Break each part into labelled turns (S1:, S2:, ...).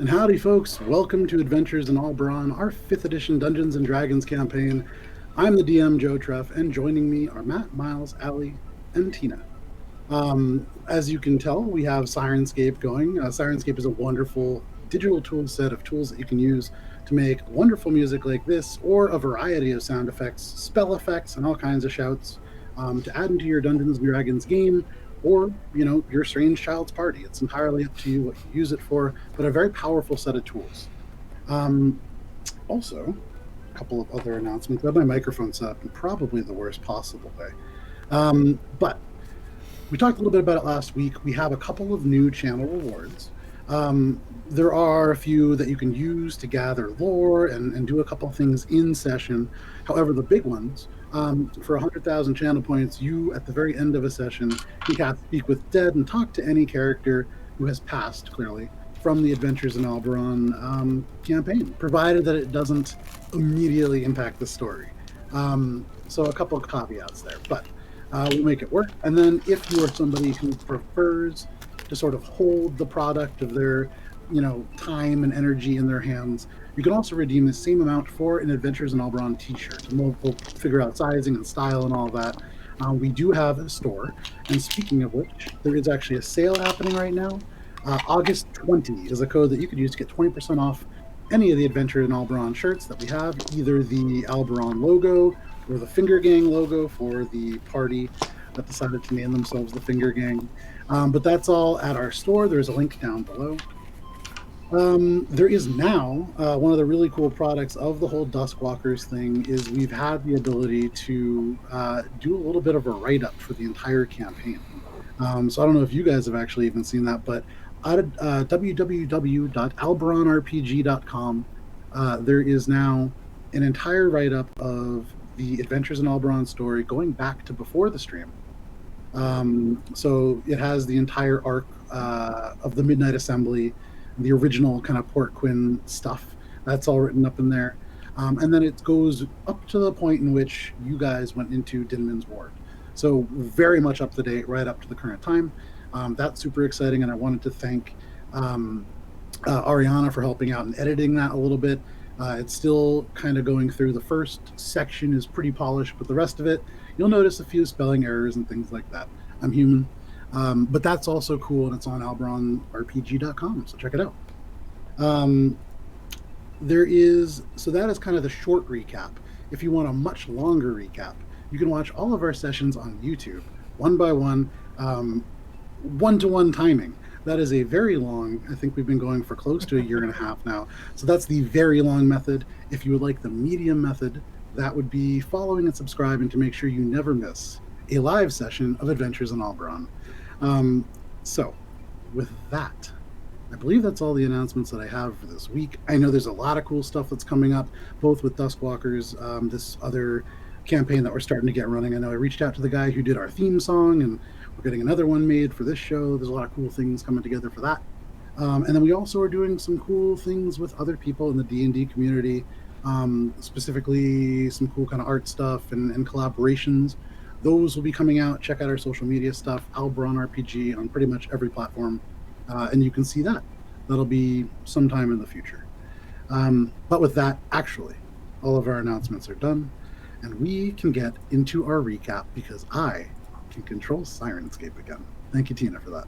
S1: And howdy, folks. Welcome to Adventures in Alberon, our 5th edition Dungeons and Dragons campaign. I'm the DM, Joe Treff, and joining me are Matt, Miles, Allie, and Tina. As you can tell, we have Sirenscape going. Sirenscape is a wonderful digital tool set of tools that you can use to make wonderful music like this, or a variety of sound effects, spell effects, and all kinds of shouts to add into your Dungeons and Dragons game, or your strange child's party. It's entirely up to you what you use it for, but a very powerful set of tools. Um, Also, a couple of other announcements. I have my microphone set up in probably the worst possible way. But we talked a little bit about it last week. We have a couple of new channel rewards. There are a few that you can use to gather lore and do a couple of things in session. However, the big ones, for 100,000 channel points, you, at the very end of a session, can cast Speak with Dead and talk to any character who has passed, clearly, from the Adventures in Alberon campaign, provided that it doesn't immediately impact the story. So a couple of caveats there, but we'll make it work. And then if you are somebody who prefers to sort of hold the product of their time and energy in their hands, you can also redeem the same amount for an Adventures in Alberon t-shirt. And we'll figure out sizing and style and all that. We do have a store, and speaking of which, there is actually a sale happening right now. August 20 is a code that you could use to get 20% off any of the Adventure in Alberon shirts that we have, either the Alberon logo or the Finger Gang logo for the party that decided to name themselves the Finger Gang. But that's all at our store. There's a link down below. There is now one of the really cool products of the whole Duskwalkers thing is we've had the ability to do a little bit of a write-up for the entire campaign. So I don't know if you guys have actually even seen that, but at www.alberonrpg.com, there is now an entire write-up of the Adventures in Alberon story going back to before the stream. So it has the entire arc of the Midnight Assembly, the original kind of Port Quinn stuff. That's all written up in there. And then it goes up to the point in which you guys went into Dinmen's Ward. So very much up to date, right up to the current time. That's super exciting, and I wanted to thank Ariana for helping out and editing that a little bit. It's still kind of going through. The first section is pretty polished, but the rest of it, you'll notice a few spelling errors and things like that. I'm human. But that's also cool, and it's on alberonrpg.com, so check it out. So that is kind of the short recap. If you want a much longer recap, you can watch all of our sessions on YouTube, one by one, one-to-one timing. That is a very long, I think we've been going for close to a year and a half now. So that's the very long method. If you would like the medium method, that would be following and subscribing to make sure you never miss a live session of Adventures in Alberon. So with that, I believe that's all the announcements that I have for this week. I know there's a lot of cool stuff that's coming up, both with Duskwalkers, this other campaign that we're starting to get running. I know I reached out to the guy who did our theme song, and we're getting another one made for this show. There's a lot of cool things coming together for that. And then we also are doing some cool things with other people in the D&D community, specifically some cool kind of art stuff and collaborations. Those will be coming out. Check out our social media stuff, Alberon RPG, on pretty much every platform. And you can see that. That'll be sometime in the future. But with that, actually, all of our announcements are done. And we can get into our recap because I can control Sirenscape again. Thank you, Tina, for that.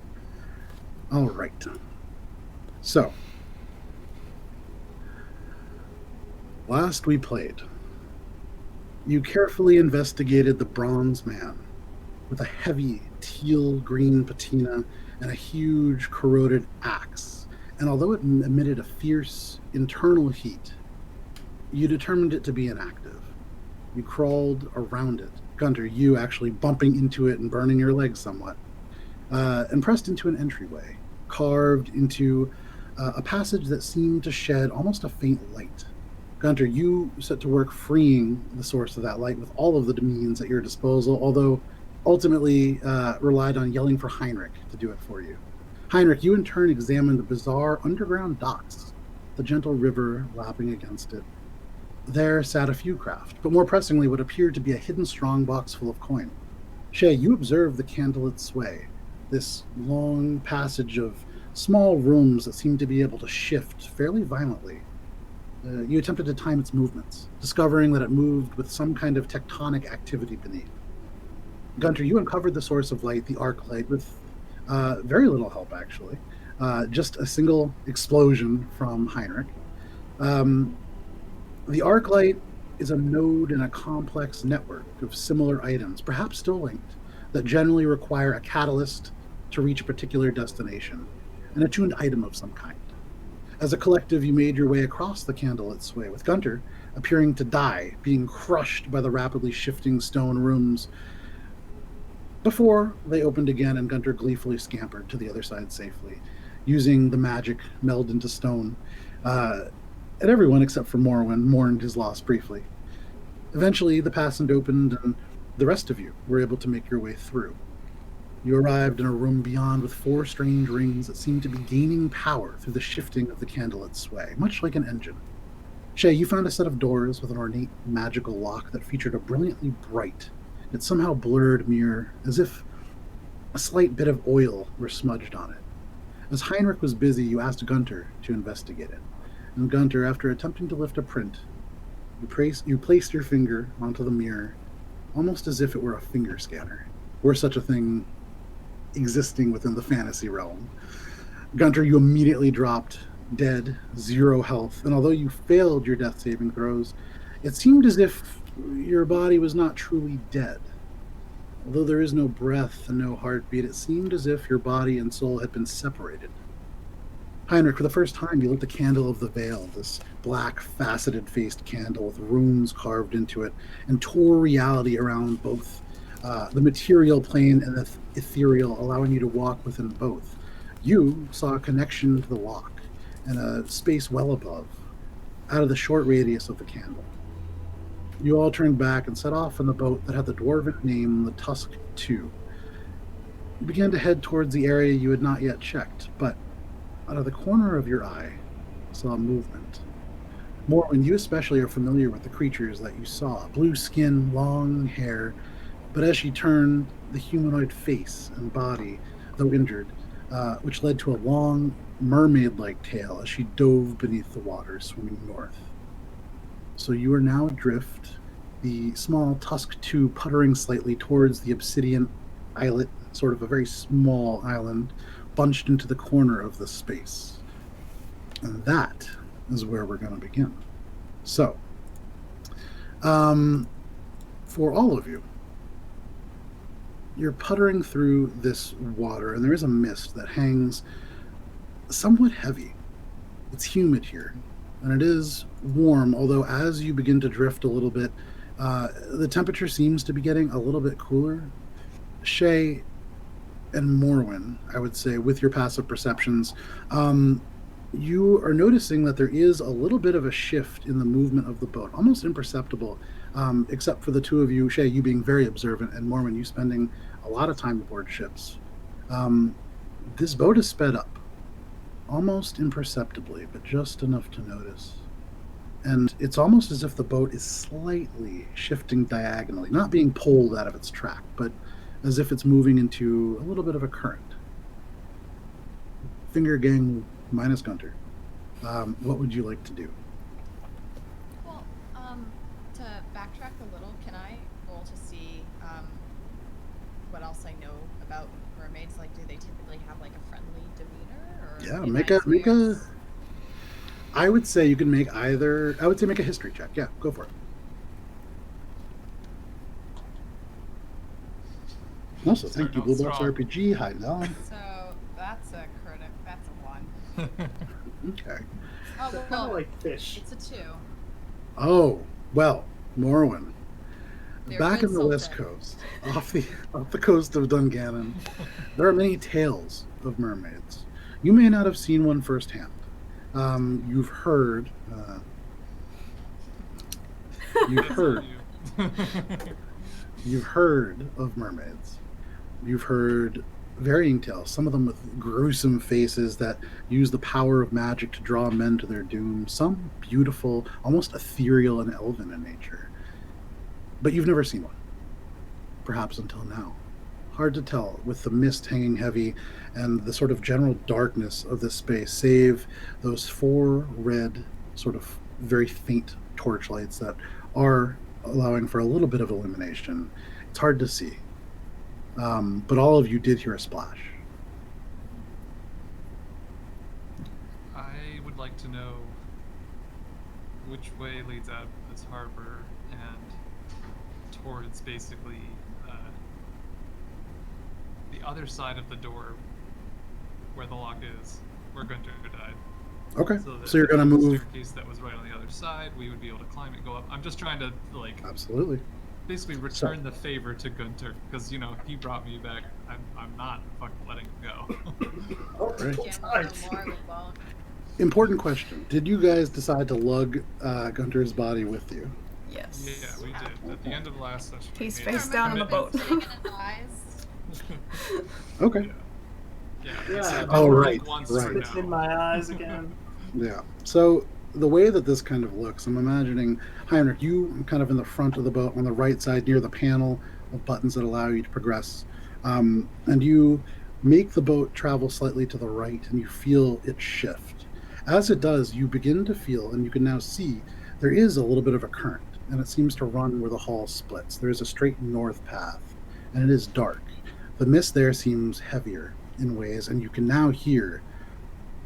S1: All right. So, last we played, you carefully investigated the Bronze Man with a heavy teal-green patina and a huge corroded axe. And although it emitted a fierce internal heat, you determined it to be inactive. You crawled around it, Guntir, you actually bumping into it and burning your legs somewhat, and pressed into an entryway, carved into a passage that seemed to shed almost a faint light. Guntir, you set to work freeing the source of that light with all of the means at your disposal, although ultimately relied on yelling for Heinrich to do it for you. Heinrich, you in turn examined the bizarre underground docks, the gentle river lapping against it. There sat a few craft, but more pressingly what appeared to be a hidden strongbox full of coin. Shae, you observed the candlelit sway, this long passage of small rooms that seemed to be able to shift fairly violently. You attempted to time its movements, discovering that it moved with some kind of tectonic activity beneath. Gunter, you uncovered the source of light, the arc light, with very little help, actually. Just a single explosion from Heinrich. Um, the arc light is a node in a complex network of similar items, perhaps still linked, that generally require a catalyst to reach a particular destination, an attuned item of some kind. As a collective, you made your way across the candlelit sway, with Gunter appearing to die, being crushed by the rapidly shifting stone rooms before they opened again and Gunter gleefully scampered to the other side safely, using the magic meld into stone. And everyone except for Morwen mourned his loss briefly. Eventually, the passage opened, and the rest of you were able to make your way through. You arrived in a room beyond with four strange rings that seemed to be gaining power through the shifting of the candlelit sway, much like an engine. Shae, you found a set of doors with an ornate magical lock that featured a brilliantly bright, yet somehow blurred mirror, as if a slight bit of oil were smudged on it. As Heinrich was busy, you asked Gunter to investigate it. And Gunter, after attempting to lift a print, you placed your finger onto the mirror, almost as if it were a finger scanner, were such a thing existing within the fantasy realm. Gunter, you immediately dropped dead, 0 health, and although you failed your death saving throws, it seemed as if your body was not truly dead. Although there is no breath and no heartbeat, it seemed as if your body and soul had been separated. Heinrich, for the first time, you lit the candle of the veil, this black, faceted-faced candle with runes carved into it, and tore reality around both the material plane and the ethereal, allowing you to walk within both. You saw a connection to the lock and a space well above, out of the short radius of the candle. You all turned back and set off in the boat that had the dwarven name, the Tusk II. You began to head towards the area you had not yet checked, but out of the corner of your eye, saw movement. Morwen, you especially are familiar with the creatures that you saw. Blue skin, long hair, but as she turned, the humanoid face and body, though injured, which led to a long, mermaid-like tail as she dove beneath the water, swimming north. So you are now adrift, the small Tusk II puttering slightly towards the obsidian islet, sort of a very small island, bunched into the corner of the space. And that is where we're going to begin. So, for all of you, you're puttering through this water, and there is a mist that hangs somewhat heavy. It's humid here, and it is warm, although as you begin to drift a little bit, the temperature seems to be getting a little bit cooler. Shae and Morwen, I would say, with your passive perceptions, you are noticing that there is a little bit of a shift in the movement of the boat, almost imperceptible, except for the two of you, Shae, you being very observant, and Morwen, you spending a lot of time aboard ships. This boat is sped up, almost imperceptibly, but just enough to notice. And it's almost as if the boat is slightly shifting diagonally, not being pulled out of its track, but as if it's moving into a little bit of a current. Finger gang minus Gunter. What would you like to do?
S2: Well, to backtrack a little, can I roll to see what else I know about mermaids? Like, do they typically have like a friendly demeanor? Or
S1: make a. I would say you can make either. I would say make a history check. Yeah, go for it. Also, thank you, Blue Box RPG. Hi, Don.
S2: So that's a critic. That's a 1.
S1: Okay.
S2: Oh,
S3: Kind of like fish.
S2: It's a 2.
S1: Oh, well, Morwen.
S2: They're
S1: Back
S2: good
S1: in the West
S2: salted.
S1: Coast, off the coast of Dungannon, there are many tales of mermaids. You may not have seen one firsthand. You've heard. You've heard of mermaids. You've heard varying tales, some of them with gruesome faces that use the power of magic to draw men to their doom, some beautiful, almost ethereal and elven in nature. But you've never seen one. Perhaps until now. hard to tell with the mist hanging heavy and the sort of general darkness of this space, save those four red, sort of very faint torchlights that are allowing for a little bit of illumination. It's hard to see. But all of you did hear a splash.
S3: I would like to know which way leads out of this harbor and towards basically the other side of the door where the lock is, where Guntir died.
S1: Okay,
S3: So,
S1: so you're going to move.
S3: Staircase that was right on the other side. We would be able to climb it, go up. I'm just trying to
S1: Absolutely.
S3: basically return the favor to Guntir because he brought me back. I'm not fucking letting him go.
S1: Right.
S2: Can't let no more, we won't.
S1: Important question. Did you guys decide to lug Gunter's body with you?
S4: Yes.
S3: Yeah, we did. At the end of the last session, we
S4: He's
S3: made
S4: face
S3: a
S4: down on the
S3: commitment.
S4: boat.
S2: Sitting in his eyes.
S1: Okay.
S3: Yeah.
S5: Yeah.
S3: I've
S1: Oh,
S3: been
S1: right,
S3: rolled once
S1: right.
S3: for
S5: It's
S3: now.
S5: in my eyes again.
S1: Yeah. So the way that this kind of looks, I'm imagining, Heinrich, you kind of in the front of the boat on the right side near the panel of buttons that allow you to progress. And you make the boat travel slightly to the right and you feel it shift. As it does, you begin to feel, and you can now see, there is a little bit of a current, and it seems to run where the hull splits. There is a straight north path, and it is dark. The mist there seems heavier in ways, and you can now hear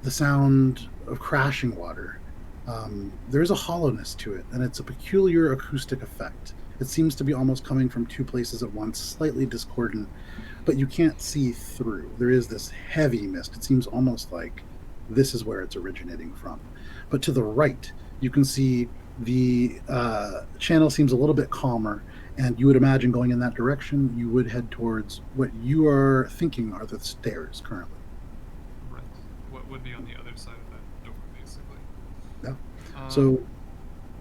S1: the sound of crashing water. There's a hollowness to it, and it's a peculiar acoustic effect. It seems to be almost coming from two places at once, slightly discordant, but you can't see through. There is this heavy mist. It seems almost like this is where it's originating from. But to the right, you can see the channel seems a little bit calmer, and you would imagine going in that direction, you would head towards what you are thinking are the stairs currently.
S3: Right. What would be on the other side of that door, basically.
S1: Yeah. So,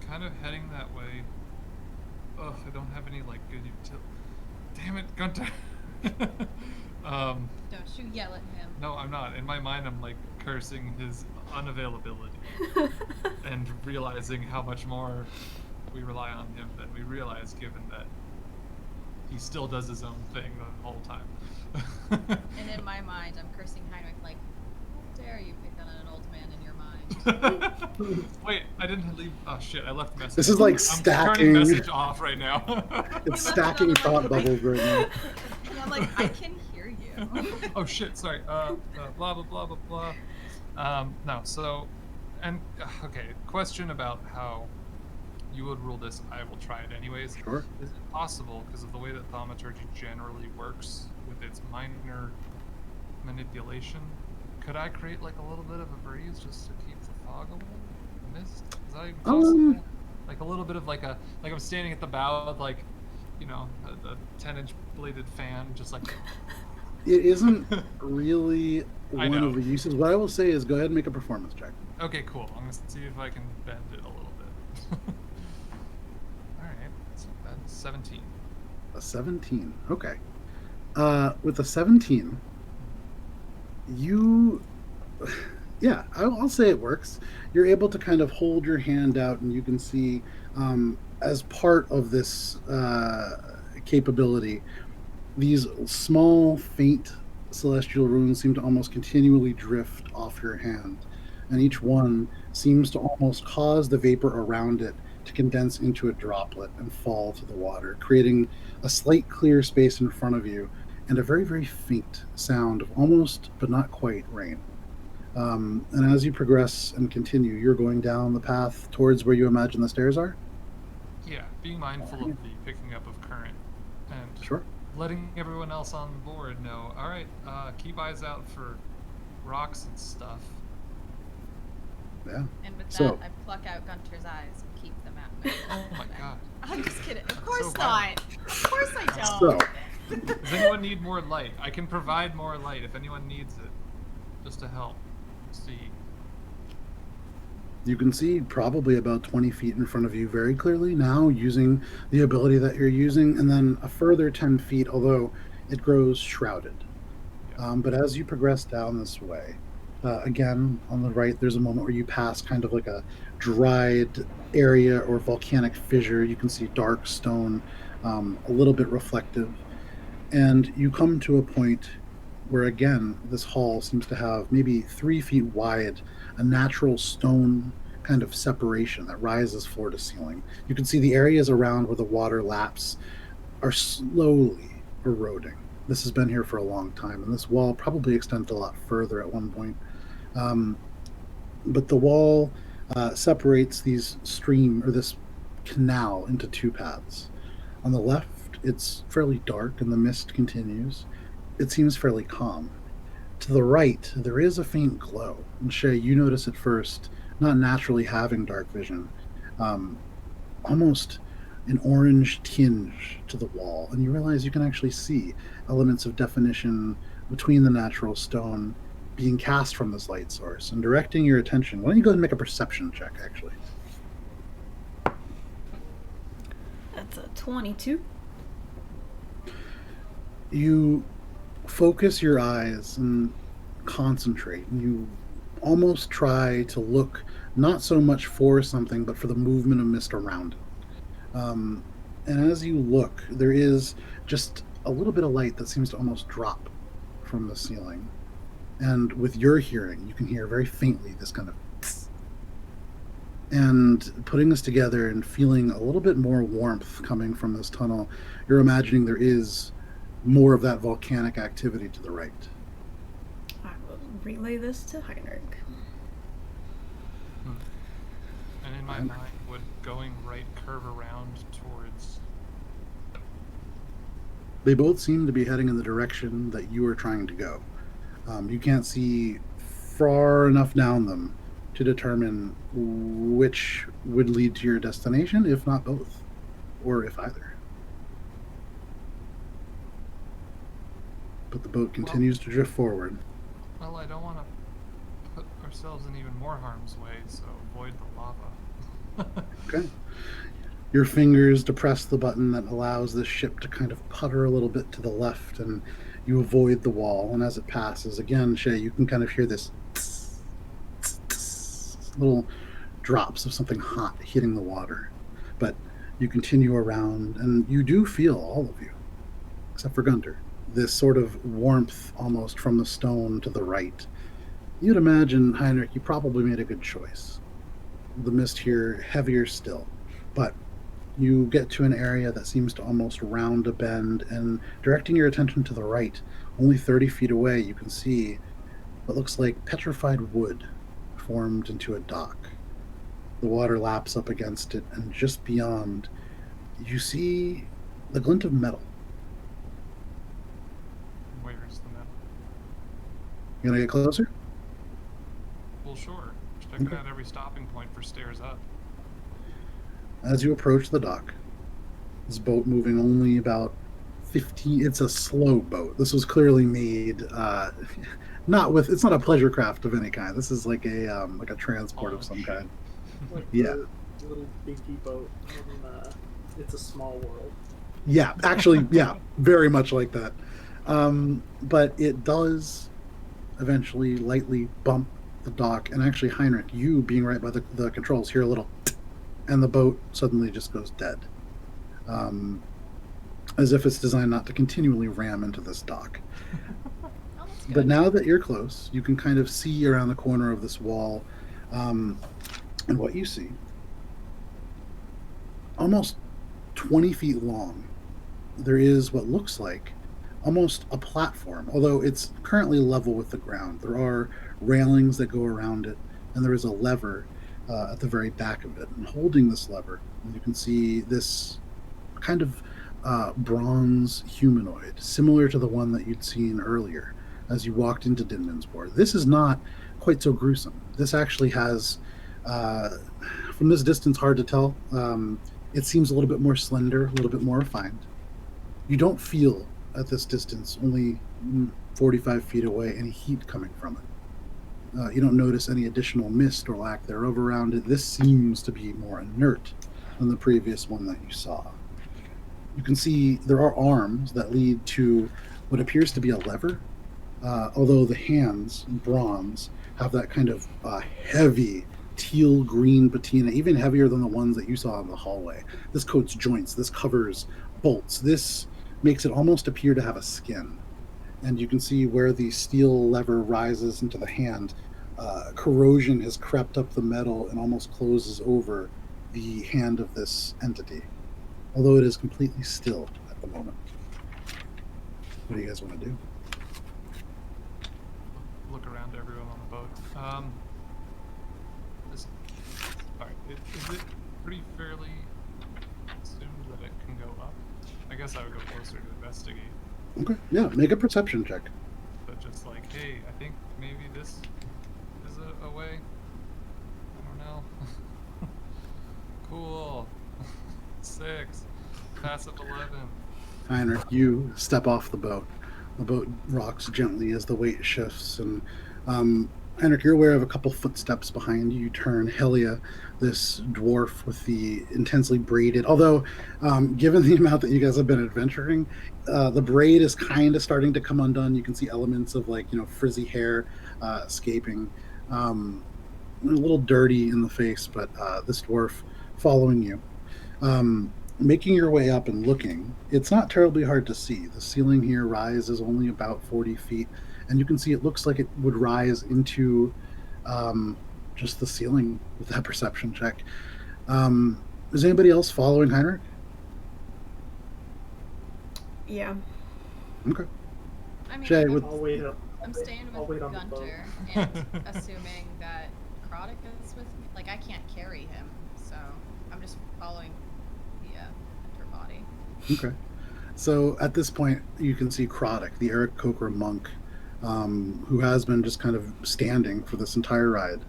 S3: kind of heading that way. Ugh, I don't have any good utility. Damn it, Gunter.
S2: Don't you yell at him.
S3: No, I'm not. In my mind, I'm cursing his unavailability and realizing how much more we rely on him than we realize, given that he still does his own thing the whole time.
S2: And in my mind, I'm cursing Heinrich like, how dare you pick on an old man in your mind.
S3: Wait, I didn't leave. Oh shit, I left message.
S1: This is like
S3: I'm
S1: stacking.
S3: turning message off right now.
S1: It's stacking thought bubbles right now.
S2: And I'm like, I can hear you.
S3: Oh shit, sorry. Blah blah blah blah blah. No, so, and okay, question about how you would rule this. I will try it anyways.
S1: Sure.
S3: Is it possible, because of the way that thaumaturgy generally works with its minor manipulation, could I create a little bit of a breeze just to keep the fog away? The mist? Is that even possible? A little bit of I'm standing at the bow of a 10-inch bladed fan, just
S1: It isn't really
S3: I
S1: one
S3: know.
S1: of the uses. What I will say is go ahead and make a performance check.
S3: Okay, cool. I'm gonna see if I can bend it a little bit. Alright, that's not bad. 17.
S1: A 17. Okay. With a 17, you... Yeah, I'll say it works. You're able to kind of hold your hand out, and you can see, as part of this capability, these small, faint celestial runes seem to almost continually drift off your hand, and each one seems to almost cause the vapor around it to condense into a droplet and fall to the water, creating a slight clear space in front of you and a very, very faint sound of almost, but not quite, rain. And as you progress and continue, you're going down the path towards where you imagine the stairs are?
S3: Yeah, being mindful of the picking up of current and
S1: Sure.
S3: letting everyone else on board know, alright, keep eyes out for rocks and stuff.
S1: Yeah.
S2: And with that,
S1: So-
S2: I pluck out Gunter's eyes and keep them at me.
S3: Oh my god.
S2: I'm just kidding. Of
S3: So
S2: course
S3: violent.
S2: not. Of course I don't.
S1: So,
S3: Does anyone need more light? I can provide more light if anyone needs it, just to help see.
S1: you can see probably about 20 feet in front of you very clearly now using the ability that you're using, and then a further 10 feet, although it grows shrouded. But as you progress down this way, again, on the right, there's a moment where you pass kind of like a dried area or volcanic fissure. You can see dark stone, a little bit reflective. And you come to a point where, again, this hall seems to have maybe 3 feet wide, a natural stone kind of separation that rises floor to ceiling. You can see the areas around where the water laps are slowly eroding. This has been here for a long time, and this wall probably extended a lot further at one point. But the wall separates these stream or this canal into two paths. On the left, it's fairly dark and the mist continues. It seems fairly calm. To the right, there is a faint glow. And Shae, you notice at first, not naturally having dark vision, almost an orange tinge to the wall. And you realize you can actually see elements of definition between the natural stone being cast from this light source and directing your attention. Why don't you go ahead and make a perception check, actually?
S4: That's a 22.
S1: You focus your eyes and concentrate, and you almost try to look not so much for something, but for the movement of mist around it. And as you look, there is just a little bit of light that seems to almost drop from the ceiling. And with your hearing, you can hear very faintly this kind of tss. And putting this together and feeling a little bit more warmth coming from this tunnel, you're imagining there is more of that volcanic activity to the right.
S4: I will relay this to Heinrich.
S3: And in my mind, would going right curve around towards...
S1: They both seem to be heading in the direction that you are trying to go. You can't see far enough down them to determine which would lead to your destination, if not both, or if either. But the boat continues to drift forward.
S3: Well, I don't want to put ourselves in even more harm's way, so avoid the lava.
S1: Okay. Your fingers depress the button that allows this ship to kind of putter a little bit to the left, and you avoid the wall. And as it passes, again, Shae, you can kind of hear this tss, tss, tss, little drops of something hot hitting the water. But you continue around, and you do feel, all of you, except for Guntir, this sort of warmth almost from the stone to the right. You'd imagine, Heinrich, you probably made a good choice. The mist here, heavier still. But you get to an area that seems to almost round a bend, and directing your attention to the right, only 30 feet away, you can see what looks like petrified wood formed into a dock. The water laps up against it, and just beyond, you see the glint of metal.
S3: Where is the metal?
S1: You gonna get closer?
S3: Well, sure. Checking
S1: Okay.
S3: out every stopping point for stairs up.
S1: As you approach the dock, this boat moving only about 15, it's a slow boat. This was clearly made, it's not a pleasure craft of any kind. This is like a transport of some kind.
S5: Like
S1: Yeah.
S5: the little dinky boat in It's a Small World.
S1: Yeah, actually, yeah, very much like that. But it does eventually lightly bump the dock, and actually, Heinrich, you being right by the controls, hear a little, and the boat suddenly just goes dead. As if it's designed not to continually ram into this dock.
S2: Oh, that's good.
S1: But now that you're close, you can kind of see around the corner of this wall, and what you see, almost 20 feet long, there is what looks like almost a platform, although it's currently level with the ground. There are railings that go around it, and there is a lever at the very back of it. And holding this lever, you can see this kind of bronze humanoid, similar to the one that you'd seen earlier as you walked into Dinmen's board. This is not quite so gruesome. This actually has, from this distance, hard to tell. It seems a little bit more slender, a little bit more refined. You don't feel at this distance, only 45 feet away, any heat coming from it. You don't notice any additional mist or lack thereof around it. This seems to be more inert than the previous one that you saw. You can see there are arms that lead to what appears to be a lever, although the hands, bronze, have that kind of heavy teal green patina, even heavier than the ones that you saw in the hallway. This coats joints, this covers bolts, this makes it almost appear to have a skin. And you can see where the steel lever rises into the hand. Corrosion has crept up the metal and almost closes over the hand of this entity, although it is completely still at the moment. What do you guys want to do?
S3: Look around everyone on the boat. Alright, is it pretty fairly assumed that it can go up? I guess I would go closer to investigate.
S1: Okay, yeah, make a perception check.
S3: But just like, hey, I think maybe this is a way. I don't know. Cool. 6. Passive 11.
S1: Heinrich, you step off the boat. The boat rocks gently as the weight shifts, and Heinrich, you're aware of a couple footsteps behind you. You turn. Helia, this dwarf with the intensely braided, although given the amount that you guys have been adventuring, the braid is kind of starting to come undone. You can see elements of frizzy hair escaping. A little dirty in the face, but this dwarf following you. Making your way up and looking, it's not terribly hard to see. The ceiling here rises only about 40 feet, and you can see it looks like it would rise into just the ceiling with that perception check. Is anybody else following Heinrich?
S4: Yeah.
S1: Okay.
S2: I mean,
S1: Shae,
S2: I'm,
S1: with-
S5: I'll wait up.
S2: I'm staying
S5: I'll
S2: with
S5: wait on the boat.
S2: Guntir and assuming that Krodok is with me. Like, I can't carry him, so I'm just following the Guntir body.
S1: Okay. So at this point, you can see Krodok, the Eric Kokra monk, who has been just kind of standing for this entire ride.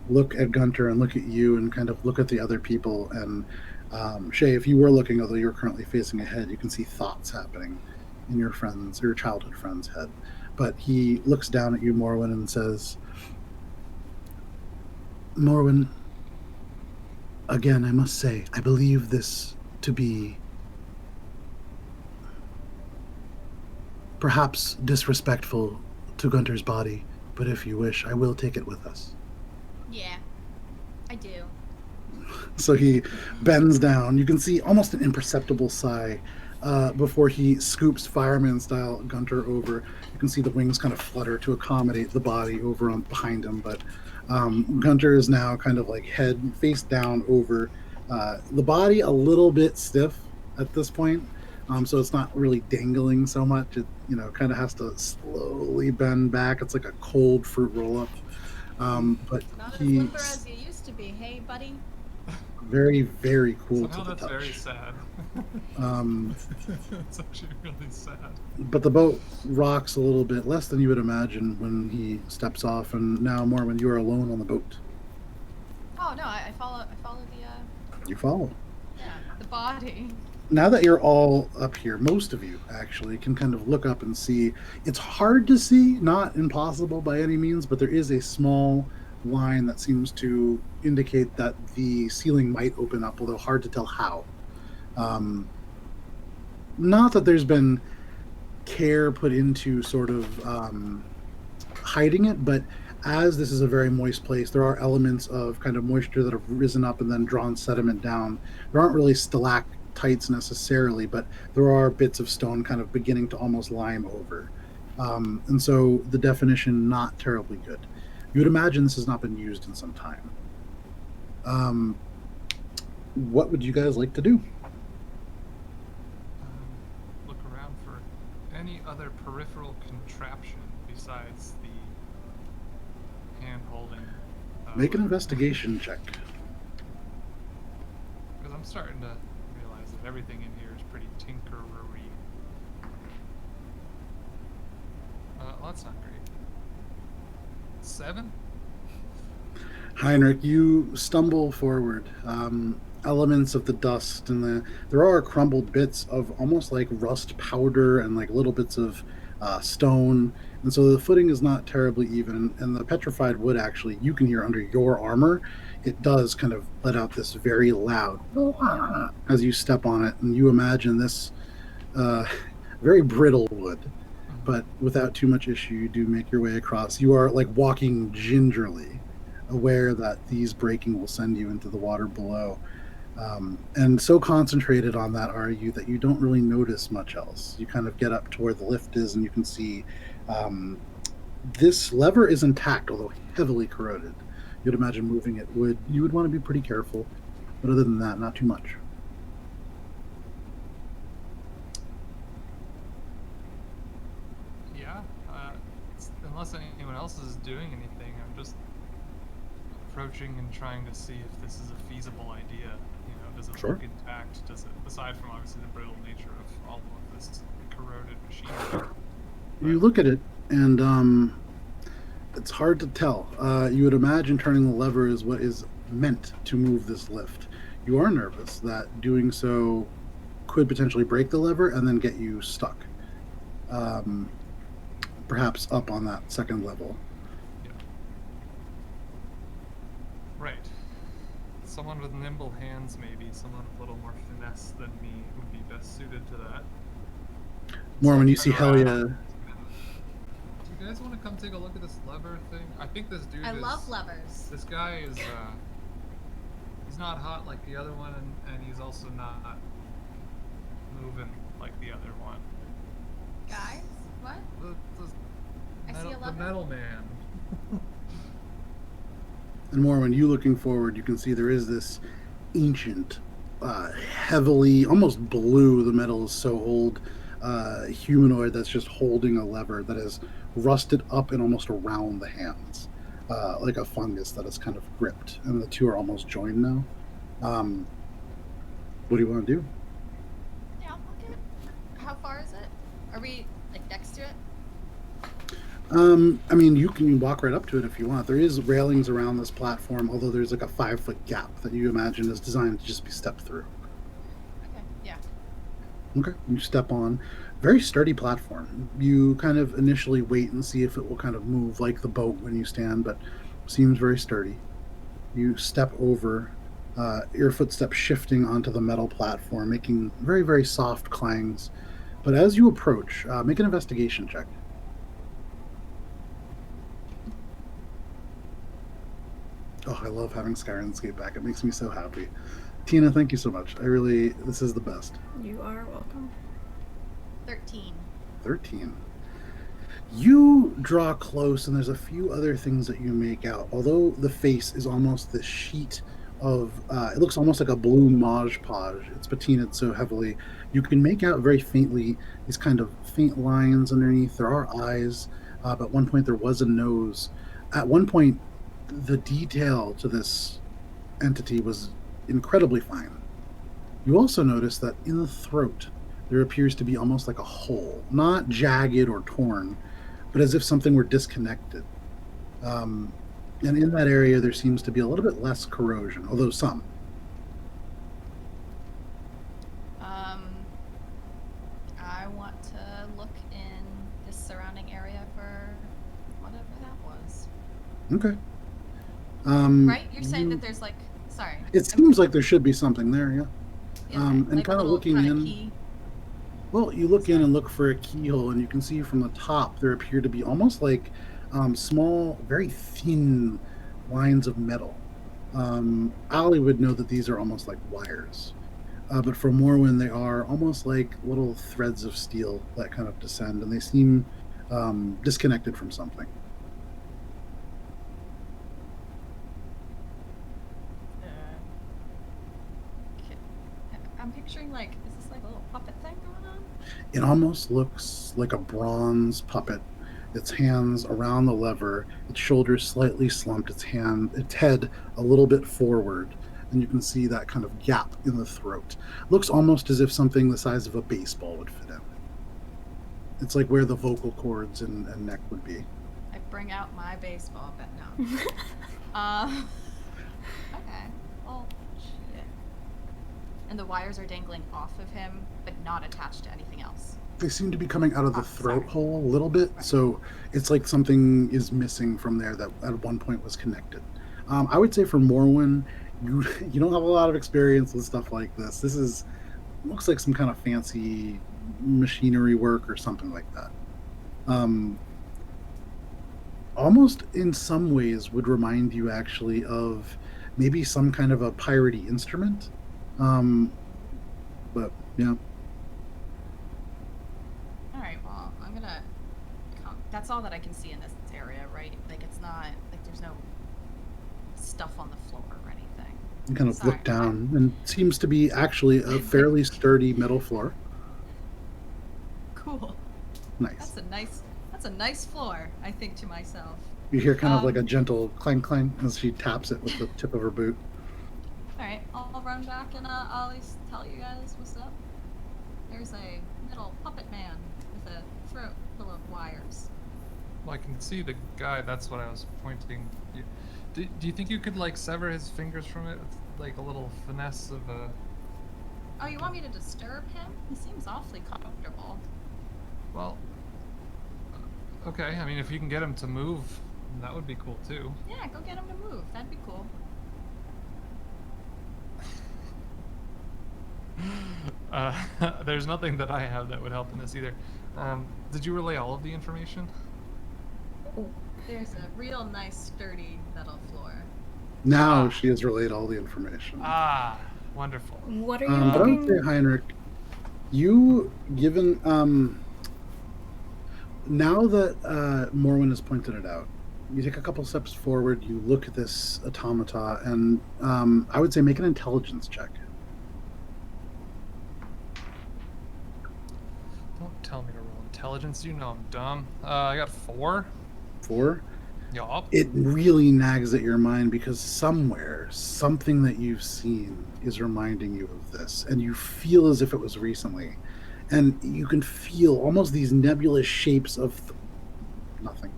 S1: Look at Guntir and look at you and kind of look at the other people. And Shae, if you were looking, although you're currently facing ahead, you can see thoughts happening in your childhood friend's head. But he looks down at you, Morwen, and says, Morwen, again, I must say, I believe this to be perhaps disrespectful to Gunter's body, but if you wish, I will take it with us.
S2: Yeah, I do.
S1: So he bends down. You can see almost an imperceptible sigh before he scoops fireman style Gunter over. You can see the wings kind of flutter to accommodate the body over on behind him, but Gunter is now kind of like head face down over the body, a little bit stiff at this point. So it's not really dangling so much. It kind of has to slowly bend back. It's like a cold fruit roll up. But
S2: Not as
S1: he
S2: limber as you used to be, hey, buddy?
S1: very, very cool
S3: Somehow
S1: to the
S3: that's
S1: touch.
S3: very sad. It's actually really sad.
S1: But the boat rocks a little bit less than you would imagine when he steps off, and now Morwen, you are alone on the boat.
S2: Oh no, I follow the
S1: You follow.
S2: the body.
S1: Now that you're all up here, most of you actually can kind of look up and see. It's hard to see, not impossible by any means, but there is a small line that seems to indicate that the ceiling might open up, although hard to tell how. Not that there's been care put into sort of hiding it, but as this is a very moist place, there are elements of kind of moisture that have risen up and then drawn sediment down. There aren't really stalactites necessarily, but there are bits of stone kind of beginning to almost lime over. And so the definition, not terribly good. You would imagine this has not been used in some time. What would you guys like to do?
S3: Look around for any other peripheral contraption besides the hand holding.
S1: Make an investigation check.
S3: Because I'm starting to realize that everything in here is pretty tinkerery. Well, that's not great. 7?
S1: Heinrich, you stumble forward. Elements of the dust and there are crumbled bits of almost like rust powder and like little bits of stone, and so the footing is not terribly even. And the petrified wood, actually, you can hear under your armor, it does kind of let out this very loud as you step on it, and you imagine this very brittle wood. But without too much issue, you do make your way across. You are like walking gingerly, aware that these breaking will send you into the water below. And so concentrated on that are you that you don't really notice much else. You kind of get up to where the lift is, and you can see this lever is intact, although heavily corroded. You'd imagine moving it you would want to be pretty careful, but other than that, not too much.
S3: Yeah. Unless anyone else is doing anything, I'm just approaching and trying to see if this is a feasible idea. Does it
S1: Sure.
S3: look intact? Does it, aside from obviously the brittle nature of all of this corroded machinery?
S1: You look at it, and it's hard to tell. You would imagine turning the lever is what is meant to move this lift. You are nervous that doing so could potentially break the lever and then get you stuck. Um, Perhaps up on that second level.
S3: Yeah. Right. Someone with nimble hands, maybe. Someone with a little more finesse than me would be best suited to that.
S1: More when you see
S3: Turn around.
S1: Helia.
S3: Do you guys want to come take a look at this lever thing? I think this dude
S2: I
S3: is...
S2: love levers.
S3: This guy is, he's not hot like the other one, and he's also not moving like the other one.
S2: Guys, what? I see a
S3: The
S2: lever.
S3: metal man.
S1: And more when you looking forward, you can see there is this ancient, heavily, almost blue, the metal is so old, humanoid that's just holding a lever that is rusted up and almost around the hands, like a fungus that is kind of gripped. And the two are almost joined now. What do you want to do?
S2: Yeah, I'll look at it. How far is it? Are we like next to it?
S1: I mean, you can walk right up to it if you want. There is railings around this platform, although there's like a 5-foot gap that you imagine is designed to just be stepped through.
S2: Okay, yeah.
S1: Okay, you step on. Very sturdy platform. You kind of initially wait and see if it will kind of move like the boat when you stand, but seems very sturdy. You step over, your footsteps shifting onto the metal platform, making very, very soft clangs. But as you approach, make an investigation check. Oh, I love having Skyrimscape back. It makes me so happy. Tina, thank you so much. This is the best.
S4: You are welcome.
S2: 13.
S1: 13. You draw close, and there's a few other things that you make out. Although the face is almost this sheet of, it looks almost like a blue Mod Podge. It's patinaed so heavily. You can make out very faintly these kind of faint lines underneath. There are eyes, but at one point there was a nose. At one point, the detail to this entity was incredibly fine. You also notice that in the throat, there appears to be almost like a hole, not jagged or torn, but as if something were disconnected. And in that area, there seems to be a little bit less corrosion, although some.
S2: I want to look in this surrounding area for whatever that was.
S1: Okay.
S2: Right? You're saying that there's like, sorry.
S1: It seems like there should be something there, yeah.
S2: Okay,
S1: And
S2: like a
S1: kind of
S2: little
S1: looking
S2: kinda
S1: in.
S2: key.
S1: Well, you look in and look for a keyhole, and you can see from the top there appear to be almost like small, very thin lines of metal. Ali would know that these are almost like wires. But for Morwen, they are almost like little threads of steel that kind of descend, and they seem disconnected from something.
S2: I'm picturing like, is this like a little puppet thing going on?
S1: It almost looks like a bronze puppet. Its hands around the lever, its shoulders slightly slumped, its head a little bit forward, and you can see that kind of gap in the throat. Looks almost as if something the size of a baseball would fit in. It's like where the vocal cords and neck would be.
S2: I bring out my baseball, but no. Okay. Well, shit. And the wires are dangling off of him, but not attached to anything else.
S1: They seem to be coming out of the throat
S2: sorry.
S1: hole a little bit, so it's like something is missing from there that at one point was connected. I would say for Morwen, you don't have a lot of experience with stuff like this. Looks like some kind of fancy machinery work or something like that. Almost in some ways would remind you actually of maybe some kind of a piratey instrument. But yeah.
S2: All right. Well, I'm gonna. That's all that I can see in this area, right? Like it's not like there's no stuff on the floor or anything.
S1: You kind of
S2: Sorry.
S1: look down, and seems to be actually a fairly sturdy metal floor.
S2: Cool.
S1: Nice.
S2: That's a nice floor, I think to myself.
S1: You hear kind of like a gentle clang clang as she taps it with the tip of her boot.
S2: Alright, I'll run back and I'll at least tell you guys what's up. There's a little puppet man with a throat full of wires.
S3: Well, I can see the guy. That's what I was pointing. Do you think you could like sever his fingers from it with like a little finesse of a?
S2: Oh, you want me to disturb him? He seems awfully comfortable.
S3: Well, okay. I mean, if you can get him to move, that would be cool too.
S2: Yeah, go get him to move. That'd be cool.
S3: There's nothing that I have that would help in this either. Did you relay all of the information?
S2: There's a real nice sturdy metal floor.
S1: Now she has relayed all the information.
S3: Ah, wonderful.
S4: What are you
S1: But I would
S4: looking?
S1: say, Heinrich, you given now that Morwen has pointed it out, you take a couple steps forward. You look at this automata, and I would say make an intelligence check.
S3: Don't tell me to roll intelligence. You know I'm dumb. I got 4.
S1: 4.
S3: Yup.
S1: It really nags at your mind because somewhere, something that you've seen is reminding you of this, and you feel as if it was recently. And you can feel almost these nebulous shapes of nothing.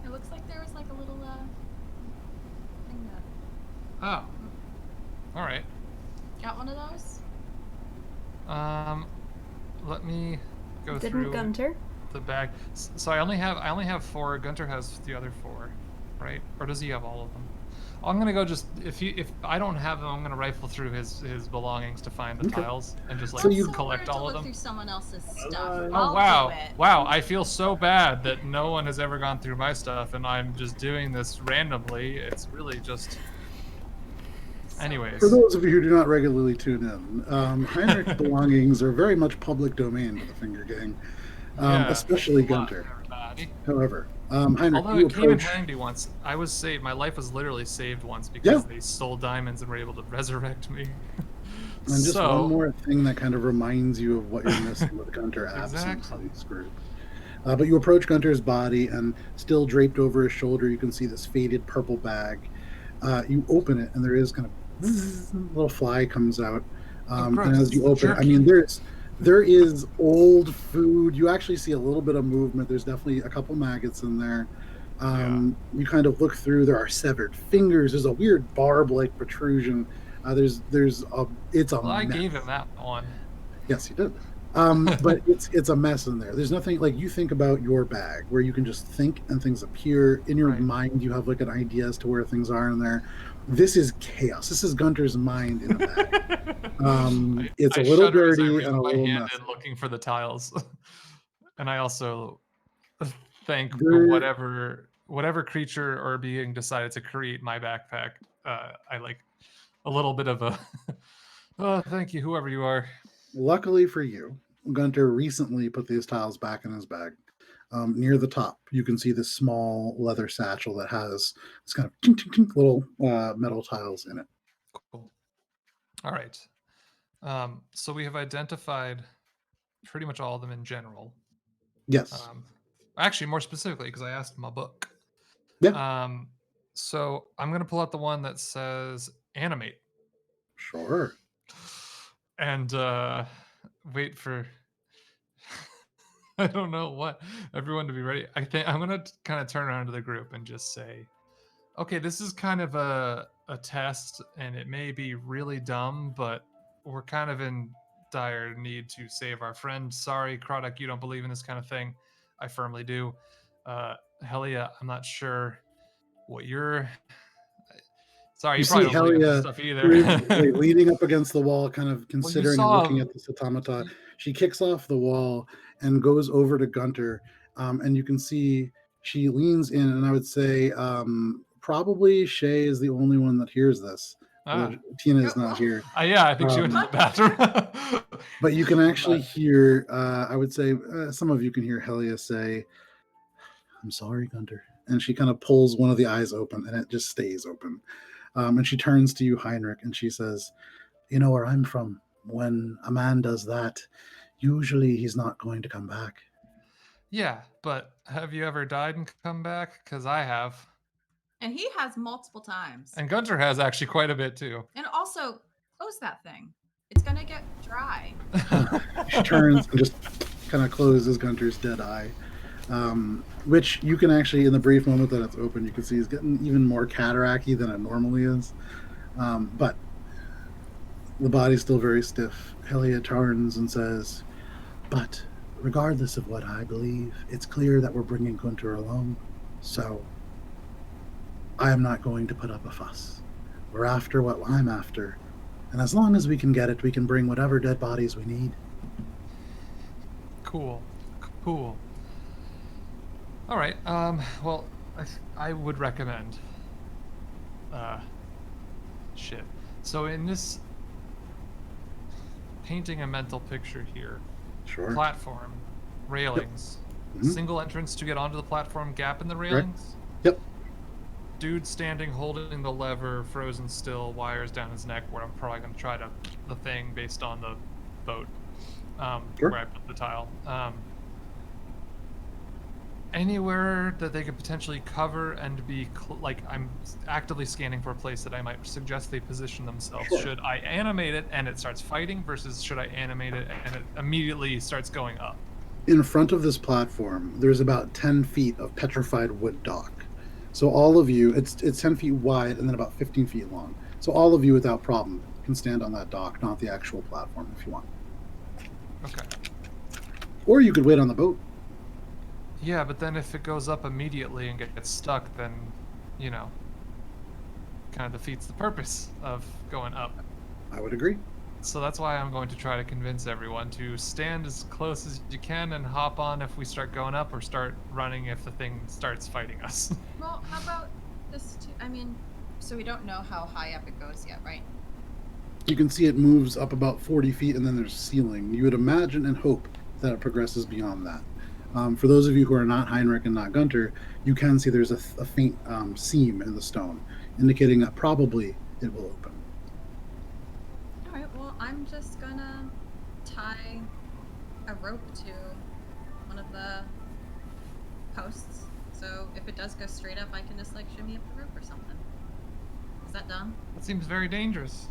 S2: It looks like there was like a little thing that.
S3: Oh. All right.
S2: Got one of those?
S3: Let me go
S4: Didn't
S3: through
S4: Guntir?
S3: the bag. So I only have 4. Gunter has the other 4, right? Or does he have all of them? I'm gonna go just if I don't have them, I'm gonna rifle through his belongings to find the
S1: Okay.
S3: tiles and just like
S1: So you
S3: collect all of
S2: look
S3: them.
S2: through someone else's stuff.
S5: Oh,
S3: Oh
S2: I'll
S3: wow,
S2: do it.
S3: wow! I feel so bad that no one has ever gone through my stuff, and I'm just doing this randomly. It's really just. Anyways.
S1: For those of you who do not regularly tune in, Heinrich's belongings are very much public domain to the Finger Gang,
S3: Yeah,
S1: especially
S3: thanks a lot,
S1: Gunter.
S3: everybody.
S1: However, Heinrich,
S3: Although
S1: you
S3: it came in
S1: approach.
S3: handy once. I was saved. My life was literally saved once because
S1: Yeah.
S3: they stole diamonds and were able to resurrect me.
S1: And just
S3: So-
S1: one more thing that kind of reminds you of what you're missing with Gunter absent
S3: Exactly.
S1: from this group. But you approach Gunter's body, and still draped over his shoulder, you can see this faded purple bag. You open it, and there is kind of a little fly comes out.
S3: gross.
S1: And as you open it, I mean, there is old food. You actually see a little bit of movement. There's definitely a couple maggots in there. You kind of look through. There are severed fingers. There's a weird barb-like protrusion. It's a
S3: Well, I
S1: mess.
S3: gave him that one.
S1: Yes, you did. But it's a mess in there. There's nothing like you think about your bag where you can just think and things appear in your
S3: Right.
S1: mind. You have like an idea as to where things are in there. This is chaos. This is Gunter's mind in a bag. It's a little
S3: shudder as I
S1: dirty
S3: reach
S1: and a
S3: my
S1: little
S3: hand
S1: messy.
S3: in looking for the tiles, and I also thank
S1: There-
S3: whatever creature or being decided to create my backpack. I like a little bit of a oh, thank you, whoever you are.
S1: Luckily for you, Gunter recently put these tiles back in his bag. Near the top, you can see this small leather satchel that has this kind of tink, tink, tink little metal tiles in it.
S3: Cool. All right. So we have identified pretty much all of them in general.
S1: Yes.
S3: Actually, more specifically, because I asked my book.
S1: Yeah.
S3: So I'm gonna pull out the one that says animate
S1: Sure.
S3: and wait for I don't know what everyone to be ready. I think I'm gonna kind of turn around to the group and just say, okay, this is kind of a test, and it may be really dumb, but we're kind of in dire need to save our friend. Sorry, Croddock, you don't believe in this kind of thing. I firmly do. Helia, I'm not sure what you're. Sorry, you probably
S1: see
S3: don't believe in this
S1: Helia
S3: stuff
S1: like,
S3: either.
S1: leaning up against the wall, kind of considering and
S3: saw-
S1: looking at this automata. She kicks off the wall and goes over to Gunter, and you can see she leans in, and I would say probably Shae is the only one that hears this. Tina is not here.
S3: Yeah, I think she went to the bathroom.
S1: But you can actually hear, I would say, some of you can hear Helia say, "I'm sorry, Gunter." And she kind of pulls one of the eyes open, and it just stays open. And she turns to you, Heinrich, and she says, "You know where I'm from. When a man does that, usually he's not going to come back."
S3: Yeah, but have you ever died and come back? Because I have.
S2: And he has multiple times.
S3: And Gunter has actually quite a bit too.
S2: And also, close that thing. It's gonna get dry.
S1: She turns and just kind of closes Gunter's dead eye, which you can actually, in the brief moment that it's open, you can see is getting even more cataracty than it normally is. But the body's still very stiff. Helia turns and says, "But regardless of what I believe, it's clear that we're bringing Gunter along. So I am not going to put up a fuss. We're after what I'm after. And as long as we can get it, we can bring whatever dead bodies we need."
S3: Cool. All right. Well, I would recommend. Shit. So in this, painting a mental picture here.
S1: Sure.
S3: Platform, railings,
S1: Mhm.
S3: single entrance to get onto the platform, gap in the railings.
S1: Yep.
S3: Dude standing, holding the lever, frozen still, wires down his neck, where I'm probably going to try to the thing based on the boat,
S1: Sure.
S3: where I put the tile. Anywhere that they could potentially cover and be like, I'm actively scanning for a place that I might suggest they position themselves.
S1: Sure.
S3: Should I animate it and it starts fighting, versus should I animate it and it immediately starts going up?
S1: In front of this platform, there's about 10 feet of petrified wood dock. So all of you, it's 10 feet wide and then about 15 feet long. So all of you, without problem, can stand on that dock, not the actual platform, if you want.
S3: Okay.
S1: Or you could wait on the boat.
S3: Yeah, but then if it goes up immediately and gets stuck, then, you know, kind of defeats the purpose of going up.
S1: I would agree.
S3: So that's why I'm going to try to convince everyone to stand as close as you can and hop on if we start going up, or start running if the thing starts fighting us.
S2: Well, how about this too? I mean, so we don't know how high up it goes yet, right?
S1: You can see it moves up about 40 feet and then there's ceiling. You would imagine and hope that it progresses beyond that. For those of you who are not Heinrich and not Gunter, you can see there's a faint seam in the stone, indicating that probably it will open.
S2: Alright, well, I'm just gonna tie a rope to one of the posts. So if it does go straight up, I can just like shimmy up the rope or something. Is that done?
S3: That seems very dangerous.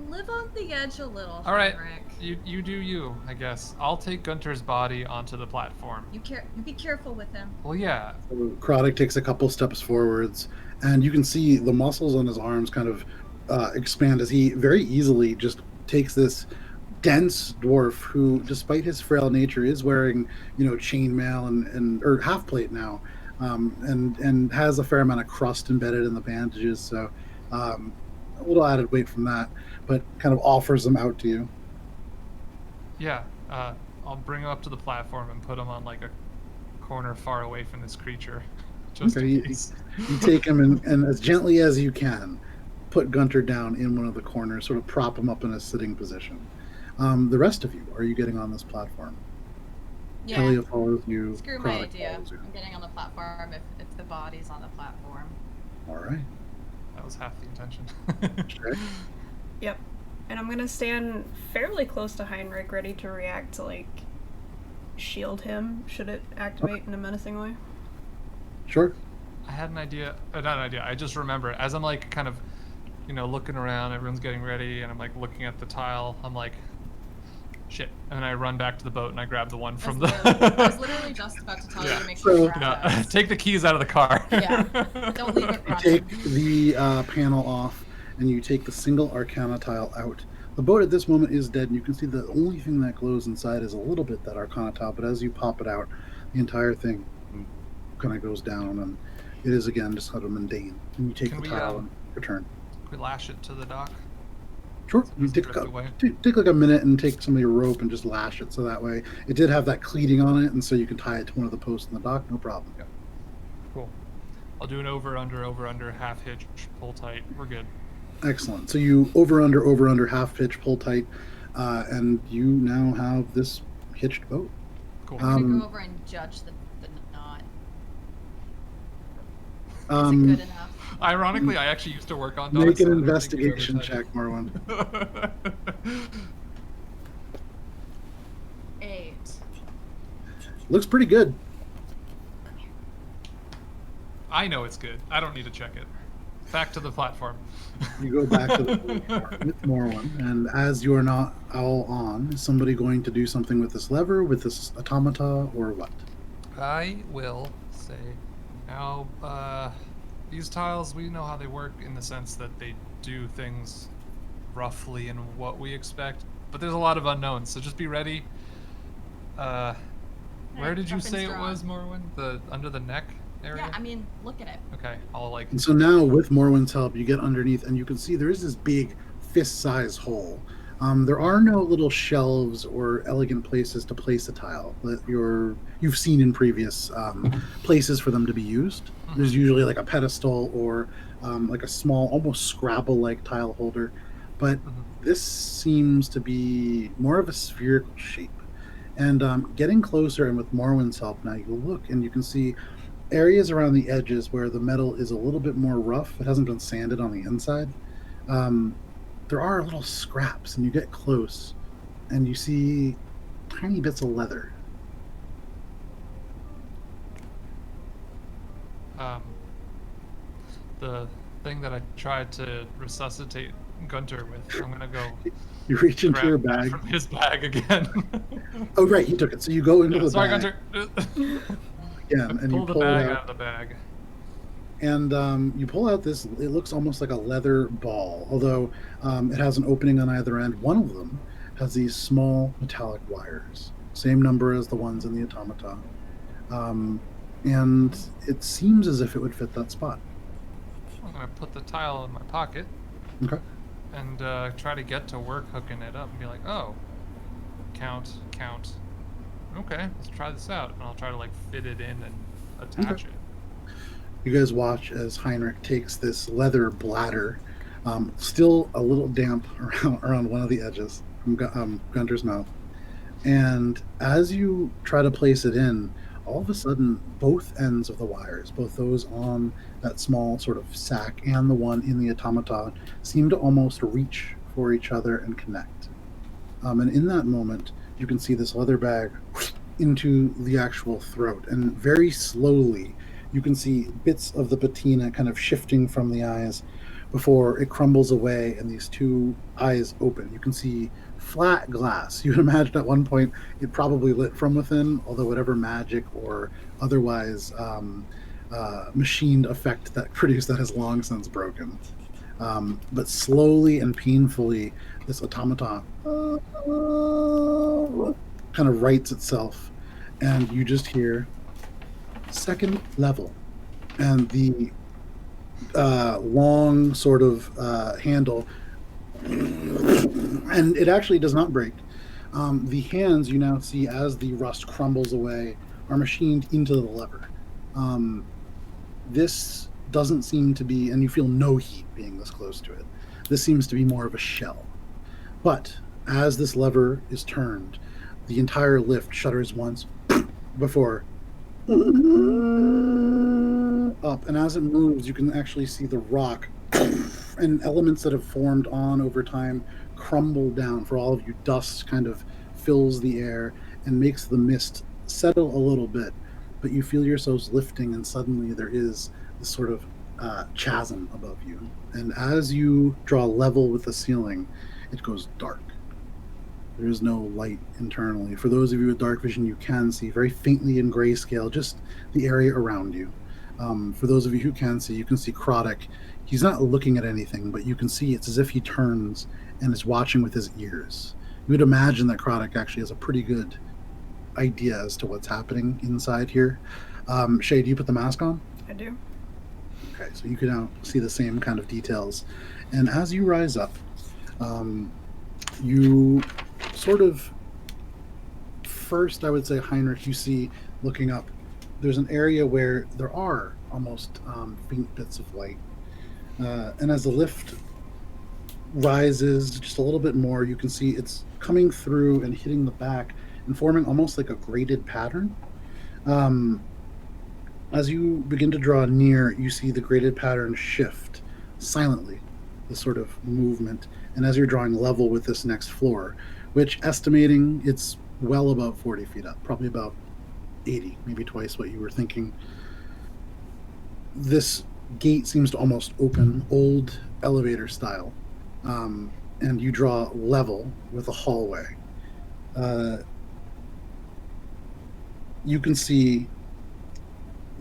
S2: Live on the edge a little,
S3: All right,
S2: Heinrich.
S3: you do you, I guess. I'll take Gunter's body onto the platform.
S2: You be careful with him.
S3: Well, yeah.
S1: So Krodek takes a couple steps forwards, and you can see the muscles on his arms kind of expand as he very easily just takes this dense dwarf who, despite his frail nature, is wearing, chainmail and or half plate now, and has a fair amount of crust embedded in the bandages. So a little added weight from that, but kind of offers them out to you.
S3: Yeah, I'll bring him up to the platform and put him on like a corner far away from this creature. Just
S1: Okay,
S3: in case.
S1: You take him and as gently as you can, put Gunter down in one of the corners, sort of prop him up in a sitting position. The rest of you, are you getting on this platform?
S2: Yeah.
S1: Helia follows you.
S2: Screw my
S1: Krodek
S2: idea.
S1: follows you.
S2: I'm getting on the platform if the body's on the platform.
S1: All right.
S3: That was half the intention.
S1: Shae?
S4: Yep. And I'm gonna stand fairly close to Heinrich, ready to react to, like, shield him should it activate in a menacing way.
S1: Sure.
S3: I had an idea, not an idea, I just remember, as I'm like kind of, looking around, everyone's getting ready, and I'm like looking at the tile, I'm like, shit. And then I run back to the boat and I grab the one from the...
S2: I was literally just about to tell you to make sure
S1: So-
S2: you grab those.
S3: Take the keys out of the car.
S2: Yeah. Don't leave it
S1: You
S2: running.
S1: take the panel off, and you take the single Arcana tile out. The boat at this moment is dead, and you can see the only thing that glows inside is a little bit that Arcana tile, but as you pop it out, the entire thing kind of goes down, and it is again just sort of mundane. And you take
S3: Can
S1: the
S3: we,
S1: tile and return.
S3: We lash it to the dock.
S1: Sure. You
S3: Just
S1: take,
S3: drift away.
S1: take like a minute and take some of your rope and just lash it so that way it did have that cleating on it, and so you can tie it to one of the posts in the dock, no problem.
S3: Cool. I'll do an over under, half hitch, pull tight. We're good.
S1: Excellent. So you over under, half pitch, pull tight, and you now have this hitched boat.
S3: Cool.
S2: I'm gonna
S1: Um,
S2: go over and judge the knot. Is it
S1: Um,
S2: good enough?
S3: Ironically, I actually used to work on
S1: Make
S3: dogs, so I
S1: an
S3: don't think we've ever
S1: investigation
S3: touched
S1: check, Morwen.
S3: it.
S2: 8.
S1: Looks pretty good.
S3: I know it's good. I don't need to check it. Back to the platform.
S1: You go back to the platform with Morwen, and as you are not all on, is somebody going to do something with this lever, with this automata, or what?
S3: I will say now, these tiles, we know how they work in the sense that they do things roughly in what we expect, but there's a lot of unknowns, so just be ready. Where did you
S2: tough and
S3: say it
S2: strong.
S3: was, Morwen? The under the neck area?
S2: Yeah, I mean, look at it.
S3: Okay, I'll like.
S1: And so now, with Morwen's help, you get underneath, and you can see there is this big fist-sized hole. There are no little shelves or elegant places to place a tile that you've seen in previous places for them to be used. There's usually like a pedestal or like a small, almost Scrabble-like tile holder, but this seems to be more of a spherical shape. And getting closer, and with Morwen's help, now you look and you can see areas around the edges where the metal is a little bit more rough. It hasn't been sanded on the inside. There are little scraps, and you get close, and you see tiny bits of leather.
S3: The thing that I tried to resuscitate Guntir with, I'm gonna go
S1: You reach into
S3: grab
S1: your
S3: that
S1: bag.
S3: from his bag again.
S1: Oh, right, he took it. So you go into
S3: Yeah,
S1: the
S3: sorry,
S1: bag
S3: Guntir.
S1: again, and
S3: Pull
S1: you
S3: the
S1: pull it
S3: bag
S1: out.
S3: out of the bag.
S1: And you pull out this, it looks almost like a leather ball, although it has an opening on either end. One of them has these small metallic wires, same number as the ones in the automaton. And it seems as if it would fit that spot.
S3: I'm gonna put the tile in my pocket
S1: Okay.
S3: and try to get to work hooking it up and be like, oh, count. Okay, let's try this out. And I'll try to like fit it in and attach it.
S1: You guys watch as Heinrich takes this leather bladder, still a little damp around one of the edges from Gunter's mouth. And as you try to place it in, all of a sudden, both ends of the wires, both those on that small sort of sack and the one in the automaton, seem to almost reach for each other and connect. And in that moment, you can see this leather bag into the actual throat. And very slowly, you can see bits of the patina kind of shifting from the eyes before it crumbles away and these two eyes open. You can see flat glass. You would imagine at one point it probably lit from within, although whatever magic or otherwise machined effect that produced that has long since broken. But slowly and painfully, this automaton kind of rights itself, and you just hear second level, and the long sort of handle, and it actually does not break. The hands you now see as the rust crumbles away are machined into the lever. This doesn't seem to be, and you feel no heat being this close to it. This seems to be more of a shell. But as this lever is turned, the entire lift shudders once before up, and as it moves, you can actually see the rock and elements that have formed on over time crumble down. For all of you, dust kind of fills the air and makes the mist settle a little bit, but you feel yourselves lifting, and suddenly there is this sort of chasm above you. And as you draw level with the ceiling, it goes dark. There is no light internally. For those of you with dark vision, you can see very faintly in grayscale just the area around you. For those of you who can see, you can see Krodek. He's not looking at anything, but you can see it's as if he turns and is watching with his ears. You would imagine that Krodek actually has a pretty good idea as to what's happening inside here. Shae, do you put the mask on?
S4: I do.
S1: Okay, so you can now see the same kind of details. And as you rise up, you sort of, first, I would say, Heinrich, you see, looking up, there's an area where there are almost faint bits of light. And as the lift rises just a little bit more, you can see it's coming through and hitting the back and forming almost like a graded pattern. As you begin to draw near, you see the graded pattern shift silently, this sort of movement. And as you're drawing level with this next floor, which estimating it's well above 40 feet up, probably about 80, maybe twice what you were thinking, this gate seems to almost open, old elevator style. And you draw level with a hallway. You can see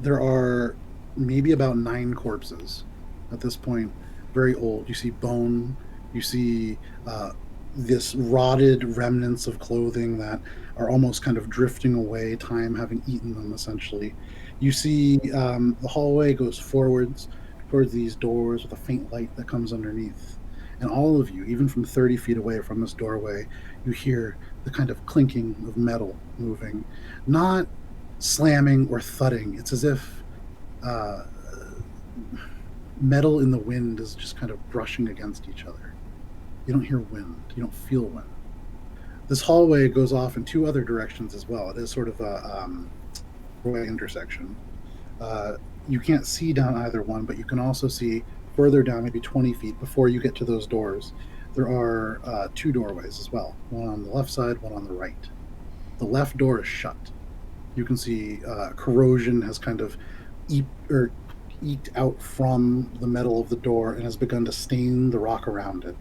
S1: there are maybe about 9 corpses at this point, very old. You see bone, you see this rotted remnants of clothing that are almost kind of drifting away, time having eaten them essentially. You see the hallway goes forwards towards these doors with a faint light that comes underneath. And all of you, even from 30 feet away from this doorway, you hear the kind of clinking of metal moving. Not slamming or thudding. It's as if metal in the wind is just kind of brushing against each other. You don't hear wind. You don't feel wind. This hallway goes off in 2 other directions as well. It is sort of a intersection. You can't see down either one, but you can also see further down, maybe 20 feet before you get to those doors. There are 2 doorways as well, one on the left side, one on the right. The left door is shut. You can see corrosion has kind of eked out from the metal of the door and has begun to stain the rock around it.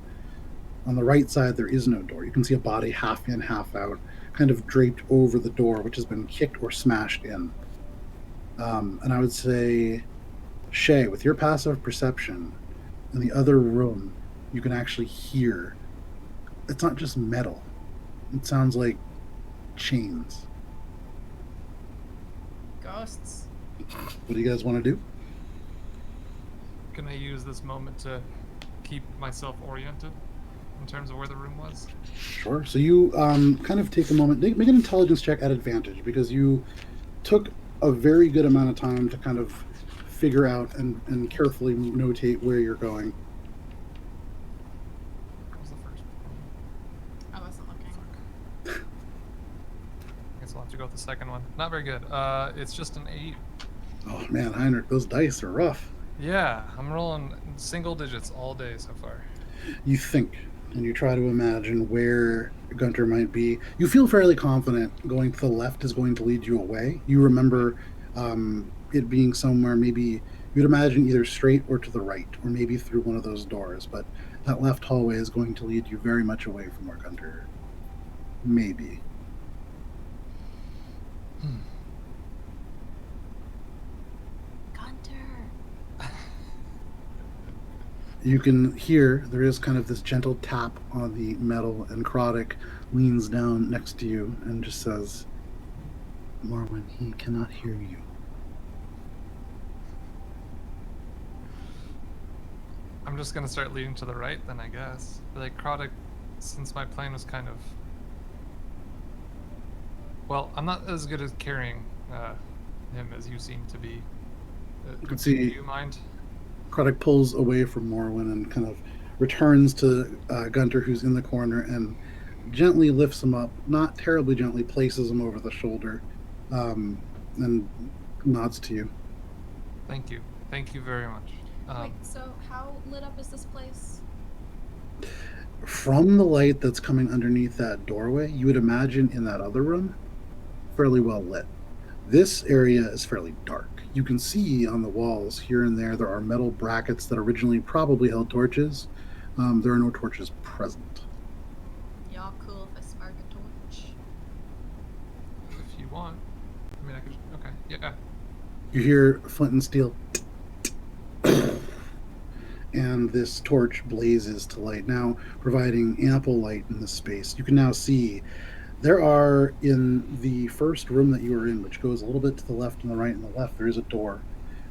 S1: On the right side, there is no door. You can see a body half in, half out, kind of draped over the door, which has been kicked or smashed in. And I would say, Shae, with your passive perception, in the other room, you can actually hear. It's not just metal. It sounds like chains.
S2: Ghosts.
S1: What do you guys want to do?
S3: Can I use this moment to keep myself oriented in terms of where the room was?
S1: Sure. So you kind of take a moment, make an intelligence check at advantage, because you took a very good amount of time to kind of figure out and carefully notate where you're going.
S3: What was the first one?
S2: I wasn't looking.
S3: I guess I'll have to go with the second one. Not very good. It's just an 8.
S1: Oh man, Heinrich, those dice are rough.
S3: Yeah, I'm rolling single digits all day so far.
S1: You think, and you try to imagine where Guntir might be. You feel fairly confident going to the left is going to lead you away. You remember it being somewhere, maybe you'd imagine either straight or to the right, or maybe through one of those doors, but that left hallway is going to lead you very much away from where Guntir maybe.
S2: Guntir.
S1: You can hear there is kind of this gentle tap on the metal, and Krodek leans down next to you and just says, Morwen, he cannot hear you.
S3: I'm just gonna start leading to the right then, I guess. Like, Krodek, since my plane was kind of... Well, I'm not as good at carrying him as you seem to be.
S1: You can see...
S3: Do you mind?
S1: Krodek pulls away from Morwen and kind of returns to Guntir, who's in the corner, and gently lifts him up, not terribly gently, places him over the shoulder, and nods to you.
S3: Thank you. Thank you very much.
S2: Wait, so how lit up is this place?
S1: From the light that's coming underneath that doorway, you would imagine in that other room, fairly well lit. This area is fairly dark. You can see on the walls here and there are metal brackets that originally probably held torches. There are no torches present.
S2: Y'all cool if I spark a torch?
S3: If you want. I mean, I could... Okay, yeah.
S1: You hear flint and steel, and this torch blazes to light, now providing ample light in this space. You can now see there are, in the first room that you are in, which goes a little bit to the left and the right and the left, there is a door.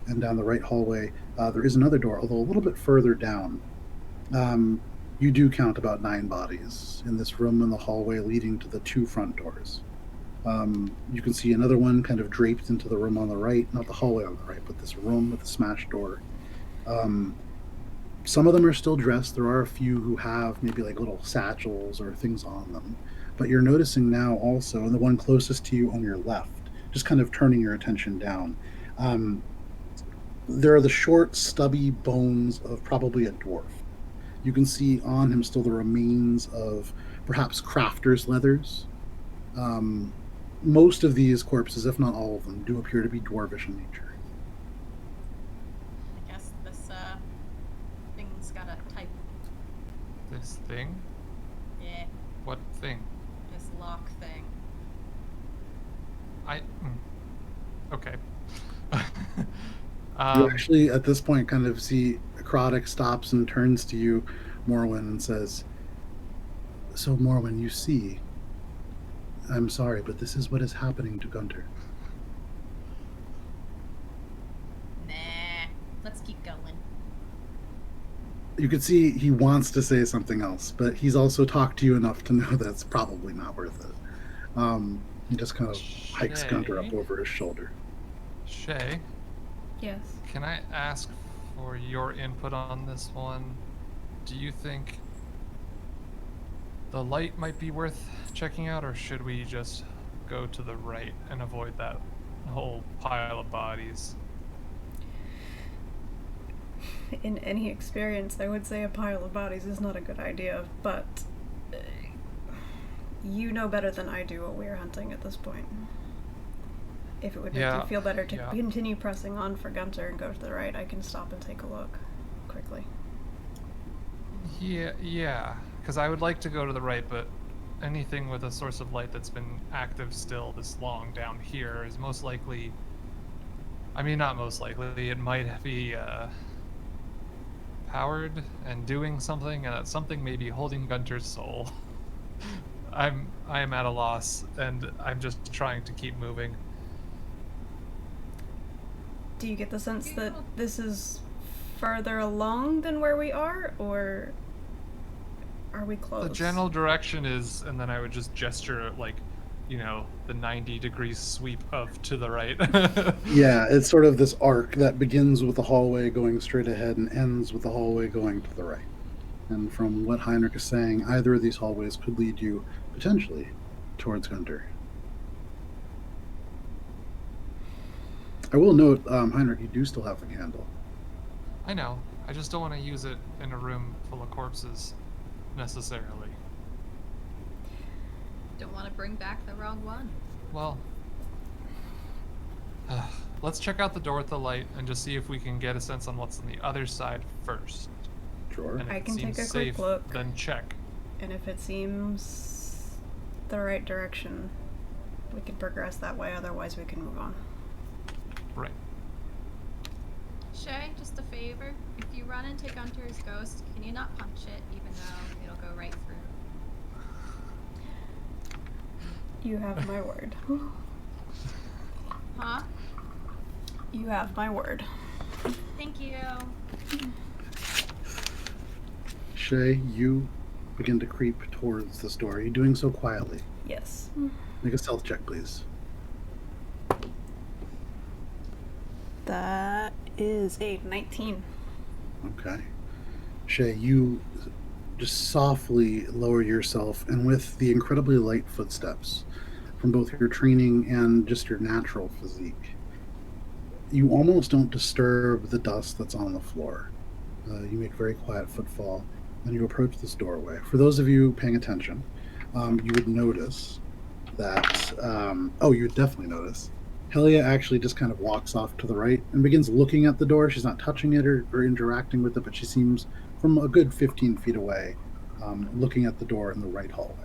S1: And down the right hallway, there is another door, although a little bit further down. You do count about 9 bodies in this room and the hallway leading to the 2 front doors. You can see another one kind of draped into the room on the right, not the hallway on the right, but this room with a smashed door. Some of them are still dressed. There are a few who have maybe like little satchels or things on them. But you're noticing now also, and the one closest to you on your left, just kind of turning your attention down, um, there are the short, stubby bones of probably a dwarf. You can see on him still the remains of perhaps crafter's leathers. Um, Most of these corpses, if not all of them, do appear to be dwarvish in nature.
S2: I guess this thing's got a type.
S3: This thing?
S2: Yeah,
S3: What thing?
S2: this lock thing.
S3: Okay.
S1: You actually, at this point, kind of see Acrotic stops and turns to you, Morwen, and says, "So, Morwen, you see, I'm sorry, but this is what is happening to Guntir."
S2: Nah, let's keep going.
S1: You can see he wants to say something else, but he's also talked to you enough to know that it's probably not worth it. He just kind of hikes Guntir up
S3: Shae?
S1: over his shoulder.
S3: Shae,
S4: Yes.
S3: can I ask for your input on this one? Do you think the light might be worth checking out, or should we just go to the right and avoid that whole pile of bodies?
S4: In any experience, I would say a pile of bodies is not a good idea, but you know better than I do what we are hunting at this point. If it would make
S3: Yeah,
S4: you feel better to
S3: yeah.
S4: continue pressing on for Guntir and go to the right, I can stop and take a look quickly.
S3: Yeah, because I would like to go to the right, but anything with a source of light that's been active still this long down here is most likely. I mean, not most likely. It might be powered and doing something, and that something may be holding Gunter's soul. I am at a loss, and I'm just trying to keep moving.
S4: Do you get the sense that this is further along than where we are, or are we close?
S3: The general direction is, and then I would just gesture like, the 90-degree sweep of to the right.
S1: Yeah, it's sort of this arc that begins with the hallway going straight ahead and ends with the hallway going to the right. And from what Heinrich is saying, either of these hallways could lead you, potentially, towards Guntir. I will note, Heinrich, you do still have the candle.
S3: I know. I just don't want to use it in a room full of corpses, necessarily.
S2: Don't want to bring back the wrong one.
S3: Well, let's check out the door with the light and just see if we can get a sense on what's on the other side first.
S1: Sure.
S3: And if
S4: I
S3: it
S4: can
S3: seems
S4: take a quick
S3: safe,
S4: look.
S3: then check.
S4: And if it seems the right direction, we can progress that way, otherwise we can move on.
S3: Right.
S2: Shae, just a favor. If you run into Gunter's ghost, can you not punch it, even though it'll go right through?
S4: You have my word.
S2: Huh?
S4: You have my word.
S2: Thank you.
S1: Shae, you begin to creep towards this door. Are you doing so quietly?
S4: Yes.
S1: Make a stealth check, please.
S4: That is a 19.
S1: Okay. Shae, you just softly lower yourself, and with the incredibly light footsteps from both your training and just your natural physique, you almost don't disturb the dust that's on the floor. You make very quiet footfall, and you approach this doorway. For those of you paying attention, you would notice that, you would definitely notice, Helia actually just kind of walks off to the right and begins looking at the door. She's not touching it or interacting with it, but she seems from a good 15 feet away, looking at the door in the right hallway.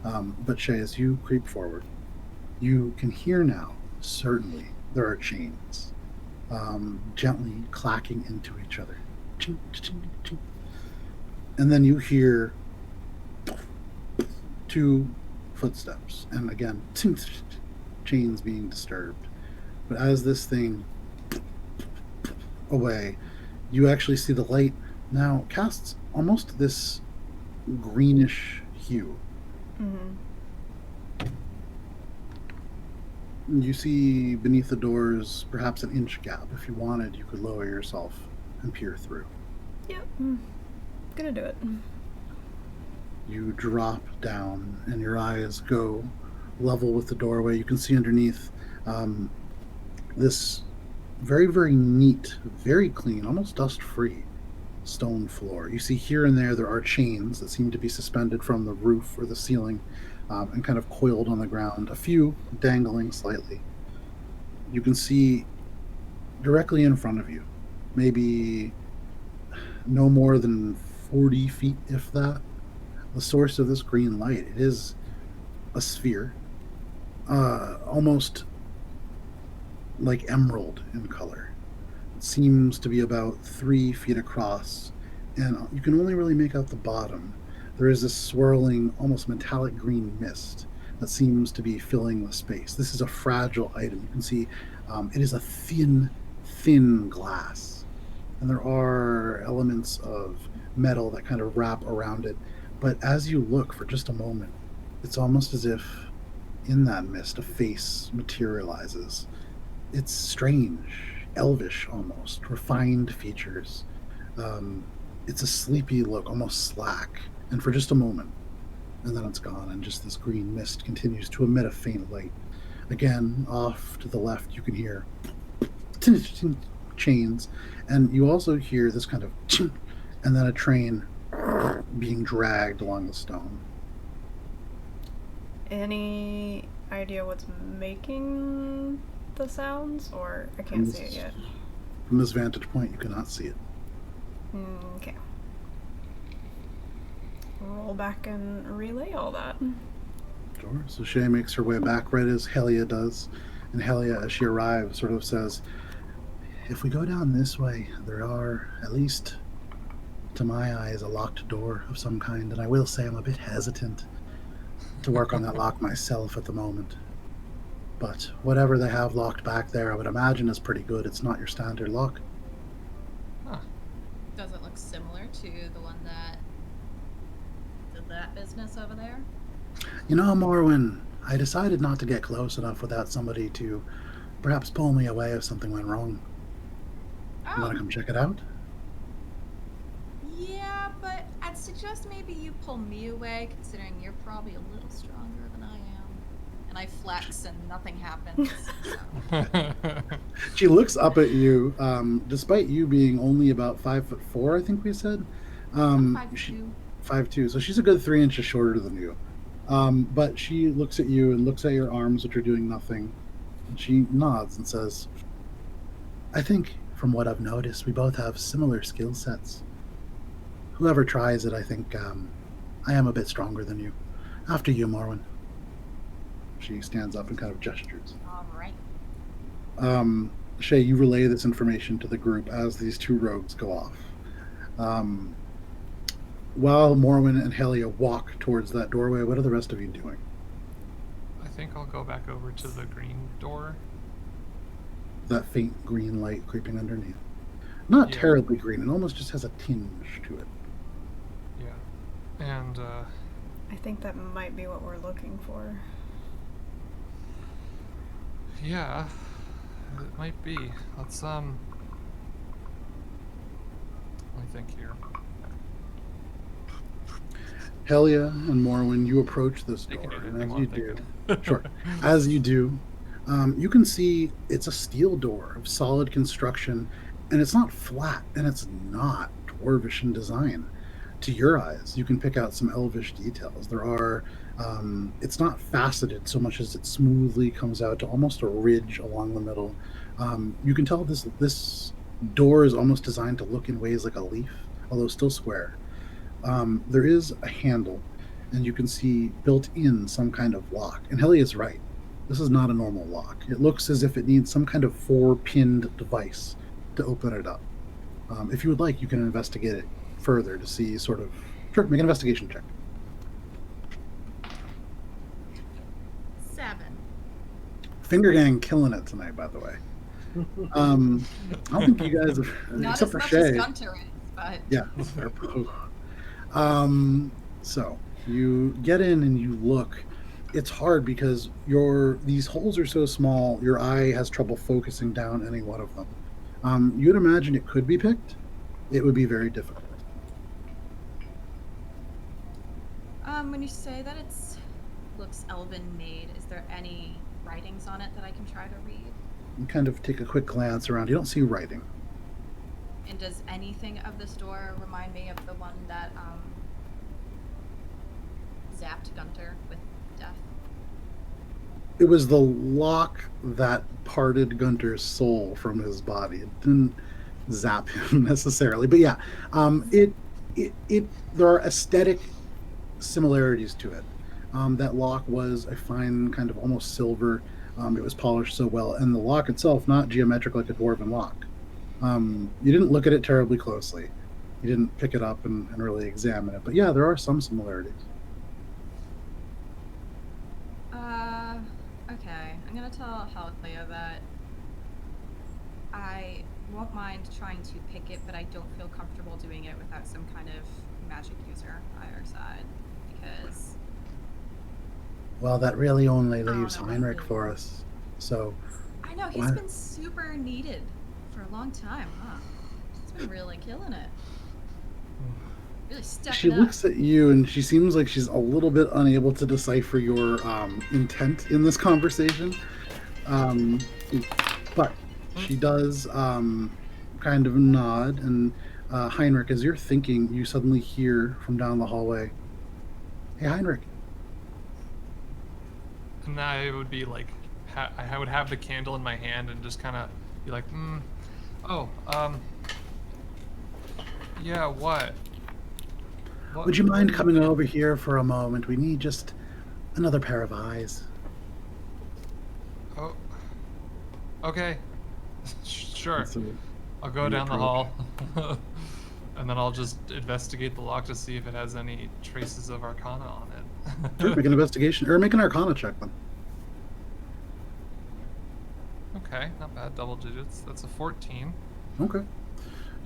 S1: But Shae, as you creep forward, you can hear now, certainly, there are chains gently clacking into each other. Ching, ching, ching. And then you hear 2 footsteps, and again, chains being disturbed. But as this thing away, you actually see the light now casts almost this greenish hue.
S4: Mm-hmm.
S1: You see beneath the doors perhaps an inch gap. If you wanted, you could lower yourself and peer through.
S4: Yep. Gonna do it.
S1: You drop down and your eyes go level with the doorway. You can see underneath this very, very neat, very clean, almost dust-free stone floor. You see here and there are chains that seem to be suspended from the roof or the ceiling and kind of coiled on the ground, a few dangling slightly. You can see directly in front of you, maybe no more than 40 feet, if that, the source of this green light. It is a sphere, almost like emerald in color. It seems to be about 3 feet across, and you can only really make out the bottom. There is this swirling, almost metallic green mist that seems to be filling the space. This is a fragile item. You can see it is a thin, thin glass, and there are elements of metal that kind of wrap around it. But as you look for just a moment, it's almost as if in that mist a face materializes. It's strange, elvish almost, refined features. It's a sleepy look, almost slack, and for just a moment, and then it's gone, and just this green mist continues to emit a faint light. Again, off to the left, you can hear chains, and you also hear this kind of and then a train being dragged along the stone.
S4: Any idea what's making the sounds, or I can't see it yet?
S1: From this vantage point, you cannot see it.
S4: Okay. Roll back and relay all that.
S1: Sure. So Shae makes her way back right as Helia does. And Helia, as she arrives, sort of says, if we go down this way, there are, at least to my eyes, a locked door of some kind. And I will say I'm a bit hesitant to work on that lock myself at the moment. But whatever they have locked back there, I would imagine is pretty good. It's not your standard lock.
S3: Huh.
S2: Does it look similar to the one that did that business over there?
S1: You know, Morwen, I decided not to get close enough without somebody to perhaps pull me away if something went wrong. You want to come check it out?
S2: Yeah, but I'd suggest maybe you pull me away, considering you're probably a little stronger than I am. And I flex and nothing happens. So.
S1: She looks up at you, despite you being only about 5'4", I think we said.
S2: 5'2".
S1: 5'2", so she's a good 3 inches shorter than you. But she looks at you and looks at your arms, which are doing nothing. And she nods and says, I think, from what I've noticed, we both have similar skill sets. Whoever tries it, I think I am a bit stronger than you. After you, Morwen. She stands up and kind of gestures.
S2: All right.
S1: Shae, you relay this information to the group as these two rogues go off. While Morwen and Helia walk towards that doorway, what are the rest of you doing?
S3: I think I'll go back over to the green door.
S1: That faint green light creeping underneath. Not terribly green, it almost just has a tinge to it.
S3: Yeah. And,
S4: I think that might be what we're looking for.
S3: yeah, it might be. Let's, let me think here.
S1: Helia and Morwen, you approach this
S3: They can
S1: door,
S3: do
S1: and
S3: anything
S1: as you
S3: while
S1: do,
S3: thinking.
S1: sure, as you do, you can see it's a steel door of solid construction, and it's not flat, and it's not dwarvish in design. To your eyes, you can pick out some elvish details. There are, it's not faceted so much as it smoothly comes out to almost a ridge along the middle. You can tell this door is almost designed to look in ways like a leaf, although still square. There is a handle, and you can see built in some kind of lock. And Helia is right. This is not a normal lock. It looks as if it needs some kind of 4-pinned device to open it up. If you would like, you can investigate it further to see sort of... Sure, make an investigation check.
S2: 7.
S1: Finger Gang killing it tonight, by the way. I don't think you guys have...
S2: Not
S1: except
S2: as
S1: for
S2: much
S1: Shae.
S2: as Guntir is, but...
S1: Yeah. So you get in and you look, it's hard because these holes are so small, your eye has trouble focusing down any one of them. You'd imagine it could be picked. It would be very difficult.
S2: When you say that it's looks elven made, is there any writings on it that I can try to read?
S1: You kind of take a quick glance around. You don't see writing.
S2: And does anything of this door remind me of the one that zapped Guntir with death?
S1: It was the lock that parted Gunter's soul from his body. It didn't zap him necessarily, but yeah, there are aesthetic similarities to it. That lock was a fine kind of almost silver. It was polished so well, and the lock itself not geometric like a dwarven lock. You didn't look at it terribly closely. You didn't pick it up and really examine it, but yeah, there are some similarities.
S2: Okay. I'm gonna tell Halclea that I won't mind trying to pick it, but I don't feel comfortable doing it without some kind of magic user by our side, because...
S1: Well, that really only
S2: don't
S1: leaves
S2: know
S1: Heinrich
S2: what to
S1: for us. So
S2: I know, he's been super needed for a long time, huh? He's been really killing it. Really stepping
S1: she
S2: up.
S1: looks at you and she seems like she's a little bit unable to decipher your intent in this conversation. But she does kind of nod, and Heinrich, as you're thinking, you suddenly hear from down the hallway, "Hey, Heinrich."
S3: And I would be like, I would have the candle in my hand and just kind of be like, yeah, what?
S1: Would you mind coming over here for a moment? We need just another pair of eyes.
S3: Oh, okay. Sure.
S1: So
S3: I'll go
S1: you
S3: down the
S1: approach.
S3: hall. And then I'll just investigate the lock to see if it has any traces of Arcana on it.
S1: Sure, make an investigation, or make an Arcana check then.
S3: Okay, not bad. Double digits. That's a 14.
S1: Okay.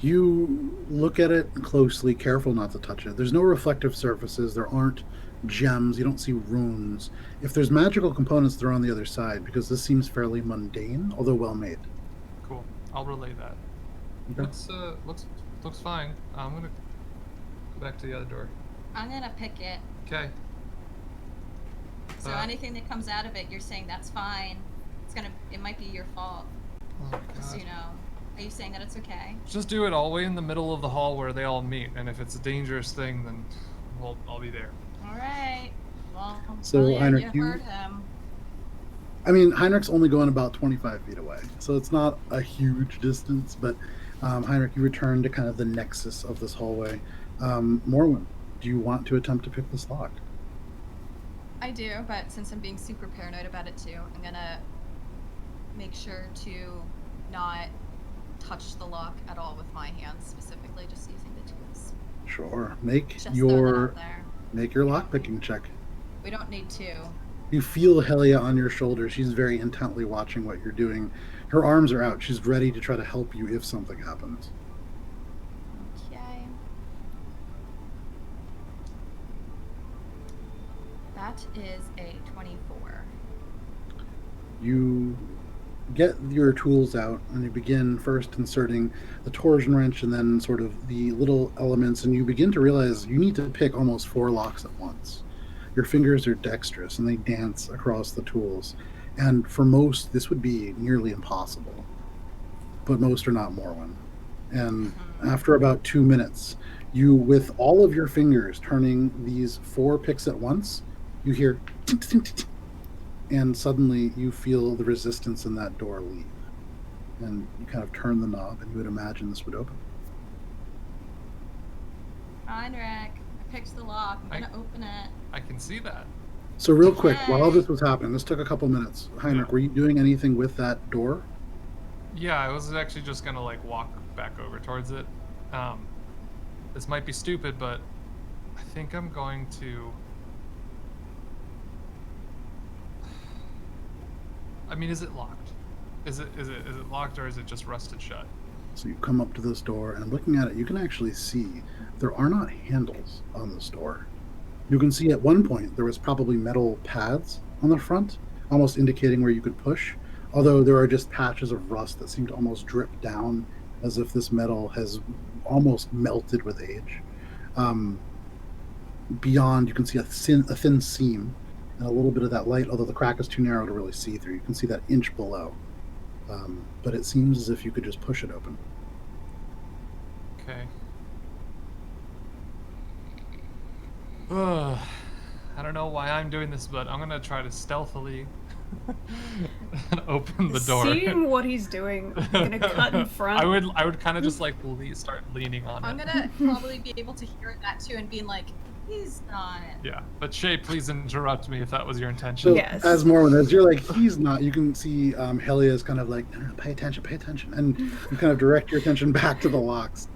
S1: You look at it closely, careful not to touch it. There's no reflective surfaces. There aren't gems. You don't see runes. If there's magical components, they're on the other side, because this seems fairly mundane, although well made.
S3: Cool. I'll relay that.
S1: Okay.
S3: Looks fine. I'm gonna go back to the other door.
S2: I'm gonna pick it.
S3: Okay.
S2: So anything that comes out of it, you're saying that's fine. It might be your fault.
S3: Oh,
S2: Just so
S3: God.
S2: you know. Are you saying that it's okay?
S3: Just do it all the way in the middle of the hall where they all meet, and if it's a dangerous thing, then I'll be there.
S2: All right. Well,
S1: So,
S2: yeah,
S1: Heinrich,
S2: you heard him.
S1: I mean, Heinrich's only going about 25 feet away, so it's not a huge distance, but Heinrich, you return to kind of the nexus of this hallway. Morwen, do you want to attempt to pick this lock?
S2: I do, but since I'm being super paranoid about it too, I'm gonna make sure to not touch the lock at all with my hands, specifically just using the tools.
S1: Sure. Make
S2: Just throw that
S1: your
S2: out there.
S1: lock picking check.
S2: We don't need to.
S1: You feel Helia on your shoulder. She's very intently watching what you're doing. Her arms are out. She's ready to try to help you if something happens.
S2: Okay. That is a 24.
S1: You get your tools out and you begin first inserting the torsion wrench and then sort of the little elements, and you begin to realize you need to pick almost 4 locks at once. Your fingers are dexterous and they dance across the tools, and for most this would be nearly impossible, but most are not Morwen. And after about 2 minutes, you, with all of your fingers turning these 4 picks at once, you hear tink, tink, tink, tink, and suddenly you feel the resistance in that door leave. And you kind of turn the knob, and you would imagine this would open.
S2: Heinrich, I picked the lock. I'm gonna open it.
S3: I can see that.
S1: So real quick,
S2: Yay.
S1: while this was happening, this took a couple minutes. Heinrich,
S3: Yeah.
S1: were you doing anything with that door?
S3: Yeah, I was actually just gonna like walk back over towards it. This might be stupid, but I think I'm going to. I mean, is it locked? Is it locked, or is it just rusted shut?
S1: So you come up to this door, and looking at it, you can actually see there are not handles on this door. You can see at one point there was probably metal pads on the front, almost indicating where you could push, although there are just patches of rust that seem to almost drip down as if this metal has almost melted with age. Um, Beyond, you can see a thin seam and a little bit of that light, although the crack is too narrow to really see through. You can see that inch below. But it seems as if you could just push it open.
S3: Okay. Ugh. I don't know why I'm doing this, but I'm gonna try to stealthily open the door.
S4: Seeing what he's doing, I'm gonna cut in front.
S3: I would kind of just like start leaning on
S2: I'm
S3: it.
S2: gonna probably be able to hear that too and being like, he's not.
S3: Yeah, but Shae, please interrupt me if that was your intention.
S1: So
S4: Yes.
S1: as Morwen, as you're like, he's not, you can see Helia is kind of like, no, pay attention. And you kind of direct your attention back to the locks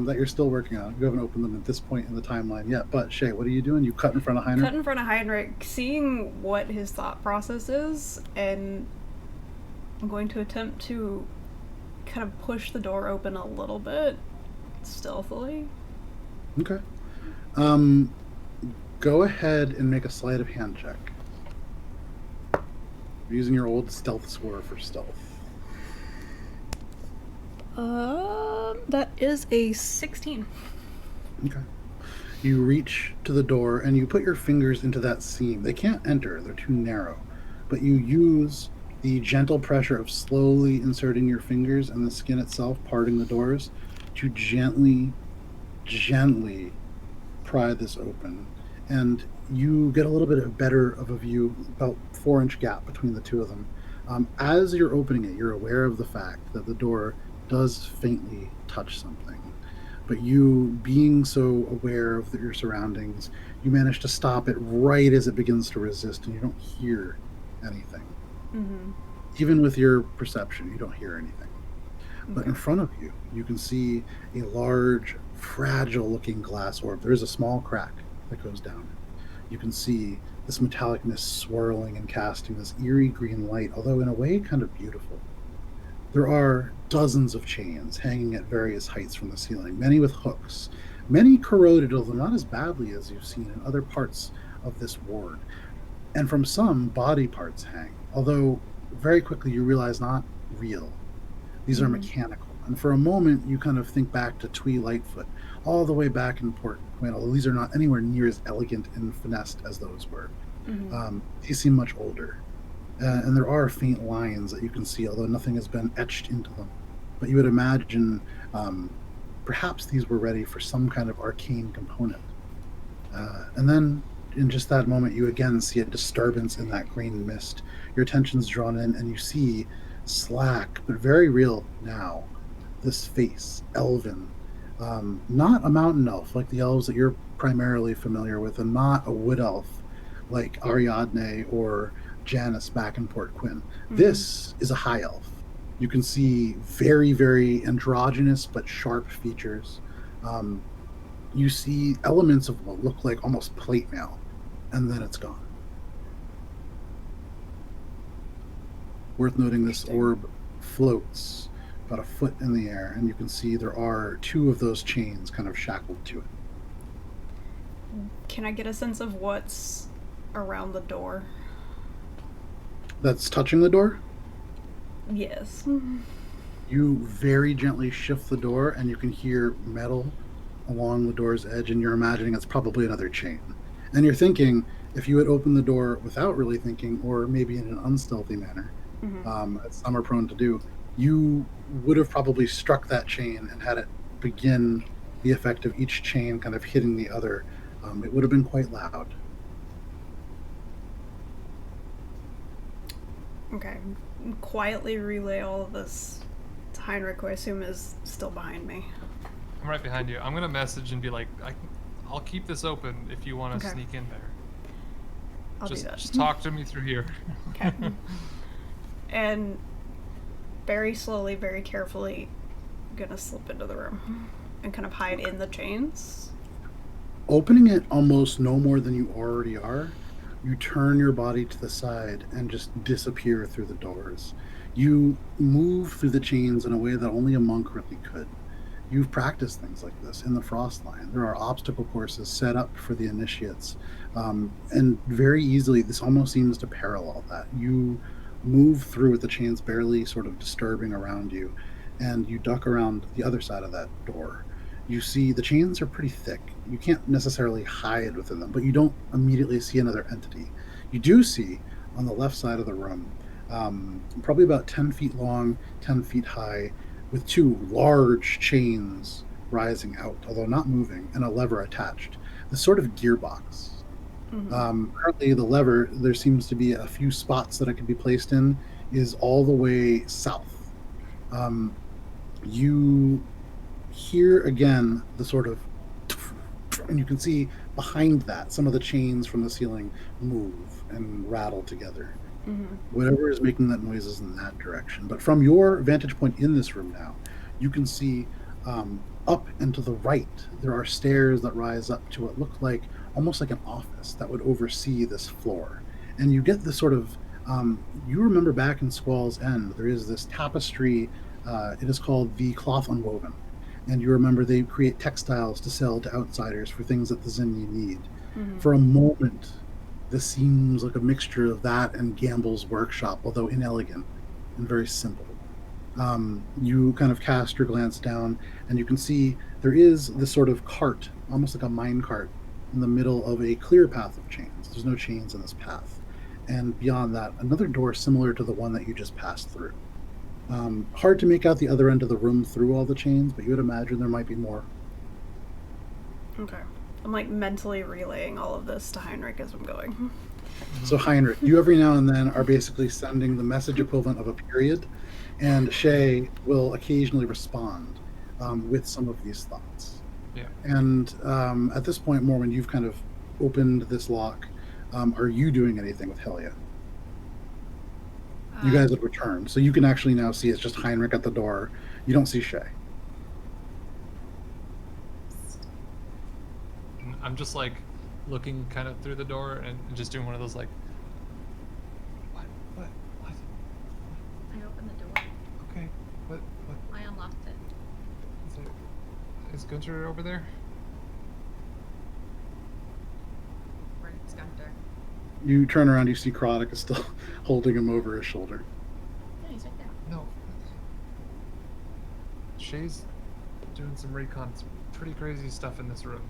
S1: that you're still working on. You haven't opened them at this point in the timeline yet. But Shae, what are you doing? You cut in front of Heinrich?
S4: Cut in front of Heinrich, seeing what his thought process is, and I'm going to attempt to kind of push the door open a little bit, stealthily.
S1: Okay. Go ahead and make a sleight of hand check. You're using your old stealth score for stealth.
S4: That is a 16.
S1: Okay. You reach to the door and you put your fingers into that seam. They can't enter, they're too narrow. But you use the gentle pressure of slowly inserting your fingers and the skin itself, parting the doors, to gently pry this open. And you get a little bit better of a view, about 4-inch gap between the two of them. As you're opening it, you're aware of the fact that the door does faintly touch something. But you, being so aware of your surroundings, you manage to stop it right as it begins to resist, and you don't hear anything.
S4: Mm-hmm.
S1: Even with your perception, you don't hear anything. But
S4: Okay.
S1: in front of you, you can see a large, fragile-looking glass orb. There is a small crack that goes down. You can see this metallic mist swirling and casting this eerie green light, although in a way kind of beautiful. There are dozens of chains hanging at various heights from the ceiling, many with hooks, many corroded, although not as badly as you've seen in other parts of this ward. And from some, body parts hang, although very quickly you realize not real. These are mechanical. And for a moment, you kind of think back to Twee Lightfoot, all the way back in Port Quinn, although these are not anywhere near as elegant and finessed as those were.
S4: Mm-hmm.
S1: These seem much older. And there are faint lines that you can see, although nothing has been etched into them. But you would imagine perhaps these were ready for some kind of arcane component. And then, in just that moment, you again see a disturbance in that green mist. Your attention's drawn in, and you see, slack, but very real now, this face, elven. Not a mountain elf like the elves that you're primarily familiar with, and not a wood elf like Ariadne or Janice back in Port Quinn.
S4: Mm-hmm.
S1: This is a high elf. You can see very, very androgynous but sharp features. You see elements of what look like almost plate mail, and then it's gone. Worth noting, this orb floats about a foot in the air, and you can see there are 2 of those chains kind of shackled to it.
S4: Can I get a sense of what's around the door?
S1: That's touching the door.
S4: Yes.
S1: You very gently shift the door, and you can hear metal along the door's edge, and you're imagining it's probably another chain. And you're thinking, if you had opened the door without really thinking, or maybe in an unstealthy manner, as some are prone to do, you would have probably struck that chain and had it begin the effect of each chain kind of hitting the other. It would have been quite loud.
S4: Okay. Quietly relay all of this to Heinrich, who I assume is still behind me.
S3: I'm right behind you. I'm gonna message and be like, I'll keep this open if you want to
S4: Okay.
S3: sneak in there.
S4: I'll do that.
S3: Just talk to me through here.
S4: Okay. And very slowly, very carefully, gonna slip into the room and kind of hide in the chains.
S1: Opening it almost no more than you already are, you turn your body to the side and just disappear through the doors. You move through the chains in a way that only a monk really could. You've practiced things like this in the frost line. There are obstacle courses set up for the initiates, and very easily this almost seems to parallel that. You move through with the chains barely sort of disturbing around you, and you duck around the other side of that door. You see the chains are pretty thick. You can't necessarily hide within them, but you don't immediately see another entity. You do see on the left side of the room, probably about 10 feet long, 10 feet high, with two large chains rising out, although not moving, and a lever attached. This sort of gearbox. Currently, the lever, there seems to be a few spots that it could be placed in, is all the way south. You hear again the sort of, and you can see behind that some of the chains from the ceiling move and rattle together. Whatever is making that noise is in that direction. But from your vantage point in this room now, you can see up and to the right, there are stairs that rise up to what look like almost like an office that would oversee this floor. And you get this sort of, you remember back in Squall's End, there is this tapestry, it is called the Cloth Unwoven. And you remember they create textiles to sell to outsiders for things that the Zinni need. For a moment, this seems like a mixture of that and Gamble's workshop, although inelegant and very simple. You kind of cast your glance down, and you can see there is this sort of cart, almost like a mine cart, in the middle of a clear path of chains. There's no chains in this path. And beyond that, another door similar to the one that you just passed through. Hard to make out the other end of the room through all the chains, but you would imagine there might be more.
S4: Okay. I'm like mentally relaying all of this to Heinrich as I'm going.
S1: So Heinrich, you every now and then are basically sending the message equivalent of a period, and Shae will occasionally respond with some of these thoughts.
S3: Yeah.
S1: And at this point, Morwen, you've kind of opened this lock. Are you doing anything with Helia? You guys have returned, so you can actually now see it's just Heinrich at the door. You don't see Shae.
S3: I'm just like looking kind of through the door and just doing one of those like, what?
S6: I opened the door.
S3: Okay, what?
S6: I unlocked it.
S3: Is Guntir over there?
S2: Where's Guntir?
S1: You turn around, you see Krodok is still holding him over his shoulder.
S2: Yeah, he's right there.
S3: No. Shae's doing some recon. It's pretty crazy stuff in this room.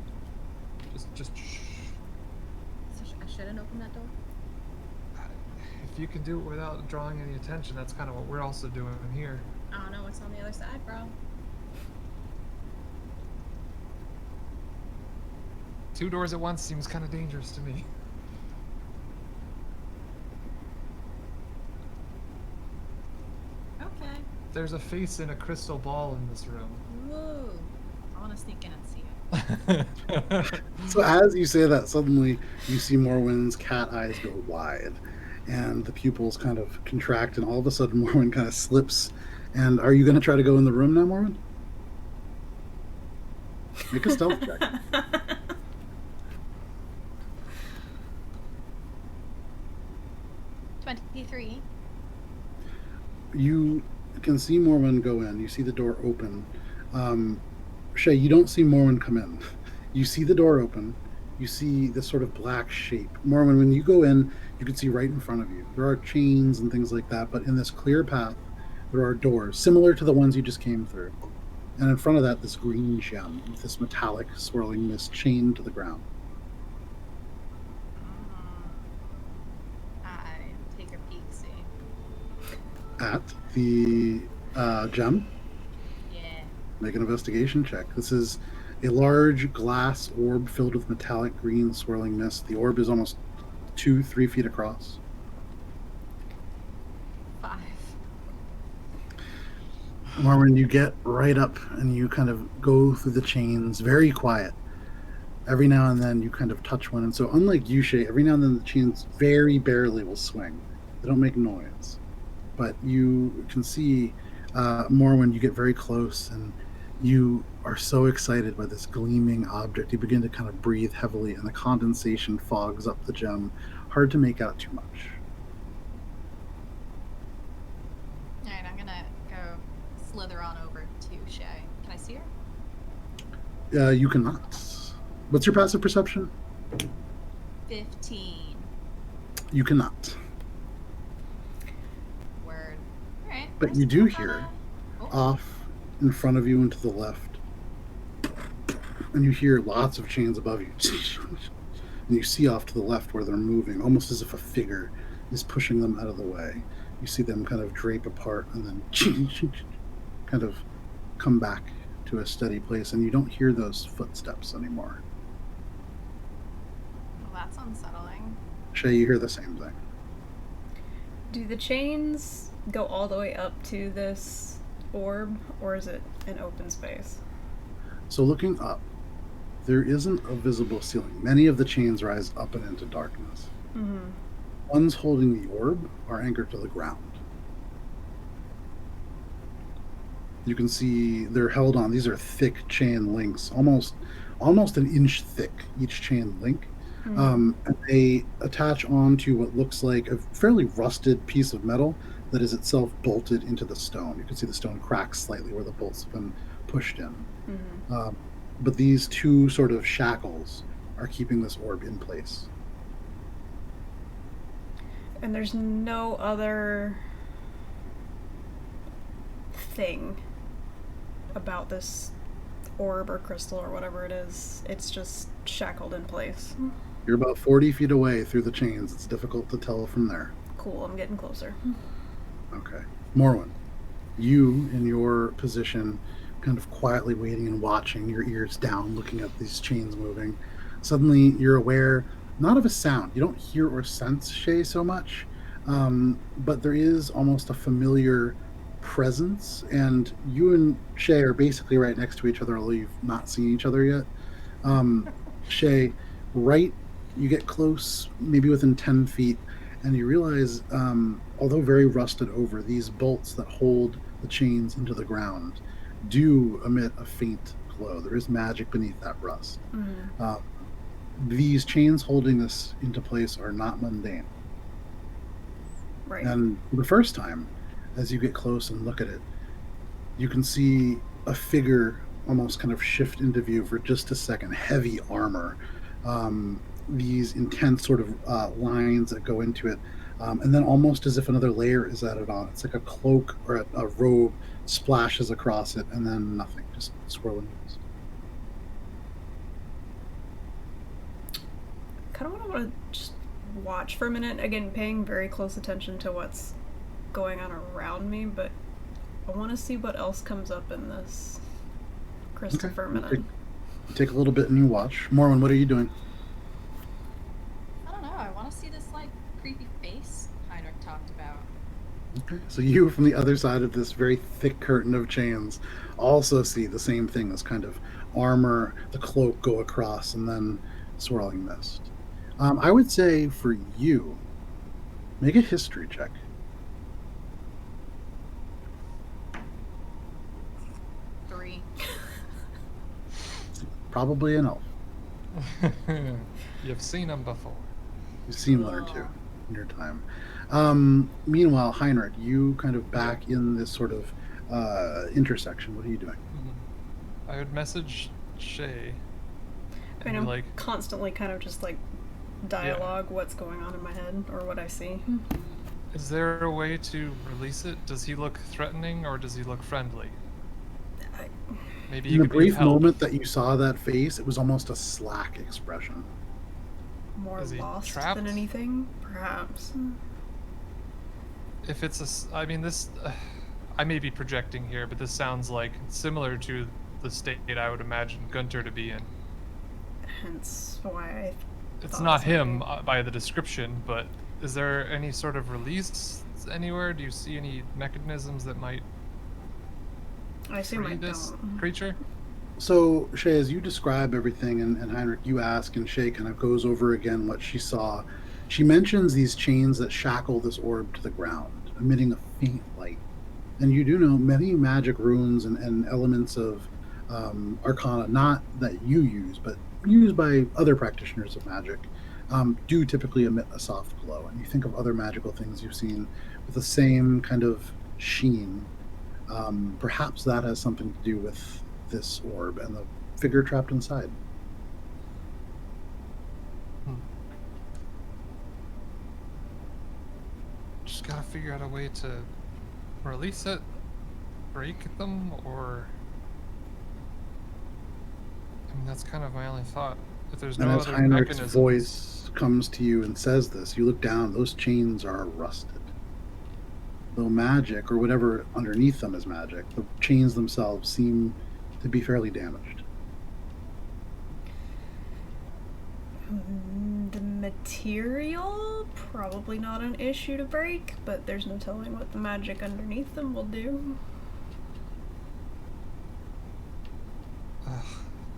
S3: Just shh.
S6: So I shouldn't open that door?
S3: If you can do it without drawing any attention, that's kind of what we're also doing here.
S6: I don't know what's on the other side, bro.
S3: Two doors at once seems kind of dangerous to me.
S6: Okay.
S3: There's a face in a crystal ball in this room.
S6: Woo. I want to sneak in and see it.
S1: So as you say that, suddenly you see Morwen's cat eyes go wide, and the pupils kind of contract, and all of a sudden Morwen kind of slips. And are you going to try to go in the room now, Morwen? Make a stealth check.
S2: 23.
S1: You can see Morwen go in. You see the door open. Shae, you don't see Morwen come in. You see the door open. You see this sort of black shape. Morwen, when you go in, you can see right in front of you. There are chains and things like that, but in this clear path, there are doors, similar to the ones you just came through. And in front of that, this green gem with this metallic swirling mist chained to the ground.
S2: I take a peek, see.
S1: At the gem,
S2: Yeah.
S1: make an investigation check. This is a large glass orb filled with metallic green swirling mist. The orb is almost 2-3 feet across.
S2: 5.
S1: Morwen, you get right up and you kind of go through the chains, very quiet. Every now and then you kind of touch one. And so unlike you, Shae, every now and then the chains very barely will swing. They don't make noise. But you can see more when you get very close, and you are so excited by this gleaming object. You begin to kind of breathe heavily, and the condensation fogs up the gem. Hard to make out too much.
S2: Alright, I'm gonna go slither on over to Shae. Can I see her?
S1: You cannot. What's your passive perception?
S2: 15.
S1: You cannot.
S2: Word. Alright.
S1: But you do hear
S2: Oh,
S1: off in front of you and to the left, and you hear lots of chains above you. And you see off to the left where they're moving, almost as if a figure is pushing them out of the way. You see them kind of drape apart and then kind of come back to a steady place, and you don't hear those footsteps anymore.
S2: well, that's unsettling.
S1: Shae, you hear the same thing.
S4: Do the chains go all the way up to this orb, or is it an open space?
S1: So looking up, there isn't a visible ceiling. Many of the chains rise up and into darkness.
S4: Mm-hmm.
S1: Ones holding the orb are anchored to the ground. You can see they're held on. These are thick chain links, almost an inch thick, each chain link.
S4: Mm-hmm.
S1: And they attach onto what looks like a fairly rusted piece of metal that is itself bolted into the stone. You can see the stone cracks slightly where the bolts have been pushed in.
S4: Mm-hmm.
S1: But these two sort of shackles are keeping this orb in place.
S4: And there's no other thing about this orb or crystal or whatever it is. It's just shackled in place.
S1: You're about 40 feet away through the chains. It's difficult to tell from there.
S4: Cool, I'm getting closer.
S1: Okay. Morwen, you in your position, kind of quietly waiting and watching, your ears down, looking at these chains moving. Suddenly, you're aware, not of a sound. You don't hear or sense Shae so much, but there is almost a familiar presence, and you and Shae are basically right next to each other, although you've not seen each other yet. Shae, you get close, maybe within 10 feet, and you realize, although very rusted over, these bolts that hold the chains into the ground do emit a faint glow. There is magic beneath that rust.
S4: Mm-hmm.
S1: These chains holding this into place are not mundane.
S4: Right.
S1: And for the first time, as you get close and look at it, you can see a figure almost kind of shift into view for just a second. Heavy armor, these intense sort of lines that go into it, and then almost as if another layer is added on. It's like a cloak or a robe splashes across it, and then nothing, just swirling mist.
S4: Kind of want to just watch for a minute, again paying very close attention to what's going on around me, but I want to see what else comes up in this crystal for a minute.
S1: Take a little bit and you watch. Morwen, what are you doing?
S2: I don't know. I want to see this, like, creepy face Heinrich talked about.
S1: Okay, so you from the other side of this very thick curtain of chains also see the same thing, this kind of armor, the cloak go across, and then swirling mist. I would say for you, make a history check. Probably an elf.
S3: You've seen them before.
S1: You've seen one or two in your time. Meanwhile, Heinrich, you kind of back in this sort of intersection. What are you doing?
S3: I would message Shae.
S4: I mean, I'm constantly kind of just like dialogue what's going on in my head or what I see.
S3: Is there a way to release it? Does he look threatening or does he look friendly? Maybe
S1: in the brief moment that you saw that face, it was almost a slack expression.
S4: More lost than anything, perhaps.
S3: If it's I mean, this, I may be projecting here, but this sounds like similar to the state I would imagine Guntir to be in.
S4: Hence why I
S3: It's not him by the description, but is there any sort of release anywhere? Do you see any mechanisms that might
S4: I assume
S3: free this creature?
S1: So, Shae, as you describe everything, and Heinrich, you ask, and Shae kind of goes over again what she saw. She mentions these chains that shackle this orb to the ground, emitting a faint light. And you do know many magic runes and elements of arcana, not that you use, but used by other practitioners of magic, do typically emit a soft glow. And you think of other magical things you've seen with the same kind of sheen. Perhaps that has something to do with this orb and the figure trapped inside.
S3: Just gotta figure out a way to release it, break them, or... I mean, that's kind of my only thought. If there's no
S1: And as
S3: other
S1: Heinrich's
S3: mechanisms...
S1: voice comes to you and says this, you look down, those chains are rusted. Though magic, or whatever underneath them is magic, the chains themselves seem to be fairly damaged.
S4: The material, probably not an issue to break, but there's no telling what the magic underneath them will do.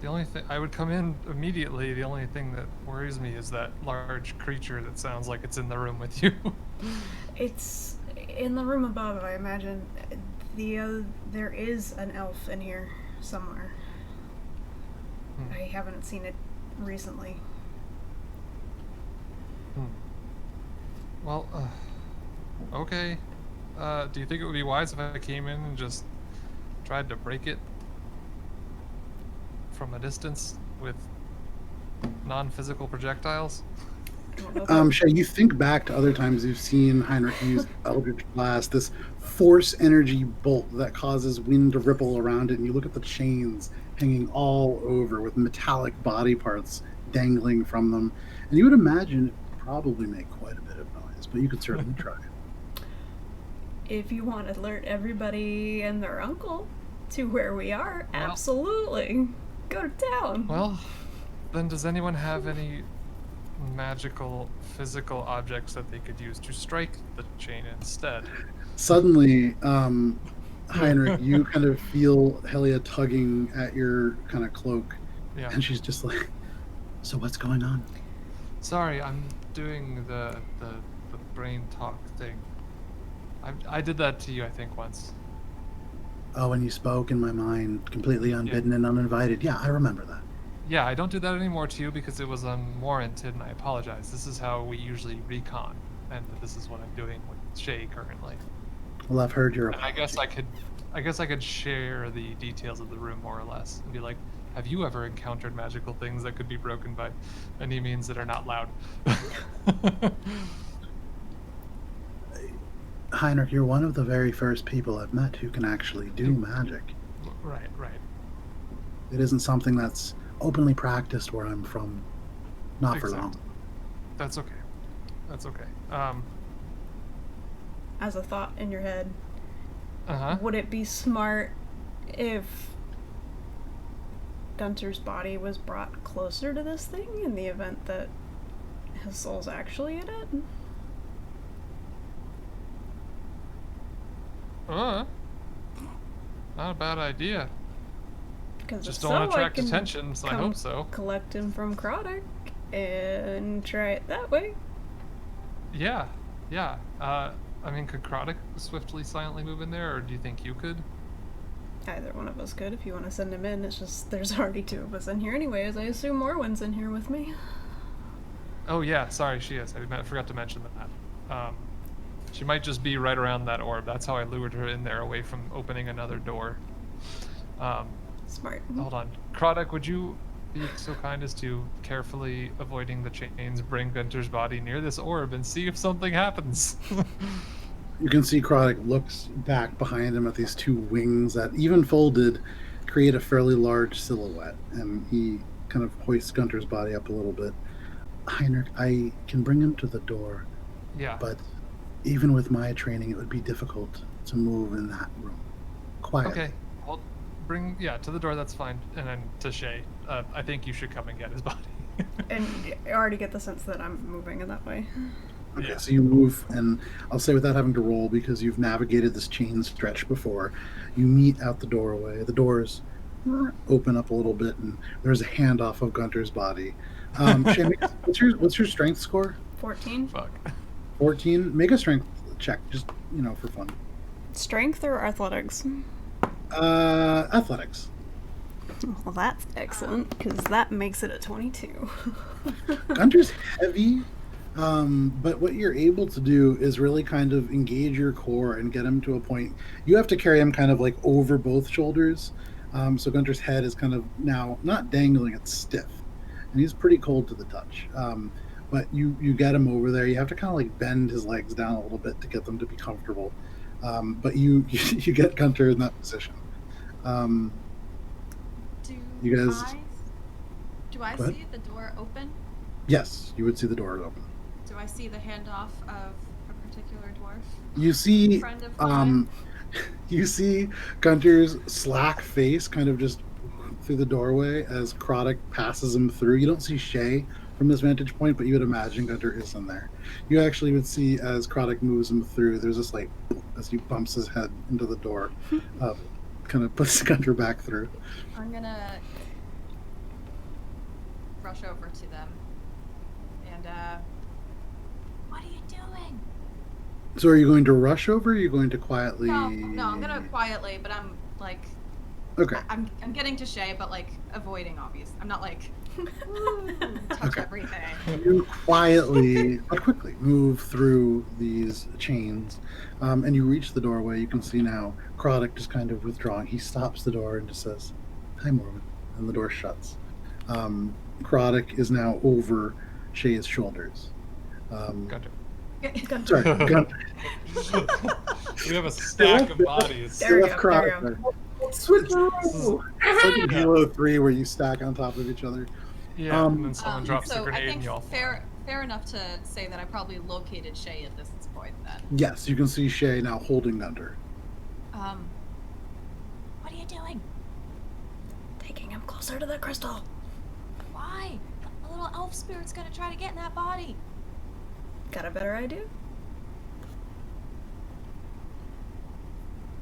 S3: The only thing... I would come in immediately. The only thing that worries me is that large creature that sounds like it's in the room with you.
S4: It's in the room above, I imagine. There is an elf in here somewhere. I haven't seen it recently.
S3: Well, okay. Do you think it would be wise if I came in and just tried to break it from a distance with non-physical projectiles?
S1: Shae, you think back to other times you've seen Heinrich use Eldritch Blast, this force energy bolt that causes wind to ripple around it, and you look at the chains hanging all over with metallic body parts dangling from them, and you would imagine it would probably make quite a bit of noise, but you could certainly try.
S4: If you want to alert everybody and their uncle to where we are,
S3: Well,
S4: absolutely. Go to town.
S3: well, then does anyone have any magical physical objects that they could use to strike the chain instead?
S1: Suddenly, Heinrich, you kind of feel Helia tugging at your kind of cloak,
S3: Yeah.
S1: and she's just like, so what's going on?
S3: Sorry, I'm doing the brain talk thing. I did that to you, I think, once.
S1: Oh, and you spoke in my mind, completely unbidden and uninvited. Yeah, I remember that.
S3: Yeah, I don't do that anymore to you because it was unwarranted, and I apologize. This is how we usually recon, and this is what I'm doing with Shae currently.
S1: Well, I've heard your
S3: And I guess I could share the details of the room more or less and be like, have you ever encountered magical things that could be broken by any means that are not loud?
S1: Heinrich, you're one of the very first people I've met who can actually do magic.
S3: Right.
S1: It isn't something that's openly practiced where I'm from. Not for long.
S3: That's okay. That's okay.
S4: As a thought in your head,
S3: Uh-huh.
S4: would it be smart if Gunter's body was brought closer to this thing in the event that his soul's actually in it?
S3: Not a bad idea.
S4: Because
S3: Just
S4: if
S3: don't want
S4: so,
S3: to
S4: I
S3: attract
S4: can
S3: attention, so I
S4: come
S3: hope so.
S4: collect him from Croddick and try it that way.
S3: Yeah. I mean, could Croddick swiftly, silently move in there, or do you think you could?
S4: Either one of us could if you want to send him in. It's just there's already two of us in here anyways. I assume Morwen's in here with me.
S3: Oh yeah, sorry, she is. I forgot to mention that. She might just be right around that orb. That's how I lured her in there, away from opening another door.
S4: Smart.
S3: Hold on. Croddick, would you be so kind as to, carefully avoiding the chains, bring Gunter's body near this orb and see if something happens?
S1: You can see Croddick looks back behind him at these two wings that, even folded, create a fairly large silhouette, and he kind of hoists Gunter's body up a little bit. Heinrich, I can bring him to the door,
S3: Yeah.
S1: but even with my training, it would be difficult to move in that room. Quietly.
S3: Okay. Well, to the door, that's fine. And then to Shae, I think you should come and get his body.
S4: And I already get the sense that I'm moving in that way.
S1: Okay,
S3: Yeah.
S1: so you move, and I'll say without having to roll, because you've navigated this chain stretch before, you meet out the doorway. The doors open up a little bit, and there's a handoff of Gunter's body. Shae, what's your strength score?
S4: 14.
S3: Fuck.
S1: 14. Make a strength check, just for fun.
S4: Strength or athletics?
S1: Athletics.
S4: Well, that's excellent, because that makes it a 22.
S1: Gunter's heavy, but what you're able to do is really kind of engage your core and get him to a point. You have to carry him kind of like over both shoulders, So Gunter's head is kind of now not dangling; it's stiff, and he's pretty cold to the touch. But you get him over there. You have to kind of like bend his legs down a little bit to get them to be comfortable. But you get Gunter in that position. You guys.
S2: Do I
S1: Go ahead.
S2: see the door open?
S1: Yes, you would see the door open.
S2: Do I see the handoff of a particular dwarf?
S1: You see,
S2: Friend of mine?
S1: you see Gunter's slack face kind of just through the doorway as Krodok passes him through. You don't see Shae from this vantage point, but you would imagine Gunter is in there. You actually would see as Krodok moves him through, there's this like, as he bumps his head into the door, kind of puts Gunter back through.
S2: I'm gonna rush over to them and what are you doing?
S1: So are you going to rush over, or are you going to quietly...
S2: No, I'm gonna quietly, but I'm like...
S1: Okay.
S2: I'm getting to Shae, but like avoiding obvious. I'm not like touch everything.
S1: You quietly but quickly move through these chains, and you reach the doorway. You can see now Krodok just kind of withdrawing. He stops the door and just says, "Hi, Morwen," and the door shuts. Krodok is now over Shae's shoulders.
S3: Gunter.
S1: Sorry, Gunter.
S3: We have a stack of bodies.
S4: There we
S1: Left
S4: go, there we
S1: Krodok
S4: go.
S1: there.
S5: Switcheroo!
S1: It's like in Halo 3 where you stack on top of each other.
S3: Yeah, and then someone drops
S2: so
S3: a grenade
S2: I think
S3: and y'all fly.
S2: fair enough to say that I probably located Shae at this point then.
S1: Yes, you can see Shae now holding Gunter.
S2: What are you doing?
S4: Taking him closer to the crystal.
S2: Why? A little elf spirit's gonna try to get in that body.
S4: Got a better idea?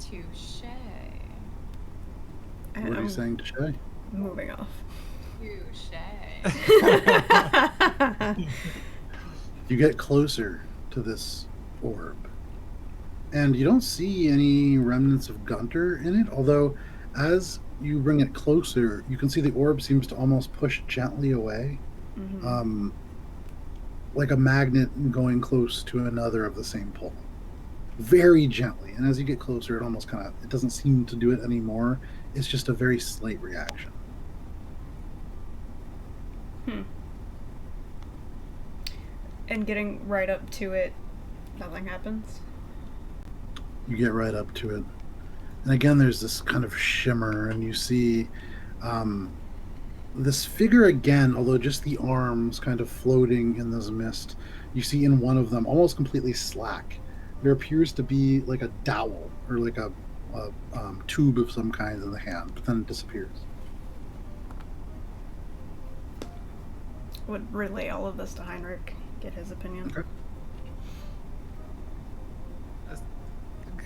S2: To Shae.
S4: And
S1: What are
S4: I'm
S1: you saying to Shae?
S4: moving off.
S2: To Shae.
S1: You get closer to this orb, and you don't see any remnants of Gunter in it, although as you bring it closer, you can see the orb seems to almost push gently away, like a magnet going close to another of the same pole. Very gently, and as you get closer, it almost kind of, it doesn't seem to do it anymore. It's just a very slight reaction.
S4: And getting right up to it, nothing happens.
S1: You get right up to it, and again there's this kind of shimmer, and you see this figure again, although just the arms kind of floating in this mist. You see in one of them, almost completely slack, there appears to be like a dowel or like a tube of some kind in the hand, but then it disappears.
S4: Would relay all of this to Heinrich, get his opinion.
S1: Okay.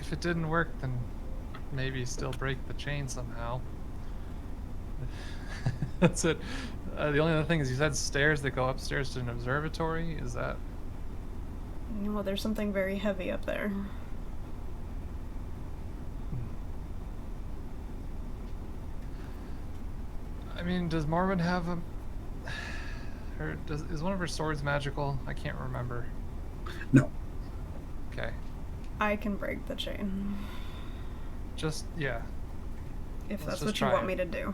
S3: If it didn't work, then maybe still break the chain somehow. That's it. The only other thing is you said stairs that go upstairs to an observatory. Is that...
S4: Well, there's something very heavy up there.
S3: I mean, does Morwen have a... is one of her swords magical? I can't remember.
S1: No.
S3: Okay.
S4: I can break the chain.
S3: Just, yeah.
S4: If
S3: Let's
S4: that's
S3: just
S4: what you
S3: try
S4: want
S3: it.
S4: me to do.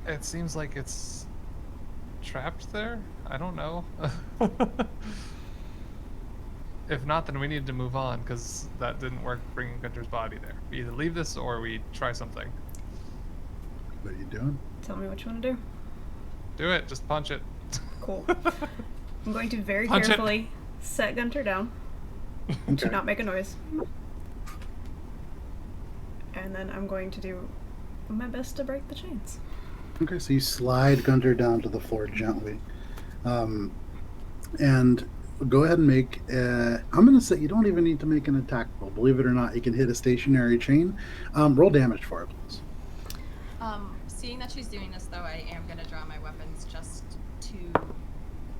S3: It seems like it's trapped there? I don't know. If not, then we need to move on, because that didn't work bringing Gunter's body there. We either leave this or we try something.
S1: What are you doing?
S4: Tell me what you want to do.
S3: Do it, just punch it.
S4: Cool. I'm going to very
S3: Punch it.
S4: carefully set Gunter down. Do not make a noise. And then I'm going to do my best to break the chains.
S1: Okay, so you slide Gunter down to the floor gently. And go ahead and make I'm going to say you don't even need to make an attack roll. Believe it or not, you can hit a stationary chain. Roll damage for it, please.
S2: Seeing that she's doing this, though, I am going to draw my weapons just to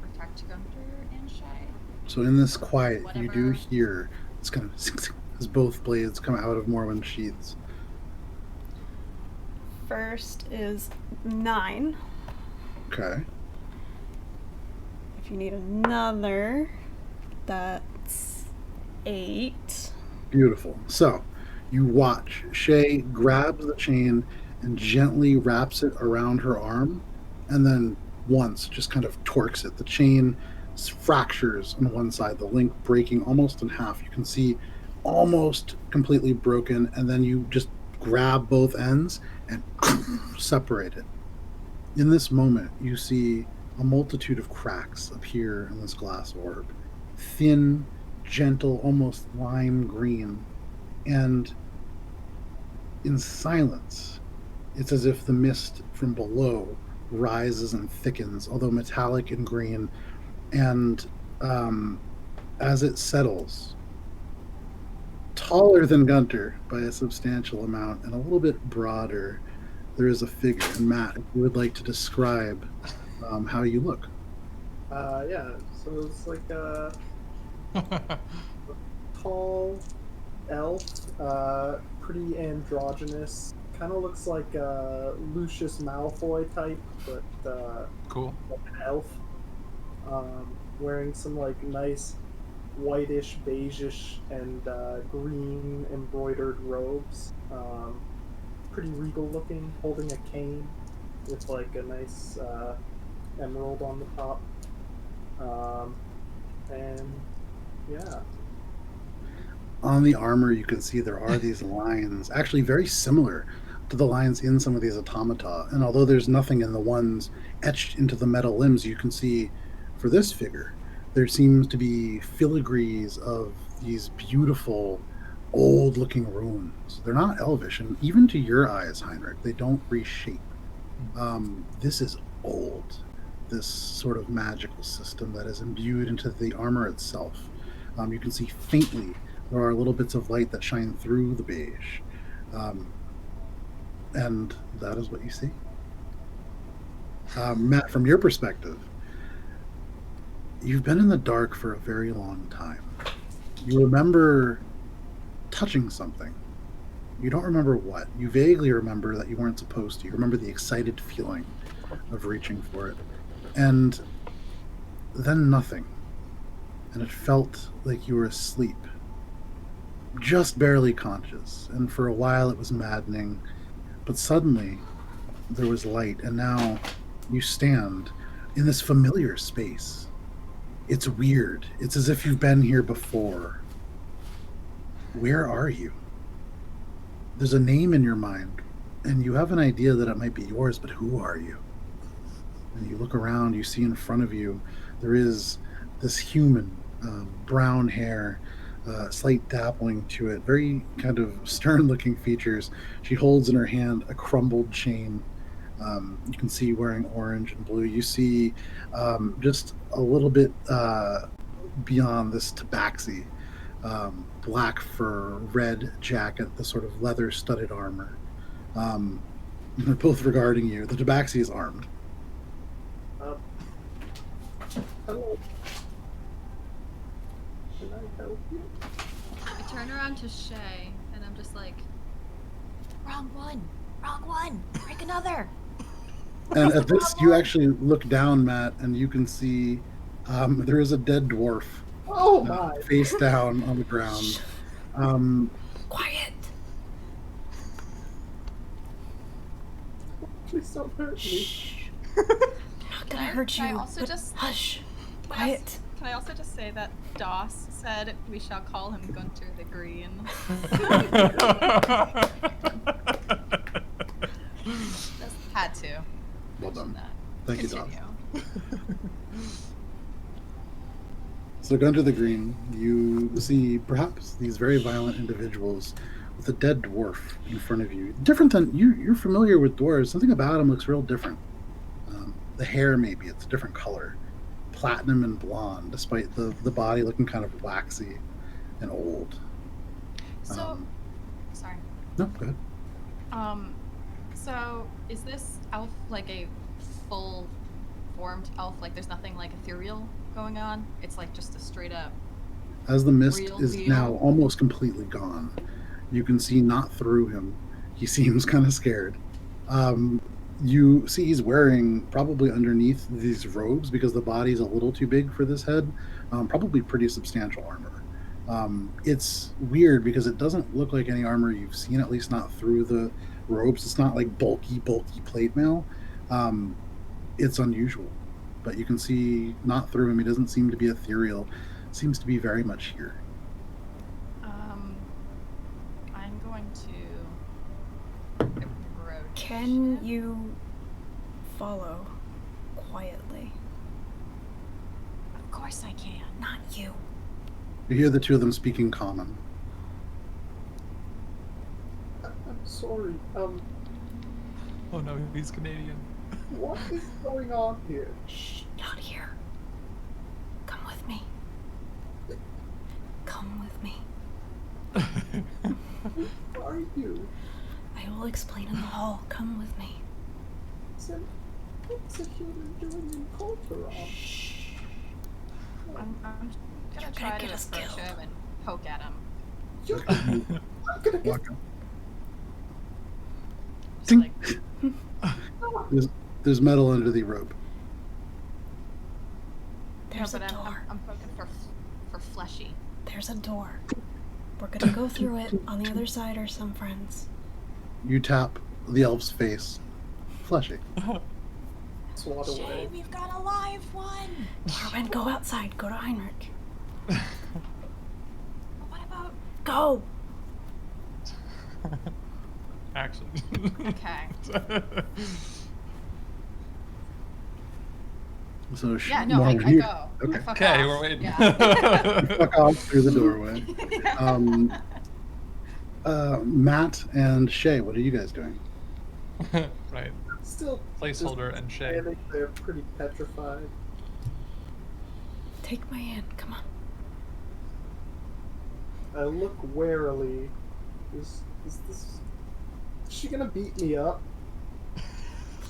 S2: protect Gunter and Shae.
S1: So in this quiet, you do
S2: Whatever.
S1: hear it's kind of as both blades come out of Morwen's sheaths.
S4: First is 9.
S1: Okay.
S4: If you need another, that's 8.
S1: Beautiful. So You watch Shae grabs the chain and gently wraps it around her arm, and then once just kind of torques it. The chain fractures on one side, the link breaking almost in half. You can see almost completely broken, and then you just grab both ends and separate it. In this moment, you see a multitude of cracks appear in this glass orb. Thin, gentle, almost lime green. And in silence, it's as if the mist from below rises and thickens, although metallic and green. And as it settles, taller than Gunter by a substantial amount and a little bit broader, there is a figure. And Matt, if you would like to describe how you look.
S5: Yeah, so it's like a tall elf, pretty androgynous. Kind of looks like a Lucius Malfoy type, but
S3: Cool.
S5: like an elf. Wearing some like nice whitish, beigeish, and green embroidered robes. Pretty regal looking, holding a cane with like a nice emerald on the top. And yeah.
S1: On the armor, you can see there are these lines, actually very similar to the lines in some of these automata. And although there's nothing in the ones etched into the metal limbs, you can see for this figure, there seems to be filigrees of these beautiful, old looking runes. They're not elvish, and even to your eyes, Heinrich, they don't reshape. This is old, this sort of magical system that is imbued into the armor itself. You can see faintly there are little bits of light that shine through the beige. And that is what you see. Matt, from your perspective, you've been in the dark for a very long time. You remember touching something. You don't remember what. You vaguely remember that you weren't supposed to. You remember the excited feeling of reaching for it. And then nothing. And it felt like you were asleep. Just barely conscious. And for a while it was maddening. But suddenly there was light, and now you stand in this familiar space. It's weird. It's as if you've been here before. Where are you? There's a name in your mind, and you have an idea that it might be yours, but who are you? And you look around, you see in front of you, there is this human, brown hair, slight dappling to it, very kind of stern-looking features. She holds in her hand a crumbled chain. You can see wearing orange and blue. You see just a little bit beyond this tabaxi, black fur, red jacket, the sort of leather-studded armor. They're both regarding you. The tabaxi is armed.
S5: Hello. Can I help you?
S6: I turn around to Shae and I'm just like, wrong one, break another.
S1: And at this, you actually look down, Matt, and you can see there is a dead dwarf
S5: Oh my!
S1: face down on the ground.
S4: Quiet.
S5: Please don't hurt me.
S4: Not gonna hurt
S2: Can I
S4: you.
S2: also
S4: but
S2: just-
S4: hush.
S2: Can
S4: Quiet.
S2: I also just say that Doss said we shall call him Guntir the Green? Just had to.
S1: Well
S2: mention
S1: done.
S2: That.
S1: Thank you, Doc.
S2: Continue.
S1: So, Gunter the Green, you see perhaps these very violent individuals with a dead dwarf in front of you. Different than you're familiar with dwarves. Something about him looks real different. The hair, maybe it's a different color, platinum and blonde, despite the body looking kind of waxy and old.
S2: So, sorry.
S1: No, go ahead.
S2: So is this elf like a full formed elf? Like there's nothing like ethereal going on? It's like just a straight up.
S1: As the mist
S2: Real
S1: is
S2: deal.
S1: now almost completely gone, you can see not through him. He seems kind of scared. You see he's wearing, probably underneath these robes, because the body's a little too big for this head, probably pretty substantial armor. It's weird because it doesn't look like any armor you've seen, at least not through the robes. It's not like bulky plate mail. It's unusual, but you can see not through him. He doesn't seem to be ethereal. Seems to be very much here.
S2: I'm going to approach.
S4: Can you follow quietly?
S6: Of course I can.
S4: Not you.
S1: You hear the two of them speaking common.
S5: I'm sorry.
S3: Oh no, he's Canadian.
S5: What is going on here?
S4: Shh, not here. Come with me. Come with me.
S5: Who are you?
S4: I will explain in the hall. Come with me.
S5: What's a human doing in Alberon?
S4: Shh.
S2: I'm gonna
S4: You're
S2: try
S4: gonna
S2: to
S4: get us
S2: approach
S4: killed.
S2: him and poke at him.
S5: I'm gonna get
S1: Walk up.
S2: Just
S1: Ding.
S2: like,
S1: There's metal under the rope.
S4: There's
S2: no,
S4: a
S2: but
S4: door.
S2: I'm poking for fleshy.
S4: There's a door. We're gonna go through it. On the other side are some friends.
S1: You tap the elf's face. Fleshy.
S5: swat
S6: Shae,
S5: away.
S6: we've got a live one.
S4: Morwen, go outside. Go to Heinrich.
S6: What about?
S4: Go!
S3: Actually.
S2: Okay.
S1: So
S2: Yeah, no, I
S1: Morwen, you
S2: go.
S1: okay.
S2: I fuck
S3: Okay,
S2: off.
S3: we're waiting.
S2: Yeah.
S1: fuck off through the doorway. Matt and Shae, what are you guys doing?
S3: Right.
S5: Still
S3: Placeholder and Shae.
S5: standing there pretty petrified.
S4: Take my hand. Come on.
S5: I look warily. Is she gonna beat me up?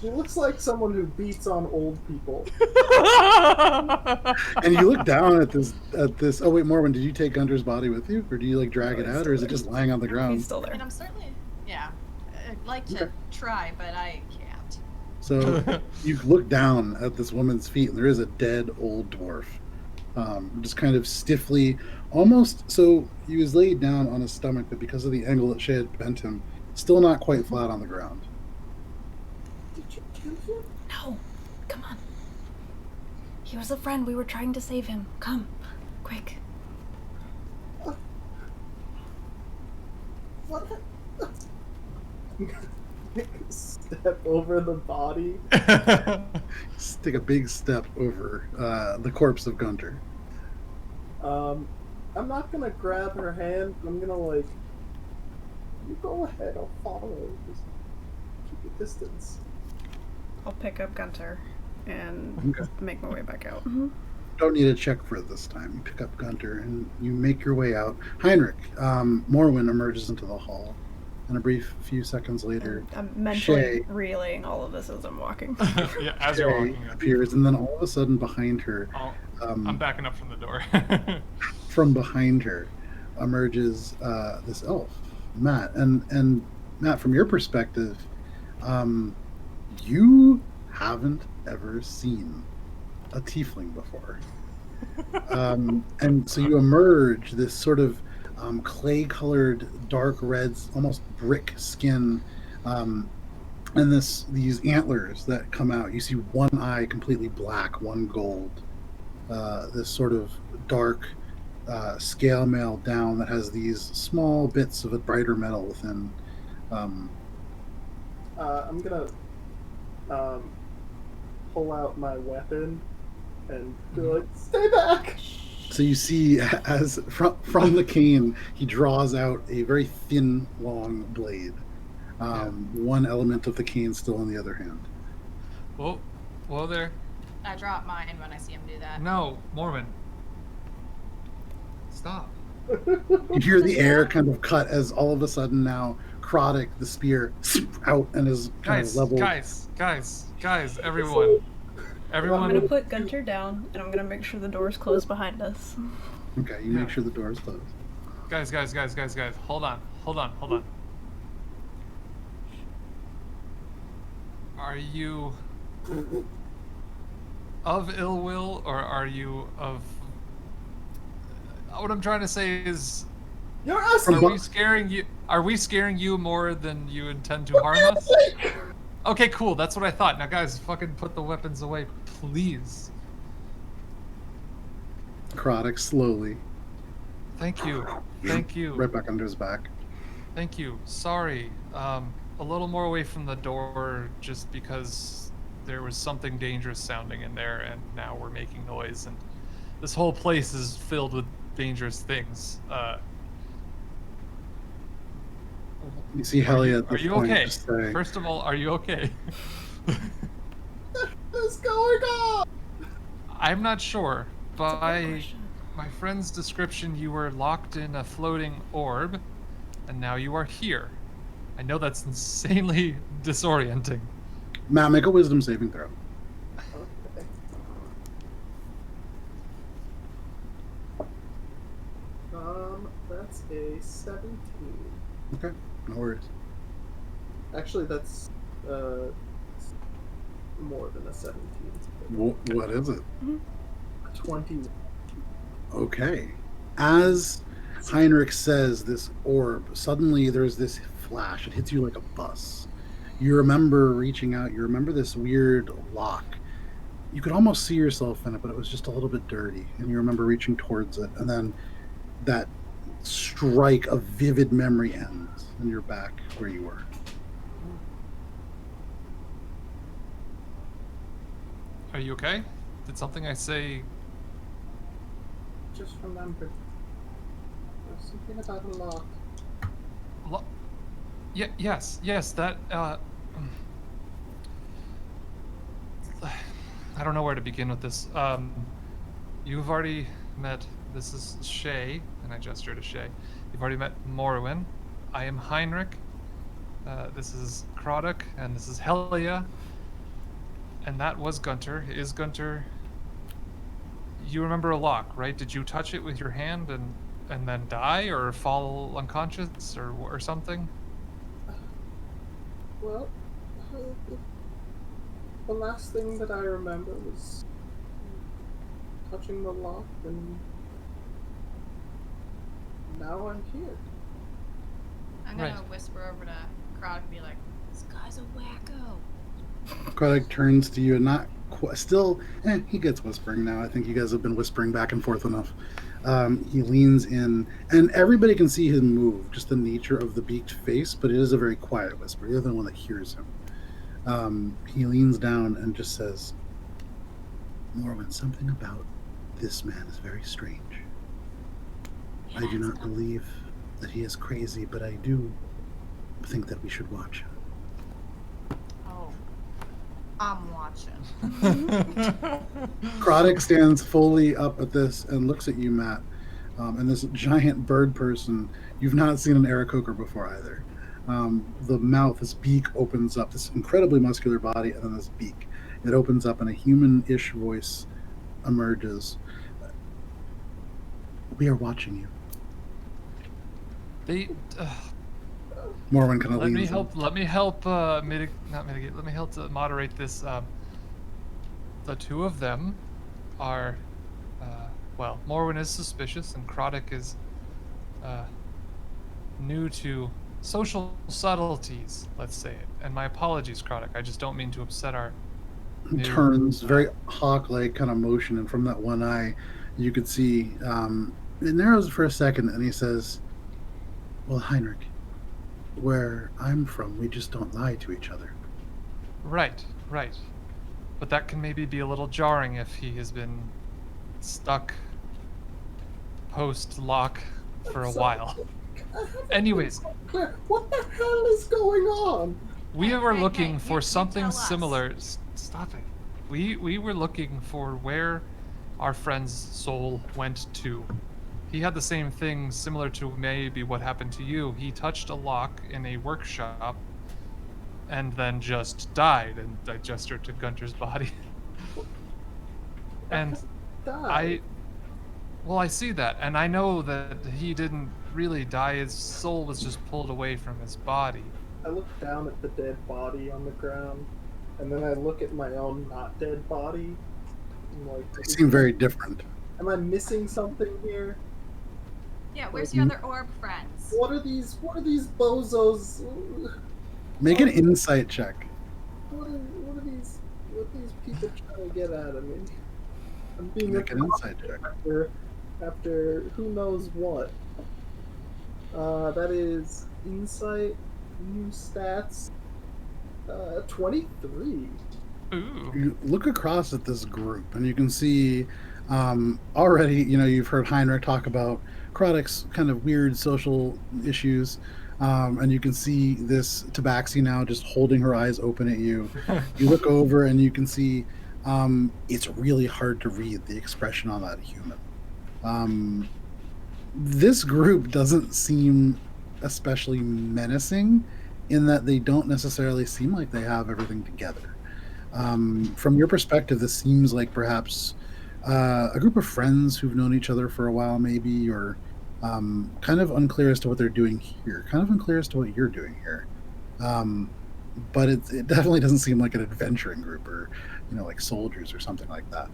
S5: She looks like someone who beats on old people.
S1: And you look down at this. Oh wait, Morwen, did you take Gunter's body with you, or do you like drag
S5: No,
S1: it
S5: he's
S1: out, or is
S5: still
S1: it just lying on the
S4: He's
S1: ground?
S4: still
S2: I
S4: there.
S2: mean, I'm certainly, yeah. I'd like to
S1: Okay.
S2: try, but I can't.
S1: So you look down at this woman's feet, and there is a dead old dwarf, just kind of stiffly, almost. So he was laid down on his stomach, but because of the angle that Shae had bent him, still not quite flat on the ground.
S5: Did you kill him?
S4: No. Come on. He was a friend. We were trying to save him. Come. Quick.
S5: What? Step over the body.
S1: Take a big step over the corpse of Gunter.
S5: I'm not gonna grab her hand. I'm gonna like. You go ahead. I'll follow. Just keep a distance.
S4: I'll pick up Gunter and
S1: Okay.
S4: make my way back out.
S1: Don't need a check for it this time. You pick up Gunter and you make your way out. Heinrich, Morwen emerges into the hall, and a brief few seconds later,
S4: I'm mentally
S1: Shae.
S4: relaying all of this as I'm walking.
S3: Yeah, as you're
S1: Shae
S3: walking up.
S1: appears, and then all of a sudden behind her,
S3: Oh, I'm backing up from the door.
S1: from behind her, emerges this elf, Matt. And Matt, from your perspective, you haven't ever seen a tiefling before. And so you emerge this sort of clay-colored, dark reds, almost brick skin, and these antlers that come out. You see one eye completely black, one gold. This sort of dark scale mail down that has these small bits of a brighter metal within.
S5: I'm gonna pull out my weapon and be like, "Stay back!"
S1: So you see, as from the cane, he draws out a very thin, long blade. One element of the cane still in the other hand.
S3: Whoa, whoa there.
S2: I drop mine when I see him do that.
S3: No, Morwen. Stop.
S1: You hear the air kind of cut as all of a sudden now, Kroddick, the spear, out and is kind
S3: Guys,
S1: of leveled.
S3: guys, everyone.
S4: I'm gonna
S3: Everyone.
S4: put Gunter down, and I'm gonna make sure the door's closed behind us.
S1: Okay, you make sure the door is closed.
S3: Guys. Hold on. Are you of ill will, or are you of what I'm trying to say is,
S5: You're asking
S3: are we scaring you? Are we scaring you more than you intend to harm us? Okay, cool. That's what I thought. Now, guys, fucking put the weapons away, please.
S1: Necrotic slowly.
S3: Thank you. Thank you.
S1: Right back under his back.
S3: Thank you. Sorry. A little more away from the door, just because there was something dangerous sounding in there, and now we're making noise, and this whole place is filled with dangerous things.
S1: You see Helia at
S3: Are
S1: this
S3: you
S1: point
S3: okay?
S1: just say,
S3: First of all, are you okay?
S5: What's going on?
S3: I'm not sure.
S4: That's a good
S3: By
S4: question.
S3: my friend's description, you were locked in a floating orb, and now you are here. I know that's insanely disorienting.
S1: Matt, make a wisdom saving throw.
S5: Okay. That's a 17.
S1: Okay, no worries.
S5: Actually, that's more than a 17.
S1: What is it?
S5: A 20.
S1: Okay. As Heinrich says this orb, suddenly there's this flash. It hits you like a bus. You remember reaching out. You remember this weird lock. You could almost see yourself in it, but it was just a little bit dirty. And you remember reaching towards it. And then that strike of vivid memory ends, and you're back where you were.
S3: Are you okay? Did something I say...
S5: Just remembered. There's something about a lock.
S3: Yes, that, I don't know where to begin with this. You've already met, this is Shae, and I gesture to Shae. You've already met Morwen. I am Heinrich. This is Krodok, and this is Helia. And that was Guntir. Is Guntir... You remember a lock, right? Did you touch it with your hand and then die, or fall unconscious, or something?
S5: Well, the last thing that I remember was touching the lock, and now I'm here.
S2: I'm gonna
S3: Right.
S2: whisper over to Crowd and be like, "This guy's a wacko."
S1: Krodok turns to you and not still, he gets whispering now. I think you guys have been whispering back and forth enough. He leans in, and everybody can see him move, just the nature of the beaked face, but it is a very quiet whisper. You're the one that hears him. He leans down and just says, Morwen, something about this man is very strange. I do not believe that he is crazy, but I do think that we should watch him.
S2: Oh, I'm watching.
S1: Krodok stands fully up at this and looks at you, Matt. And this giant bird person, you've not seen an Aarakocra before either. The mouth, this beak opens up, this incredibly muscular body, and then this beak. It opens up and a human-ish voice emerges. We are watching you.
S3: They...
S1: Morwen kind of
S3: Let
S1: leans
S3: me
S1: in.
S3: help. Let me help. Not mitigate. Let me help to moderate this. The two of them are, well, Morwen is suspicious, and Krodok is new to social subtleties. Let's say it. And my apologies, Krodok. I just don't mean to upset our.
S1: He turns, very hawk-like kind of motion, and from that one eye, you could see it narrows for a second, and he says, "Well, Heinrich, where I'm from, we just don't lie to each other."
S3: Right. But that can maybe be a little jarring if he has been stuck post-lock for a while. Anyways,
S5: What the hell is going on?
S3: we were
S2: Hey,
S3: looking
S2: you
S3: for something
S2: tell us.
S3: similar. Stop it. We were looking for where our friend's soul went to. He had the same thing, similar to maybe what happened to you. He touched a lock in a workshop and then just died, and I gestured to Gunter's body. And
S5: Die.
S3: I see that, and I know that he didn't really die. His soul was just pulled away from his body.
S5: I look down at the dead body on the ground, and then I look at my own not dead body. I'm like,
S1: They seem very different.
S5: am I missing something here?
S6: Yeah, where's your other orb friends?
S5: What are these bozos?
S1: Make an insight check.
S5: What are these people trying to get out of me? I'm being
S1: Make an insight check.
S5: after who knows what. That is insight, new stats, 23.
S3: Ooh.
S1: You look across at this group, and you can see already, you've heard Heinrich talk about Krodik's kind of weird social issues, and you can see this Tabaxi now just holding her eyes open at you. You look over, and you can see it's really hard to read the expression on that human. This group doesn't seem especially menacing in that they don't necessarily seem like they have everything together. From your perspective, this seems like perhaps a group of friends who've known each other for a while, maybe, or kind of unclear as to what they're doing here, kind of unclear as to what you're doing here. But it definitely doesn't seem like an adventuring group or, like soldiers or something like that.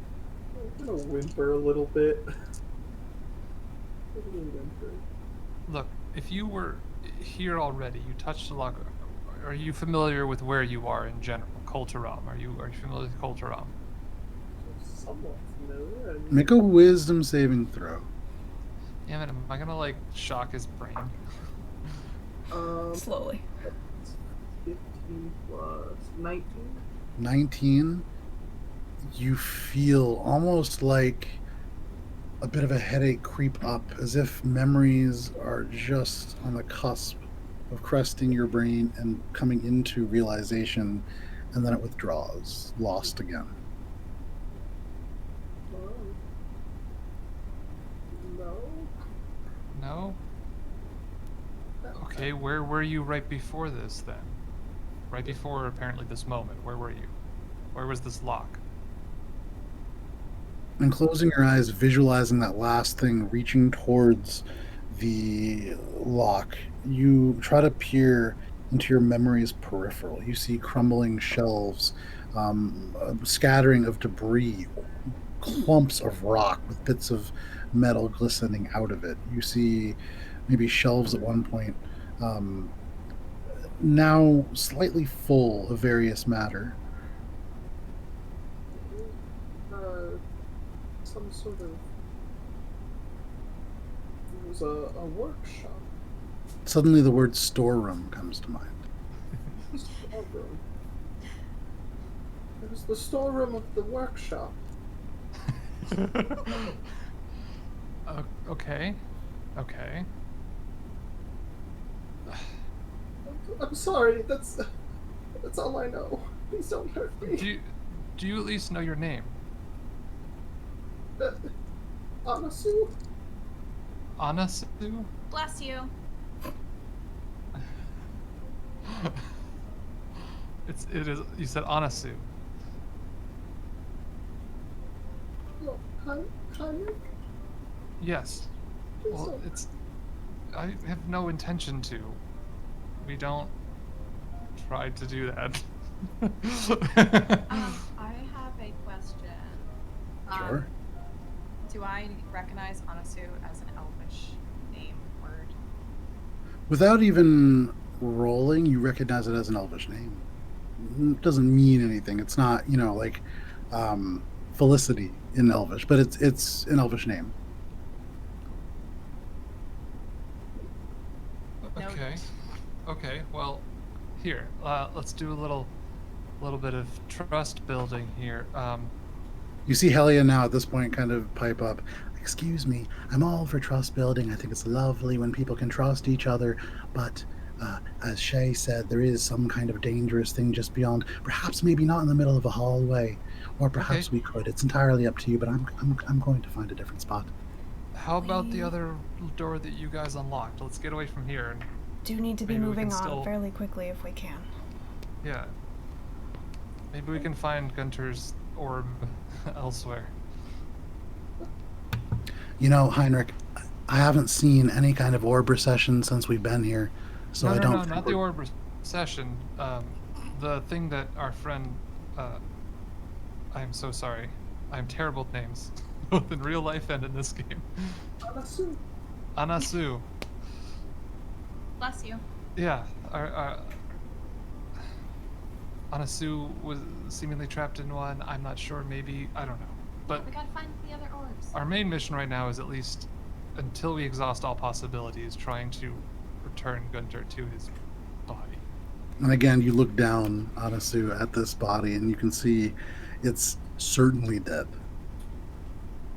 S5: I'm gonna whimper a little bit.
S3: Look, if you were here already, you touched the locker. Are you familiar with where you are in general? Kulturam. Are you familiar with Kulturam?
S5: Somewhat familiar.
S1: Make a wisdom saving throw.
S3: Damn it, am I gonna like shock his brain?
S4: Slowly.
S5: 15 plus 19.
S1: 19. You feel almost like a bit of a headache creep up, as if memories are just on the cusp of cresting your brain and coming into realization, and then it withdraws, lost again.
S5: No.
S3: No? Okay, where were you right before this then? Right before apparently this moment, where were you? Where was this lock?
S1: And closing your eyes, visualizing that last thing reaching towards the lock, you try to peer into your memory's peripheral. You see crumbling shelves, a scattering of debris, clumps of rock with bits of metal glistening out of it. You see maybe shelves at one point, now slightly full of various matter.
S5: Some sort of. It was a workshop.
S1: Suddenly the word storeroom comes to mind.
S5: Storeroom. It was the storeroom of the workshop.
S3: Okay. Okay.
S5: I'm sorry. That's all I know. Please don't hurt me.
S3: Do you at least know your name?
S5: Anasui?
S3: Anasui?
S6: Bless you.
S3: It is. You said Anasui.
S5: No, Heinrich?
S3: Yes. Well, it's. I have no intention to. We don't try to do that.
S2: I have a question.
S1: Sure.
S2: Do I recognize Anasui as an elvish name word?
S1: Without even rolling, you recognize it as an elvish name. It doesn't mean anything. It's not, like Felicity in elvish, but it's an elvish name.
S3: Okay. Okay. Well, here. Let's do a little bit of trust building here.
S1: You see Helia now at this point kind of pipe up. Excuse me, I'm all for trust building. I think it's lovely when people can trust each other, but as Shae said, there is some kind of dangerous thing just beyond. Perhaps maybe not in the middle of a hallway, or perhaps we could. It's entirely up to you, but I'm going to find a different spot.
S3: How about the other door that you guys unlocked? Let's get away from here. And
S4: Do need to be
S3: maybe we
S4: moving
S3: can
S4: on
S3: still-
S4: fairly quickly if we can.
S3: Yeah. Maybe we can find Guntir's orb elsewhere.
S1: Heinrich, I haven't seen any kind of orb recession since we've been here, so I don't.
S3: No, not the orb recession. The thing that our friend. I'm so sorry. I'm terrible at names, both in real life and in this game.
S5: Anasui.
S3: Anasui.
S2: Bless you.
S3: Yeah, our Anasui was seemingly trapped in one. I'm not sure, maybe, I don't know. But
S2: We gotta find the other orbs.
S3: our main mission right now is, at least until we exhaust all possibilities, trying to return Guntir to his body.
S1: And again, you look down, Anasu, at this body, and you can see it's certainly dead.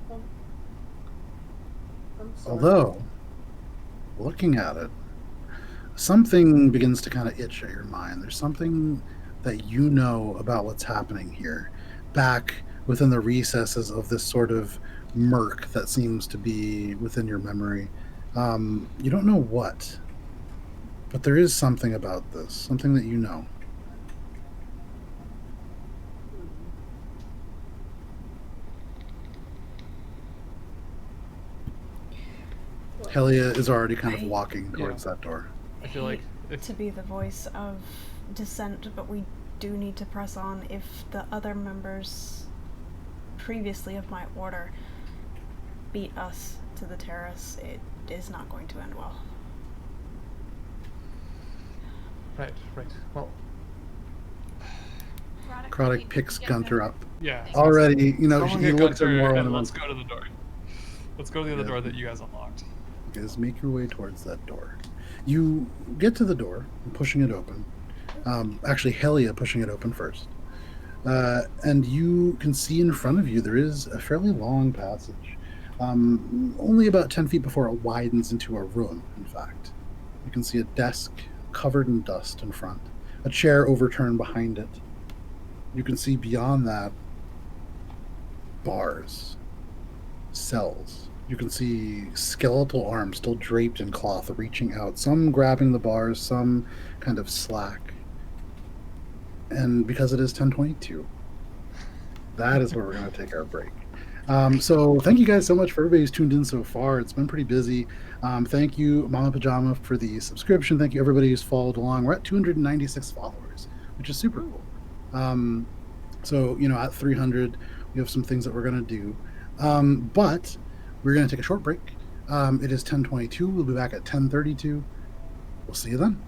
S5: Oh. I'm sorry.
S1: Although, looking at it, something begins to kind of itch at your mind. There's something that you know about what's happening here, back within the recesses of this sort of murk that seems to be within your memory. You don't know what, but there is something about this, something that you know. Helia is already kind of walking towards that door.
S3: I feel like
S4: hate to be the voice of dissent, but we do need to press on. If the other members previously of my order beat us to the terrace, it is not going to end well.
S3: Right. Well,
S1: Krodok picks Guntir up.
S3: yeah.
S1: Already, you know,
S3: Someone
S1: he
S3: get
S1: looks at
S3: Guntir
S1: Morwen
S3: and
S1: and
S3: let's go to the door. Let's go to the other
S1: Yeah.
S3: door that you guys unlocked.
S1: You guys make your way towards that door. You get to the door, pushing it open. Actually, Helia pushing it open first. And you can see in front of you there is a fairly long passage. Only about 10 feet before it widens into a room, in fact. You can see a desk covered in dust in front, a chair overturned behind it. You can see beyond that bars, cells. You can see skeletal arms still draped in cloth reaching out, some grabbing the bars, some kind of slack. And because it is 10:22, that is where we're going to take our break. So thank you guys so much for everybody who's tuned in so far. It's been pretty busy. Thank you, Mama Pajama, for the subscription. Thank you, everybody who's followed along. We're at 296 followers, which is super cool. So, you know, at 300, we have some things that we're going to do. But we're going to take a short break. It is 10:22. We'll be back at 10:32. We'll see you then.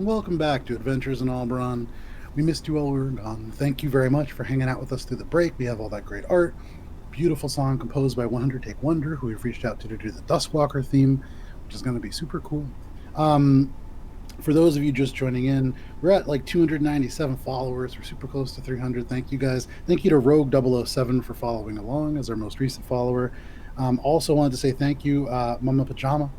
S1: Welcome back to Adventures in Alberon. We missed you while we were gone. Thank you very much for hanging out with us through the break. We have all that great art. Beautiful song composed by 100 Take Wonder, who we've reached out to do the Duskwalker theme, which is going to be super cool. For those of you just joining in, we're at like 297 followers. We're super close to 300. Thank you guys. Thank you to Rogue007 for following along as our most recent follower. Also wanted to say thank you, Mama Pajama,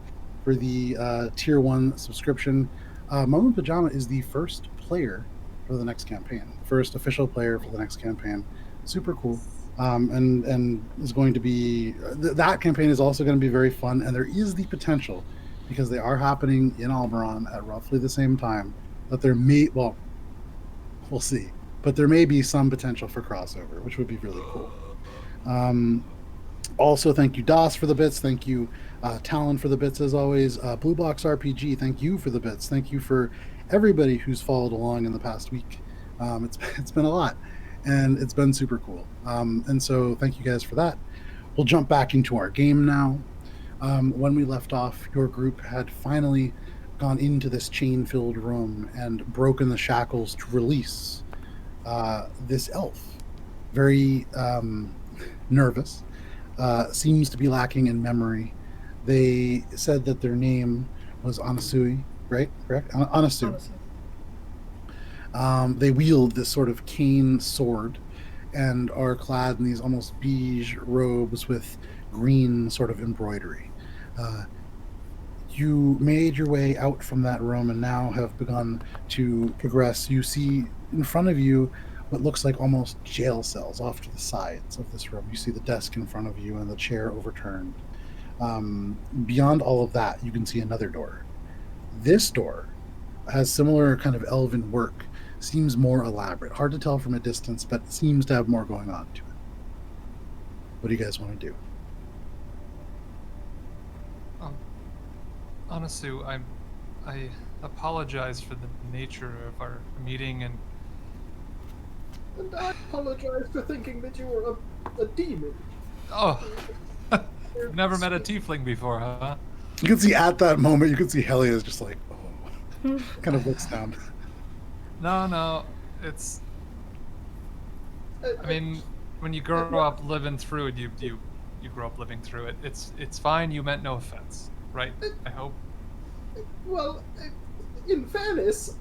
S1: for the tier 1 subscription. Mama Pajama is the first player for the next campaign, the first official player for the next campaign. Super cool. And is going to be that campaign is also going to be very fun, and there is the potential, because they are happening in Alberon at roughly the same time, that there may, well, we'll see, but there may be some potential for crossover, which would be really cool. Also, thank you, Das, for the bits. Thank you, Talon, for the bits, as always. Blue Box RPG, thank you for the bits. Thank you for everybody who's followed along in the past week. It's been a lot, and it's been super cool. And so thank you guys for that. We'll jump back into our game now. When we left off, your group had finally gone into this chain-filled room and broken the shackles to release this elf. Very nervous. Seems to be lacking in memory. They said that their name was Anasui, right? Correct? Anasui. They wield this sort of cane sword and are clad in these almost beige robes with green sort of embroidery. You made your way out from that room and now have begun to progress. You see in front of you what looks like almost jail cells off to the sides of this room. You see the desk in front of you and the chair overturned. Beyond all of that, you can see another door. This door has similar kind of elven work, seems more elaborate. Hard to tell from a distance, but seems to have more going on to it. What do you guys want to do?
S3: Honestly, I apologize for the nature of our meeting, and
S5: I apologize for thinking that you were a demon.
S3: oh, you've never met a tiefling before, huh?
S1: You can see at that moment, you can see Helia is just like, oh, kind of looks down.
S3: No, it's. I mean, when you grow up living through it, you grow up living through it. It's fine. You meant no offense, right? I hope.
S5: Well, in fairness,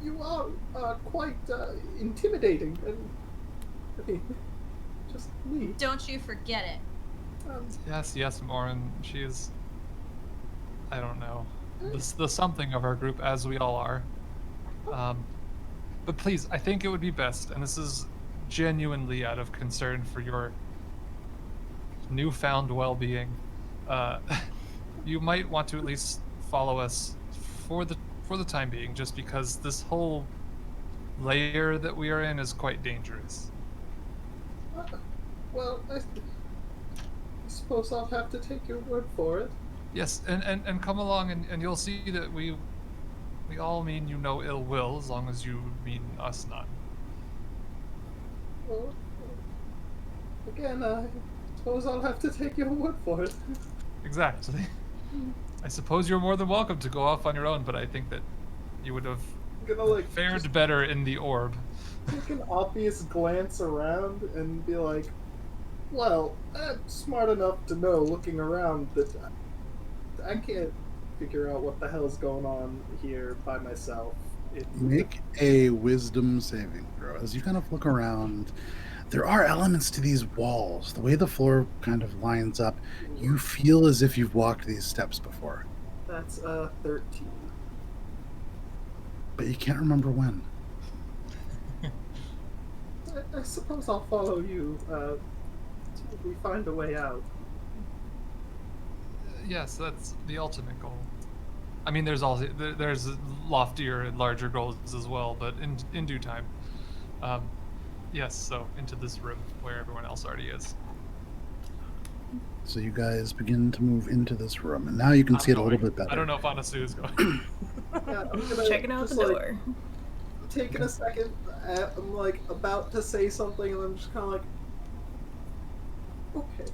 S5: you are quite intimidating, and I mean, just me.
S6: Don't you forget it.
S3: Yes, Morwen. She is. I don't know, the something of our group, as we all are. But please, I think it would be best, and this is genuinely out of concern for your newfound well-being. You might want to at least follow us for the time being, just because this whole layer that we are in is quite dangerous.
S5: Well, I suppose I'll have to take your word for it.
S3: Yes, and come along, and you'll see that we all mean you no ill will, as long as you mean us none.
S5: Well, again, I suppose I'll have to take your word for it.
S3: Exactly. I suppose you're more than welcome to go off on your own, but I think that you would have fared better in the orb.
S5: Take an obvious glance around and be like, well, I'm smart enough to know, looking around, that I can't figure out what the hell's going on here by myself.
S1: Make a wisdom saving throw. As you kind of look around, there are elements to these walls. The way the floor kind of lines up, you feel as if you've walked these steps before.
S5: That's 13.
S1: But you can't remember when.
S5: I suppose I'll follow you till we find a way out.
S3: Yes, that's the ultimate goal. I mean, there's loftier and larger goals as well, but in due time. Yes, so into this room where everyone else already is.
S1: So you guys begin to move into this room, and now you can see it a little bit better.
S3: I don't know if Anasui is going.
S5: Yeah, I'm gonna
S4: Checking out the door.
S5: Taking a second, I'm like about to say something, and I'm just kind of like, okay.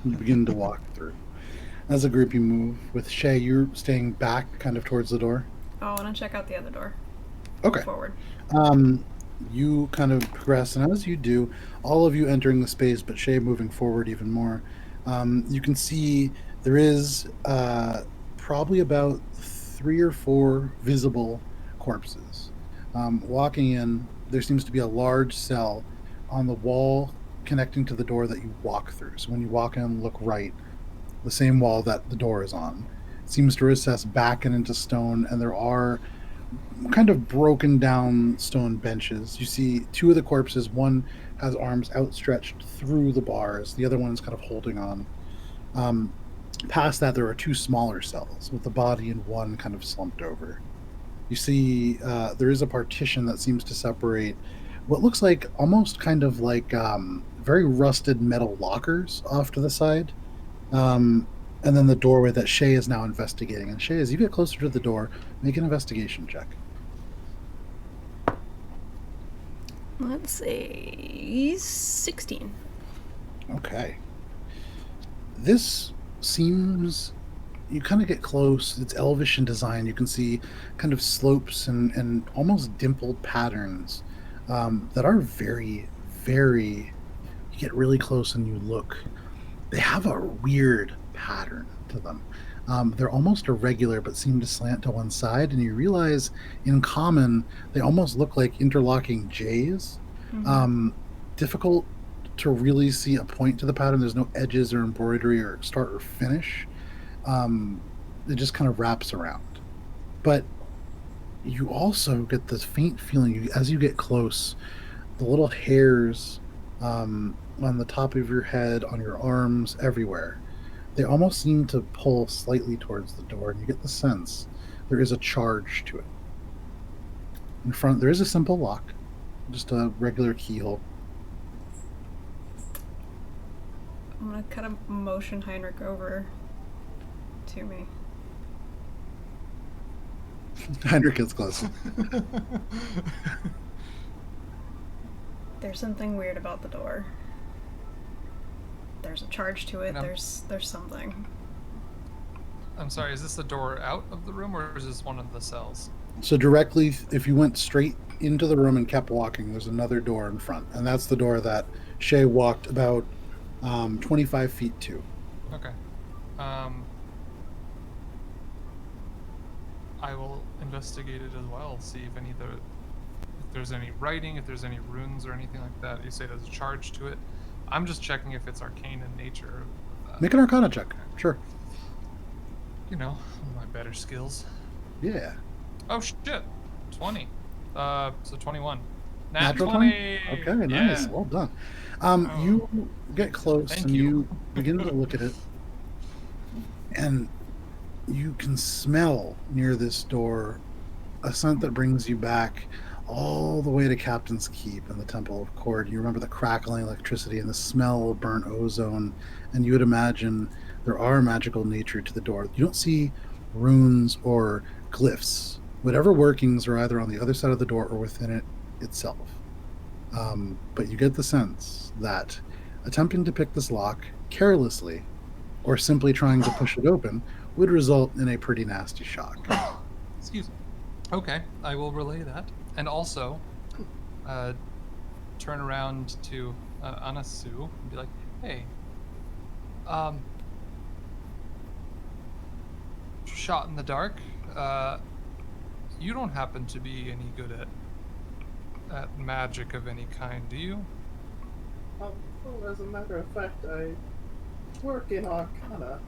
S1: You begin to walk through. As a group, you move. With Shae, you're staying back, kind of towards the door.
S4: Oh, I want to check out the other door.
S1: Okay.
S4: Forward.
S1: You kind of progress, and as you do, all of you entering the space, but Shae moving forward even more. You can see there is probably about 3 or 4 visible corpses. Walking in, there seems to be a large cell on the wall connecting to the door that you walk through. So when you walk in, look right, the same wall that the door is on. It seems to recess back and into stone, and there are kind of broken down stone benches. You see 2 of the corpses. One has arms outstretched through the bars. The other one is kind of holding on. Um, Past that, there are 2 smaller cells with the body in one kind of slumped over. You see there is a partition that seems to separate what looks like almost kind of like very rusted metal lockers off to the side. Um, and then the doorway that Shae is now investigating. And Shae, as you get closer to the door, make an investigation check.
S4: Let's say 16.
S1: Okay. This seems, you kind of get close. It's elvish in design. You can see kind of slopes and almost dimpled patterns that are very, very, you get really close and you look. They have a weird pattern to them. They're almost irregular but seem to slant to one side, and you realize in common they almost look like interlocking J's. Difficult to really see a point to the pattern. There's no edges or embroidery or start or finish. It just kind of wraps around. But you also get this faint feeling as you get close, the little hairs on the top of your head, on your arms, everywhere. They almost seem to pull slightly towards the door, and you get the sense there is a charge to it. In front, there is a simple lock, just a regular keyhole.
S4: I'm gonna kind of motion Heinrich over to me.
S1: Heinrich gets close.
S4: There's something weird about the door. There's a charge to it.
S3: No.
S4: There's something.
S3: I'm sorry, is this the door out of the room, or is this one of the cells?
S1: So directly, if you went straight into the room and kept walking, there's another door in front, and that's the door that Shae walked about 25 feet to.
S3: Okay. I will investigate it as well, see if there's any writing, if there's any runes or anything like that. You say there's a charge to it. I'm just checking if it's arcane in nature.
S1: Make an Arcana check. Sure.
S3: You know, my better skills.
S1: Yeah.
S3: Oh shit, 20. So 21.
S1: Natural
S3: 20.
S1: Okay, nice.
S3: Yeah.
S1: Well done. You get close
S3: Thank
S1: and
S3: you.
S1: you begin to look at it, and you can smell near this door a scent that brings you back all the way to Captain's Keep and the Temple of Cord. You remember the crackling electricity and the smell of burnt ozone, and you would imagine there are magical nature to the door. You don't see runes or glyphs. Whatever workings are either on the other side of the door or within it itself. But you get the sense that attempting to pick this lock carelessly or simply trying to push it open would result in a pretty nasty shock.
S3: Excuse me. Okay, I will relay that. And also, turn around to Anasui and be like, hey, shot in the dark, you don't happen to be any good at magic of any kind, do you?
S5: Well, as a matter of fact, I work in Arcana.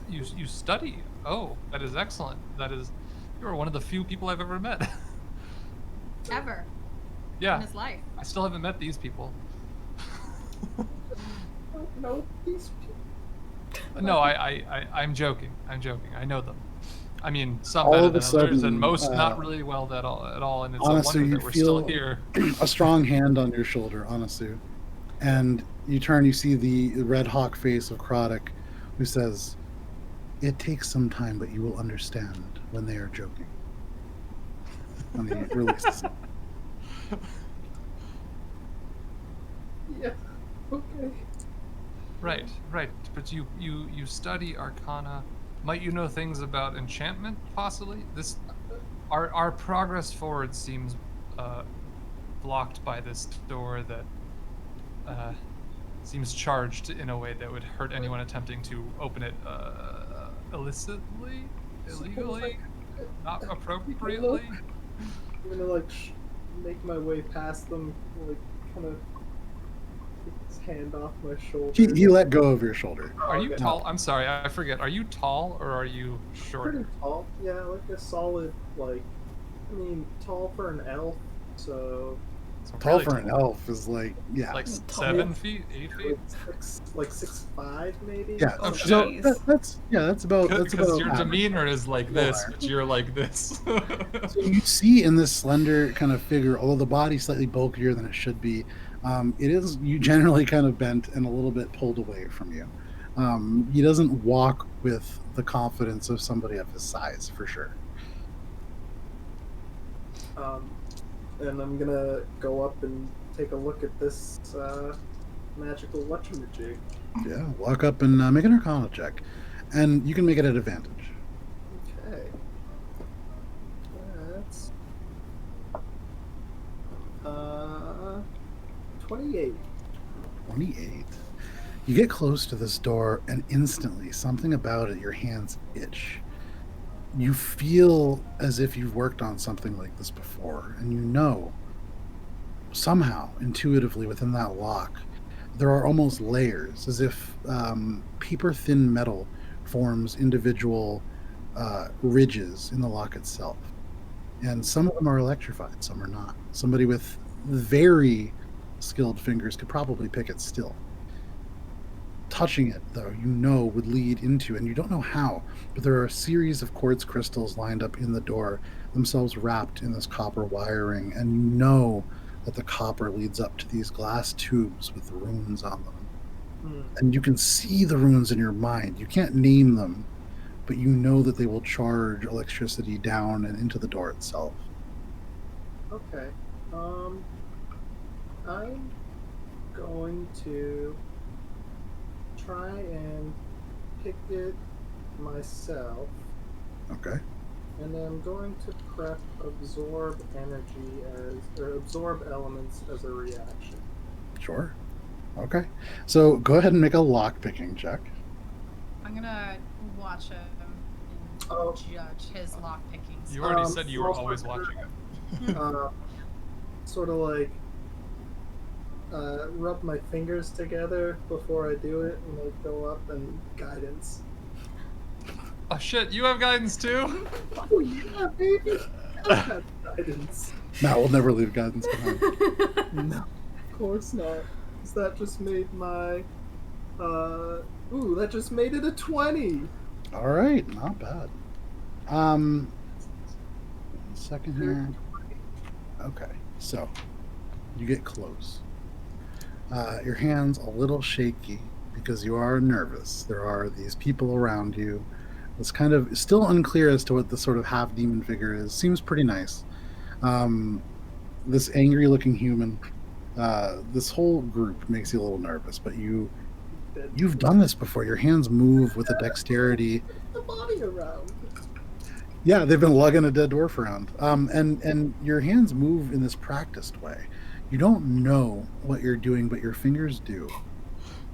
S3: You study? Oh, that is excellent. You're one of the few people I've ever met.
S6: Ever.
S3: Yeah.
S6: In his life.
S3: I still haven't met these people.
S5: No, these people.
S3: No, I'm joking. I'm joking. I know them. I mean, some
S1: All
S3: better
S1: of a
S3: than others,
S1: sudden,
S3: and most not really well at all. And it's
S1: Honestly,
S3: a wonder
S1: you
S3: that we're still
S1: feel
S3: here.
S1: a strong hand on your shoulder, Anasui. And you turn, you see the red hawk face of Krodok, who says, "It takes some time, but you will understand when they are joking." And he releases it.
S5: Yeah. Okay.
S3: Right. But you study Arcana. Might you know things about enchantment? Possibly. Our progress forward seems blocked by this door that seems charged in a way that would hurt anyone attempting to open it illicitly, illegally, not appropriately.
S5: I'm gonna like make my way past them, like kind of take his hand off my shoulder.
S1: He let go of your shoulder.
S3: Are you
S5: Okay.
S3: tall? I'm sorry, I forget. Are you tall or are you short?
S5: Pretty tall, yeah, like a solid, like, I mean, tall for an elf, so
S3: So
S1: Tall
S3: really
S1: for an elf is like, yeah.
S3: Like
S4: Tall.
S3: 7 feet, 8 feet.
S5: like 6'5" maybe.
S1: Yeah,
S4: Oh,
S1: so
S4: jeez.
S1: that's about
S3: Because your
S1: average.
S3: demeanor is like this, but you're like this.
S1: So you see in this slender kind of figure, although the body's slightly bulkier than it should be, it is you generally kind of bent and a little bit pulled away from you. He doesn't walk with the confidence of somebody of his size, for sure.
S5: And I'm gonna go up and take a look at this magical whatchamajig.
S1: Yeah, walk up and make an Arcana check, and you can make it at advantage.
S5: Okay. That's 28.
S1: 28. You get close to this door, and instantly, something about it, your hands itch. You feel as if you've worked on something like this before, and you know, somehow, intuitively within that lock, there are almost layers, as if paper-thin metal forms individual ridges in the lock itself. And some of them are electrified, some are not. Somebody with very skilled fingers could probably pick it still. Touching it, though, you know would lead into, and you don't know how, but there are a series of quartz crystals lined up in the door, themselves wrapped in this copper wiring, and you know that the copper leads up to these glass tubes with runes on them. And you can see the runes in your mind. You can't name them, but you know that they will charge electricity down and into the door itself.
S5: Okay. I'm going to try and pick it myself,
S1: Okay.
S5: and I'm going to prep absorb energy or absorb elements as a reaction.
S1: Sure. Okay. So go ahead and make a lock picking check.
S2: I'm gonna watch him and
S5: Oh.
S2: judge his lock pickings.
S3: You already said you were
S5: also
S3: always watching it.
S5: Sort of like rub my fingers together before I do it, and like go up and guidance.
S3: Oh shit, you have guidance too?
S5: Oh yeah, baby. I have guidance.
S1: Matt will never leave guidance behind.
S5: No, of course not. 'Cause that just made my that just made it a 20.
S1: All right, not bad. One second here. Okay, so you get close. Your hand's a little shaky because you are nervous. There are these people around you. It's kind of still unclear as to what the sort of half demon figure is. Seems pretty nice. This angry-looking human. This whole group makes you a little nervous, but you've done this before. Your hands move with a dexterity.
S5: The body around.
S1: Yeah, they've been lugging a dead dwarf around. And your hands move in this practiced way. You don't know what you're doing, but your fingers do.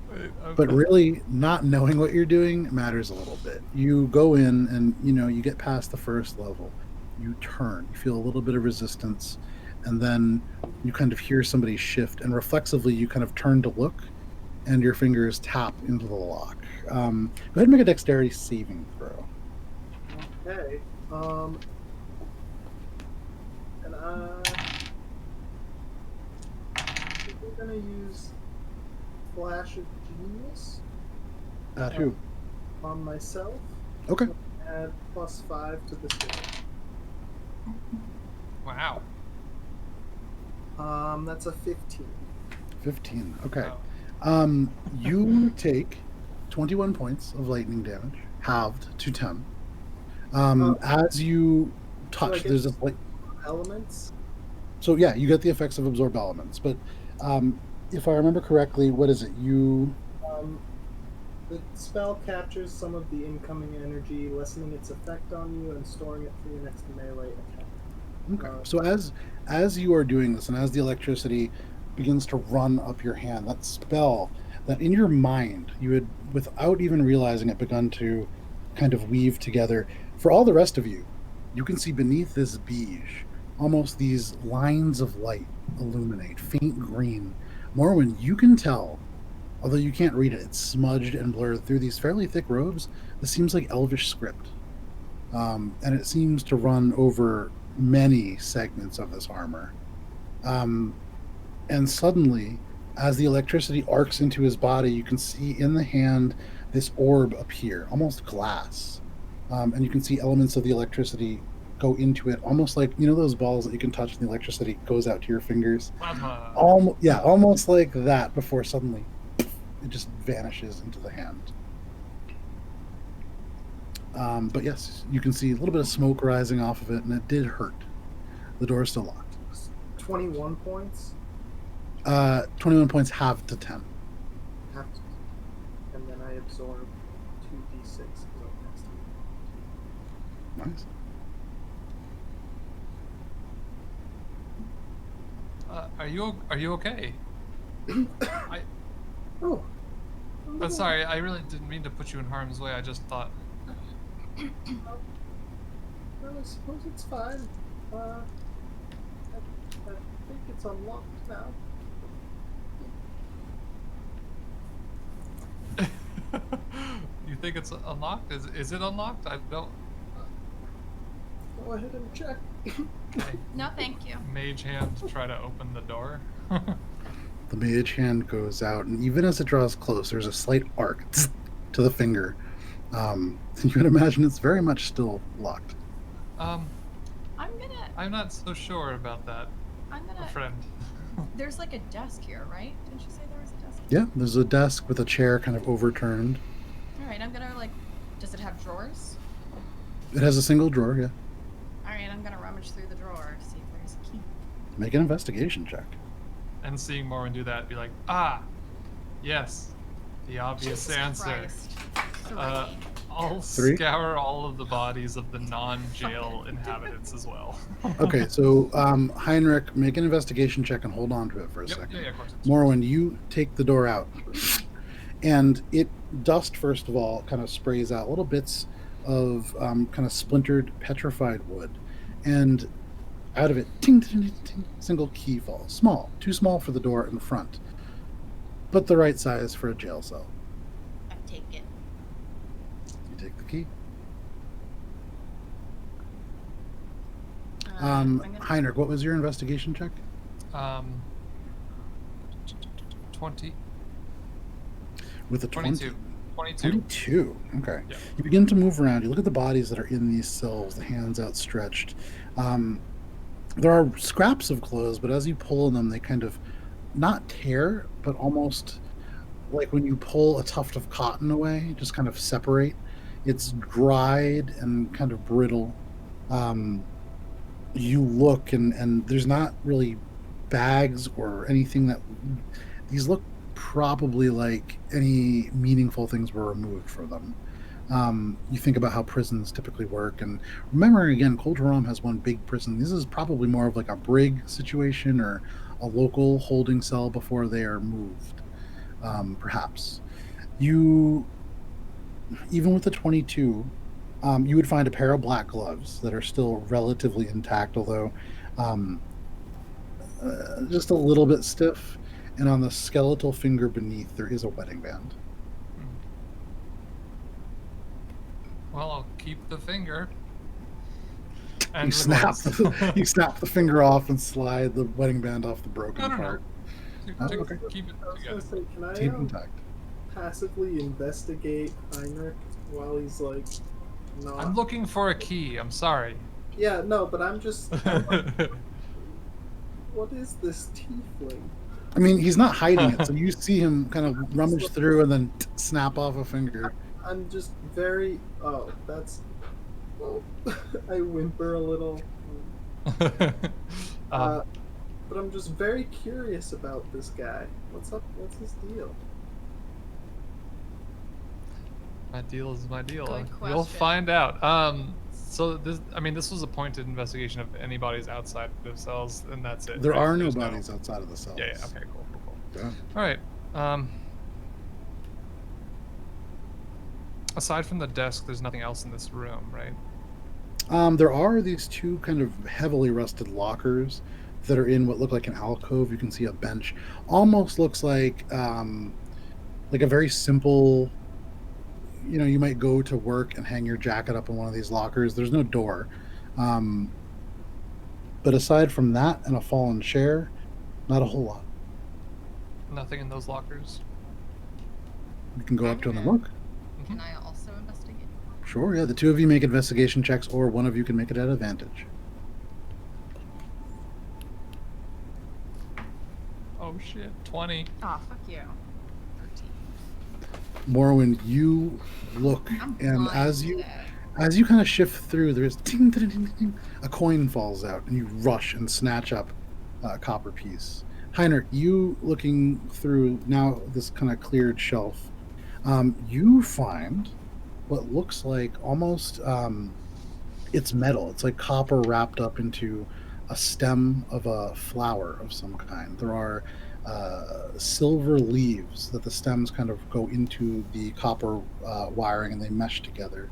S3: Wait,
S1: But really, not knowing what you're doing matters a little bit. You go in and, you get past the first level. You turn. You feel a little bit of resistance. And then you kind of hear somebody shift. And reflexively, you kind of turn to look. And your fingers tap into the lock. Go ahead and make a dexterity saving throw.
S5: Okay. And we're gonna use Flash of Genius
S1: At who?
S5: on myself.
S1: Okay.
S5: Add +5 to the save.
S3: Wow.
S5: That's a 15.
S1: 15. Okay.
S3: Wow.
S1: You take 21 points of lightning damage, halved to 10. As you touch,
S5: I get-
S1: there's this like.
S5: Elements.
S1: So yeah, you get the effects of absorb elements. But if I remember correctly, what is it? You
S5: The spell captures some of the incoming energy, lessening its effect on you and storing it for your next melee attack.
S1: Okay. So as you are doing this, and as the electricity begins to run up your hand, that spell that in your mind you had, without even realizing it, begun to kind of weave together. For all the rest of you, you can see beneath this beige, almost these lines of light illuminate, faint green. Morwen, you can tell, although you can't read it, it's smudged and blurred through these fairly thick robes. This seems like Elvish script. And it seems to run over many segments of this armor. And suddenly, as the electricity arcs into his body, you can see in the hand this orb appear, almost glass. And you can see elements of the electricity go into it, almost like, you know, those balls that you can touch and the electricity goes out to your fingers.
S3: Plasma.
S1: Almost like that, before suddenly it just vanishes into the hand. But yes, you can see a little bit of smoke rising off of it, and it did hurt. The door is still locked.
S5: 21 points.
S1: 21 points halved to 10.
S5: Half to, and then I absorb 2d6 because I'm
S1: Nice.
S3: Are you okay?
S5: Oh.
S3: Sorry, I really didn't mean to put you in harm's way. I just thought.
S5: I suppose it's fine. I think it's unlocked now.
S3: You think it's unlocked? Is it unlocked? I don't.
S5: Go ahead and check.
S6: No, thank you.
S3: Mage hand to try to open the door.
S1: The mage hand goes out, and even as it draws close, there's a slight arc to the finger. You can imagine it's very much still locked.
S3: I'm not so sure about that. Friend.
S2: There's like a desk here, right? Didn't you say there was a desk?
S1: Yeah, there's a desk with a chair kind of overturned.
S2: All right, I'm gonna does it have drawers?
S1: It has a single drawer, yeah.
S2: All right, I'm gonna rummage through the drawer to see if there's a key.
S1: Make an investigation check.
S3: And seeing Morwen do that, be like, yes, the obvious
S2: Jesus
S3: answer.
S2: Christ.
S3: I'll
S1: Three?
S3: scour all of the bodies of the non-jail inhabitants as well.
S1: Okay, so Heinrich, make an investigation check and hold on to it for a second.
S3: Yeah, of course.
S1: Morwen, you take the door out, and dust, first of all, kind of sprays out little bits of kind of splintered, petrified wood, and out of it, ting, ting, ting, ting, single key falls. Small, too small for the door in front, but the right size for a jail cell.
S2: I take it.
S1: You take the key. Heinrich, what was your investigation check?
S3: 20.
S1: With a
S3: 22.
S1: 22. Okay.
S3: Yeah.
S1: You begin to move around. You look at the bodies that are in these cells, the hands outstretched. There are scraps of clothes, but as you pull on them, they kind of not tear, but almost like when you pull a tuft of cotton away, just kind of separate. It's dried and kind of brittle. You look, and there's not really bags or anything that... These look probably like any meaningful things were removed from them. You think about how prisons typically work, and remembering again, Colterom has one big prison. This is probably more of like a brig situation or a local holding cell before they are moved, perhaps. You, even with the 22, you would find a pair of black gloves that are still relatively intact, although just a little bit stiff. And on the skeletal finger beneath, there is a wedding band.
S3: Well, I'll keep the finger. And
S1: You snap the finger off and slide the wedding band off the broken
S3: No.
S1: part. Okay.
S3: Keep it
S5: I was
S3: together.
S5: gonna say, can
S1: Keep
S5: I
S1: intact.
S5: passively investigate Heinrich while he's like not?
S3: I'm looking for a key. I'm sorry.
S5: Yeah, no, but I'm what is this tiefling?
S1: I mean, he's not hiding it, so you see him kind of rummage through and then snap off a finger.
S5: I'm just very. Oh, that's. Oh, I whimper a little. But I'm just very curious about this guy. What's up? What's his deal?
S3: My deal is my deal.
S2: Good
S3: You'll
S2: question.
S3: find out. So this was a pointed investigation of anybody's outside of cells, and that's it.
S1: There
S3: right?
S1: are no
S3: There's
S1: bodies outside of the cells.
S3: Yeah. Okay. Cool.
S1: Yeah.
S3: All right. Aside from the desk, there's nothing else in this room, right?
S1: There are these two kind of heavily rusted lockers that are in what look like an alcove. You can see a bench. Almost looks like a very simple. You might go to work and hang your jacket up in one of these lockers. There's no door. But aside from that and a fallen chair, not a whole lot.
S3: Nothing in those lockers.
S1: You can go up to them and
S2: Okay.
S1: look.
S2: Can I also investigate?
S1: Sure, yeah. The two of you make investigation checks, or one of you can make it at advantage.
S3: Oh shit! 20.
S2: Aw, fuck you. 13.
S1: Morwen, you look,
S2: I'm
S1: and
S2: blind
S1: as you
S2: today.
S1: kind of shift through, there's ting, ting, ting, ting, a coin falls out, and you rush and snatch up a copper piece. Heinrich, you looking through now this kind of cleared shelf, you find what looks like almost it's metal. It's like copper wrapped up into a stem of a flower of some kind. There are silver leaves that the stems kind of go into the copper wiring, and they mesh together,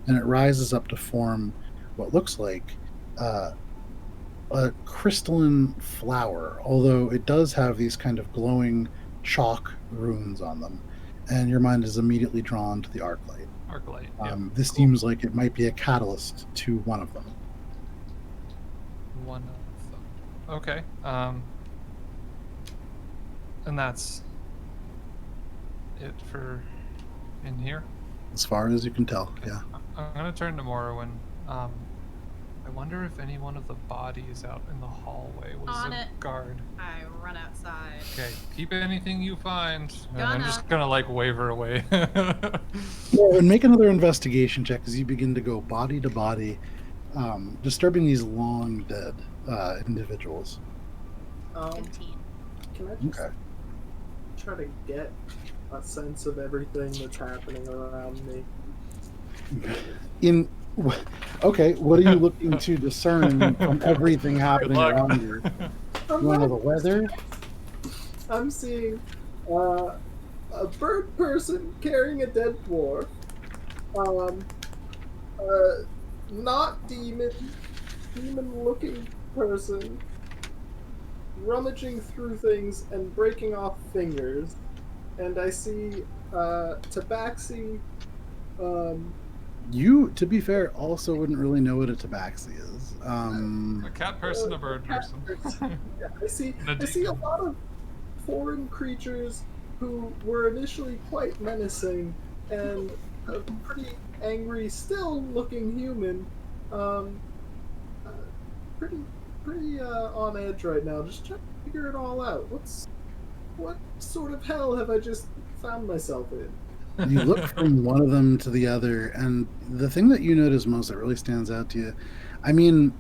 S1: and it rises up to form what looks like a crystalline flower, although it does have these kind of glowing chalk runes on them, and your mind is immediately drawn to the arclight.
S3: Arclight. Yeah.
S1: This
S3: cool.
S1: seems like it might be a catalyst to one of them.
S3: One of them. Okay. And that's it for in here.
S1: As far as you can tell,
S3: Okay.
S1: yeah.
S3: I'm gonna turn to Morwen. I wonder if any one of the bodies out in the hallway was
S2: On
S3: a
S2: it.
S3: guard.
S2: I run outside.
S3: Okay, keep anything you find. And I'm
S2: Gonna.
S3: just gonna like waver away.
S1: Well, and make another investigation check as you begin to go body to body, disturbing these long dead individuals.
S2: 15.
S5: Can I just
S1: Okay.
S5: try to get a sense of everything that's happening around me?
S1: Okay, what are you looking to discern from everything
S3: Good
S1: happening
S3: luck.
S1: around you? You want to know the weather?
S5: I'm seeing a bird person carrying a dead dwarf. Not demon-looking person rummaging through things and breaking off fingers. And I see Tabaxi.
S1: You, to be fair, also wouldn't really know what a tabaxi is.
S3: A cat person, a bird person.
S5: Yeah, I see
S3: Nadine.
S5: a lot of foreign creatures who were initially quite menacing and a pretty angry, still-looking human. Pretty on edge right now. Just trying to figure it all out. What sort of hell have I just found myself in?
S1: You look from one of them to the other, and the thing that you notice most that really stands out to you, I mean,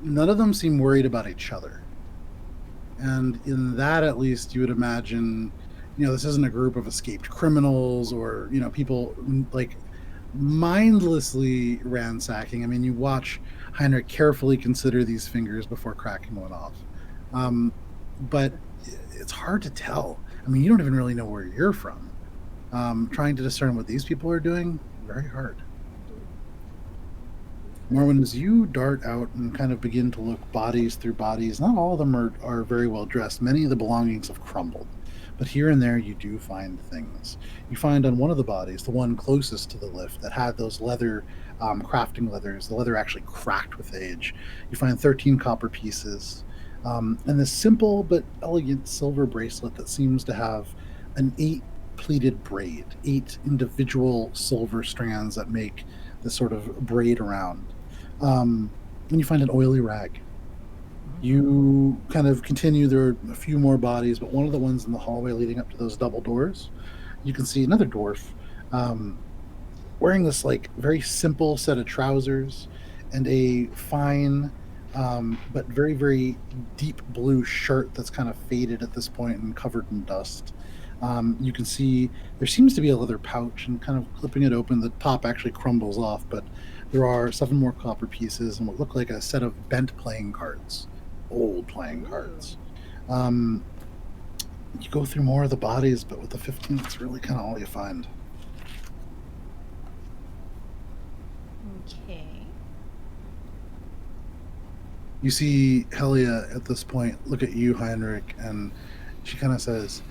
S1: none of them seem worried about each other. And in that, at least, you would imagine, this isn't a group of escaped criminals or, people like mindlessly ransacking. I mean, you watch Heinrich carefully consider these fingers before cracking one off. But it's hard to tell. I mean, you don't even really know where you're from. Trying to discern what these people are doing, very hard. Morwen, as you dart out and kind of begin to look bodies through bodies, not all of them are very well dressed. Many of the belongings have crumbled. But here and there you do find things. You find on one of the bodies, the one closest to the lift that had those leather, crafting leathers, the leather actually cracked with age. You find 13 copper pieces, and this simple but elegant silver bracelet that seems to have an 8 pleated braid, 8 individual silver strands that make this sort of braid around. And you find an oily rag. You kind of continue, there are a few more bodies, but one of the ones in the hallway leading up to those double doors, you can see another dwarf wearing this like very simple set of trousers and a fine but very, very deep blue shirt that's kind of faded at this point and covered in dust. You can see there seems to be a leather pouch, and kind of clipping it open, the top actually crumbles off, but there are 7 more copper pieces and what look like a set of bent playing cards, old playing cards. You go through more of the bodies, but with the 15, it's really kind of all you find.
S2: Okay.
S1: You see Helia at this point look at you, Heinrich, and she kind of says,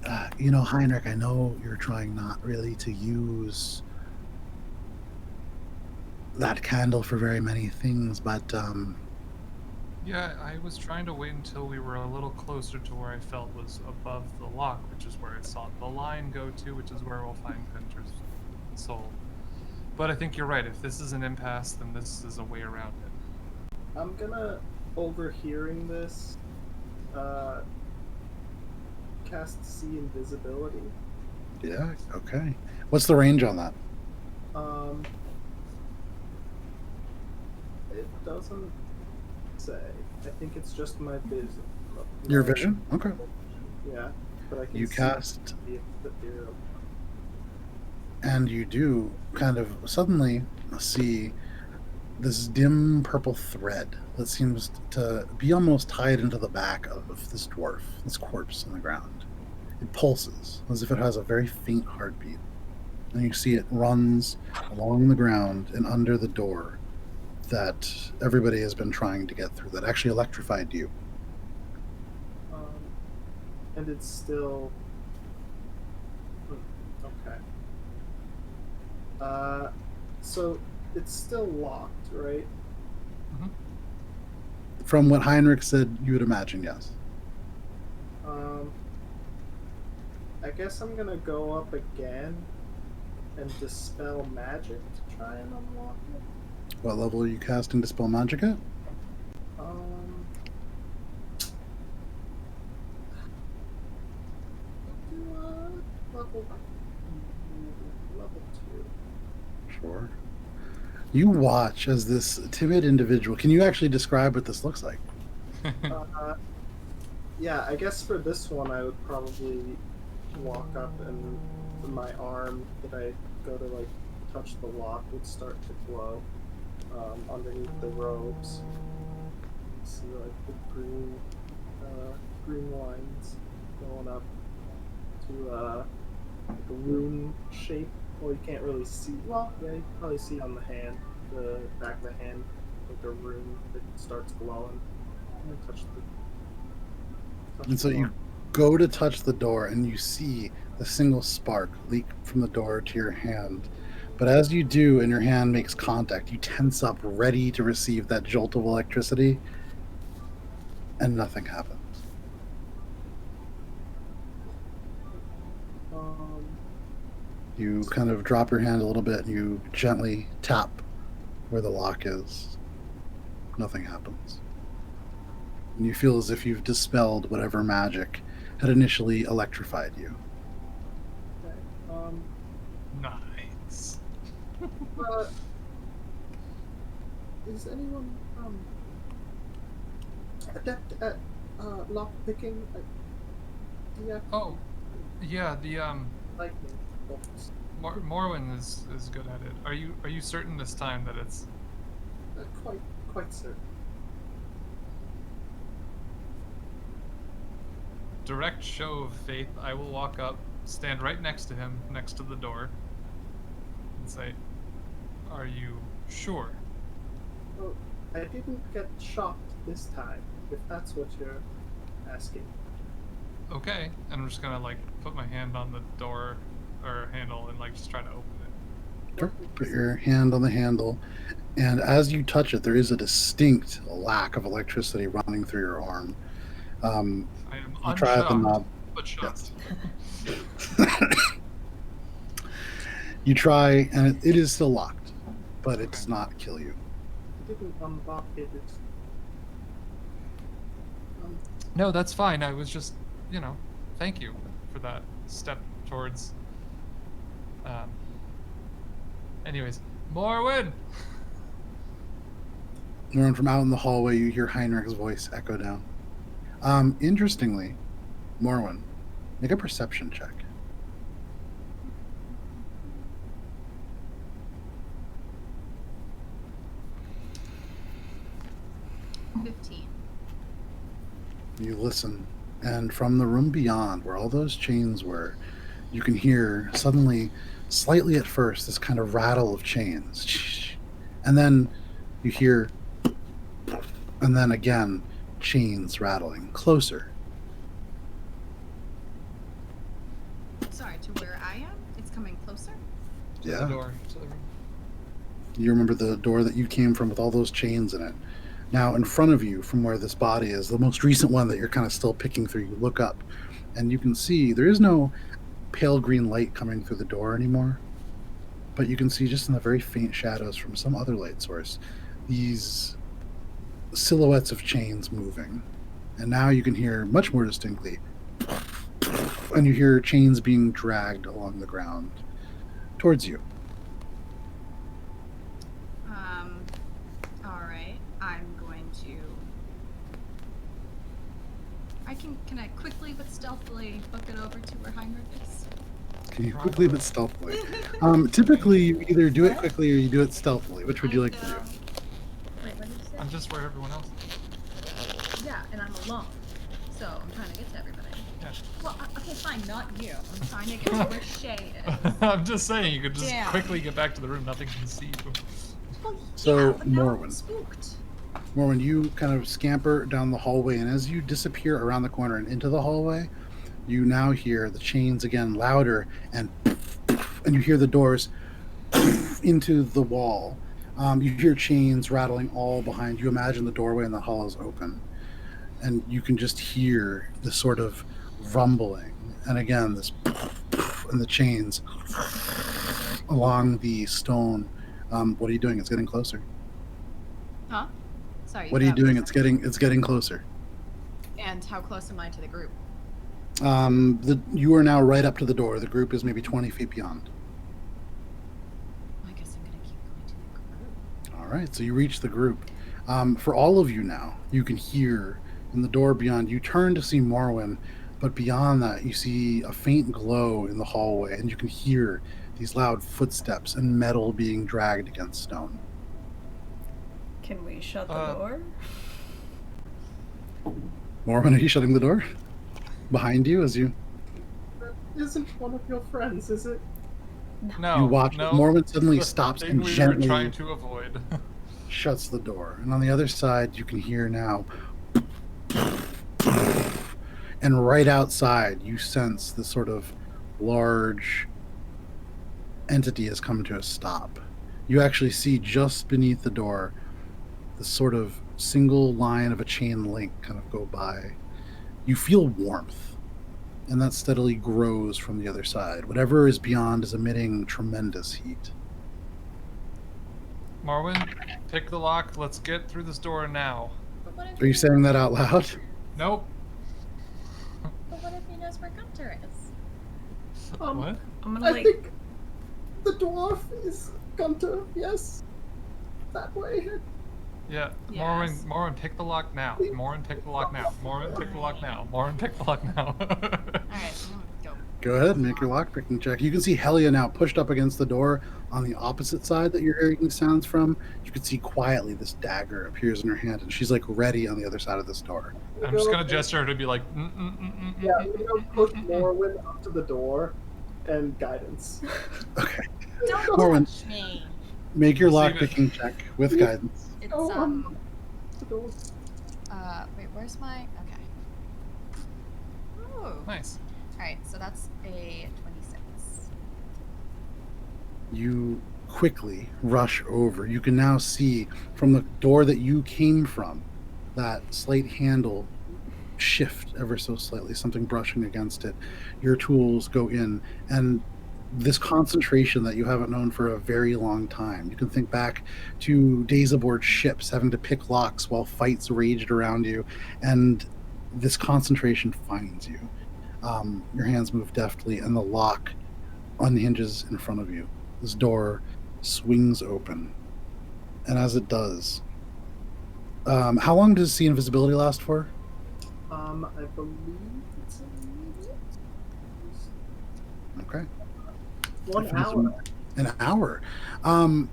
S1: Heinrich, I know you're trying not really to use that candle for very many things, but
S3: Yeah, I was trying to wait until we were a little closer to where I felt was above the lock, which is where I saw the line go to, which is where we'll find Guntir's soul. But I think you're right. If this is an impasse, then this is a way around it.
S5: I'm gonna, overhearing this, cast See Invisibility.
S1: yeah, okay. What's the range on that?
S5: It doesn't say. I think it's just my vision.
S1: Your vision? Okay.
S5: Yeah, but I can
S1: You
S5: see
S1: cast,
S5: the ethereal.
S1: and you do kind of suddenly see this dim purple thread that seems to be almost tied into the back of this dwarf, this corpse on the ground. It pulses as if it has a very faint heartbeat. And you see it runs along the ground and under the door that everybody has been trying to get through, that actually electrified you.
S5: And it's still... okay. So it's still locked, right?
S3: Mm-hmm.
S1: From what Heinrich said, you would imagine, yes.
S5: I guess I'm gonna go up again and dispel magic to try and unlock it.
S1: What level are you casting Dispel Magic at?
S5: Level 2.
S1: Sure. You watch as this timid individual. Can you actually describe what this looks like?
S5: Yeah, I guess for this one I would probably walk up and my arm that I go to like touch the lock would start to glow underneath the robes. You see like the green lines going up to like a rune shape. Well, you can't really see. Well, yeah, you can probably see on the hand, the back of the hand, like a rune that starts glowing. And then touch
S1: And so
S5: the
S1: you
S5: door.
S1: go to touch the door and you see a single spark leak from the door to your hand. But as you do and your hand makes contact, you tense up ready to receive that jolt of electricity, and nothing happens. You kind of drop your hand a little bit and you gently tap where the lock is. Nothing happens. And you feel as if you've dispelled whatever magic had initially electrified you.
S5: Okay.
S3: Nice.
S5: Is anyone adept at lock picking? Yeah.
S3: Oh, yeah. The
S5: Lightning bolts.
S3: Morwen is good at it. Are you certain this time that it's
S5: Quite certain.
S3: direct show of faith? I will walk up, stand right next to him, next to the door, and say, "Are you sure?"
S5: Well, I didn't get shocked this time, if that's what you're asking.
S3: Okay, and I'm just gonna like put my hand on the door or handle and like just try to open it.
S1: Sure. Put your hand on the handle, and as you touch it, there is a distinct lack of electricity running through your arm.
S3: I am
S1: You try at the
S3: unshocked,
S1: knob.
S3: but shocked.
S1: You try, and it is still locked, but it does not kill you.
S5: I didn't unlock it. It's,
S3: No, that's fine. I was just, thank you for that step towards. Anyways, Morwen.
S1: Lauren, from out in the hallway, you hear Heinrich's voice echo down. Interestingly, Morwen, Make a perception check.
S6: 15.
S1: You listen, and from the room beyond, where all those chains were, you can hear suddenly, slightly at first, this kind of rattle of chains. And then you hear, and then again, chains rattling closer.
S2: Sorry, to where I am? It's coming closer?
S3: To the door. To the room.
S1: You remember the door that you came from with all those chains in it. Now, in front of you, from where this body is, the most recent one that you're kind of still picking through, you look up, and you can see there is no pale green light coming through the door anymore. But you can see just in the very faint shadows from some other light source, these silhouettes of chains moving. And now you can hear much more distinctly, and you hear chains being dragged along the ground towards you.
S2: Alright. I'm going to... Can I quickly but stealthily book it over to where Heinrich is?
S1: Can you quickly but stealthily? Typically, you either do it quickly or you do it stealthily. Which would you like to do?
S6: Wait, what did you say?
S3: I'm just where everyone else is.
S6: Yeah, and I'm alone. So I'm trying to get to everybody.
S3: Yeah.
S6: Well, okay, fine, not you. I'm trying to get to where Shae is.
S3: I'm just saying, you could just
S2: Damn.
S3: quickly get back to the room. Nothing can see you.
S6: Well,
S1: So,
S6: yeah, but now I'm
S1: Morwen.
S6: spooked.
S1: Morwen, you kind of scamper down the hallway, and as you disappear around the corner and into the hallway, you now hear the chains again louder, and you hear the doors into the wall. You hear chains rattling all behind you. Imagine the doorway in the hall is open, and you can just hear the sort of rumbling, and again this and the chains along the stone. What are you doing? It's getting closer.
S2: Huh? Sorry.
S1: What are you
S2: that
S1: doing?
S2: was-
S1: It's getting closer.
S2: And how close am I to the group?
S1: You are now right up to the door. The group is maybe 20 feet beyond.
S2: I guess I'm gonna keep going to the group.
S1: All right, so you reach the group. For all of you now, you can hear in the door beyond. You turn to see Morwen, but beyond that, you see a faint glow in the hallway, and you can hear these loud footsteps and metal being dragged against stone.
S4: Can we shut the door?
S1: Morwen, are you shutting the door behind you as you?
S5: That isn't one of your friends, is it?
S3: No.
S1: You watch
S3: no.
S1: Morwen suddenly
S3: The
S1: stops
S3: thing
S1: and
S3: we were
S1: gently
S3: trying to avoid.
S1: shuts the door. And on the other side, you can hear now. And right outside, you sense this sort of large entity has come to a stop. You actually see just beneath the door this sort of single line of a chain link kind of go by. You feel warmth, and that steadily grows from the other side. Whatever is beyond is emitting tremendous heat.
S3: Morwen, pick the lock. Let's get through this door now.
S6: But what if
S1: Are you
S6: he-
S1: saying that out loud?
S3: Nope.
S6: But what if he knows where Guntir is?
S3: What?
S4: I'm gonna
S5: I
S4: like.
S5: think the dwarf is Guntir, yes? That way.
S3: Yeah.
S2: Yes.
S3: Morwen, pick the lock now. Morwen, pick the lock now. Morwen, pick the lock now. Morwen, pick the lock now.
S2: Alright, I'm gonna go.
S1: Go ahead and make your lockpicking check. You can see Helia now pushed up against the door on the opposite side that you're hearing the sounds from. You can see quietly this dagger appears in her hand, and she's like ready on the other side of this door.
S3: I'm just gonna gesture to be like.
S5: Yeah, we go push Morwen up to the door and guidance.
S1: Okay.
S2: Don't
S1: Morwen,
S2: touch me!
S1: make your
S3: Receive it.
S1: lockpicking check with guidance.
S2: It's,
S5: Oh, the door.
S2: wait, where's my... Okay. Ooh.
S3: Nice.
S2: Alright, so that's a 26.
S1: You quickly rush over. You can now see from the door that you came from that slight handle shift ever so slightly, something brushing against it. Your tools go in, and this concentration that you haven't known for a very long time. You can think back to days aboard ships, having to pick locks while fights raged around you, and this concentration finds you. Your hands move deftly, and the lock unhinges in front of you. This door swings open, and as it does, how long does the invisibility last for?
S5: I believe it's immediate.
S1: Okay.
S5: 1
S1: If it is
S5: hour.
S1: An hour.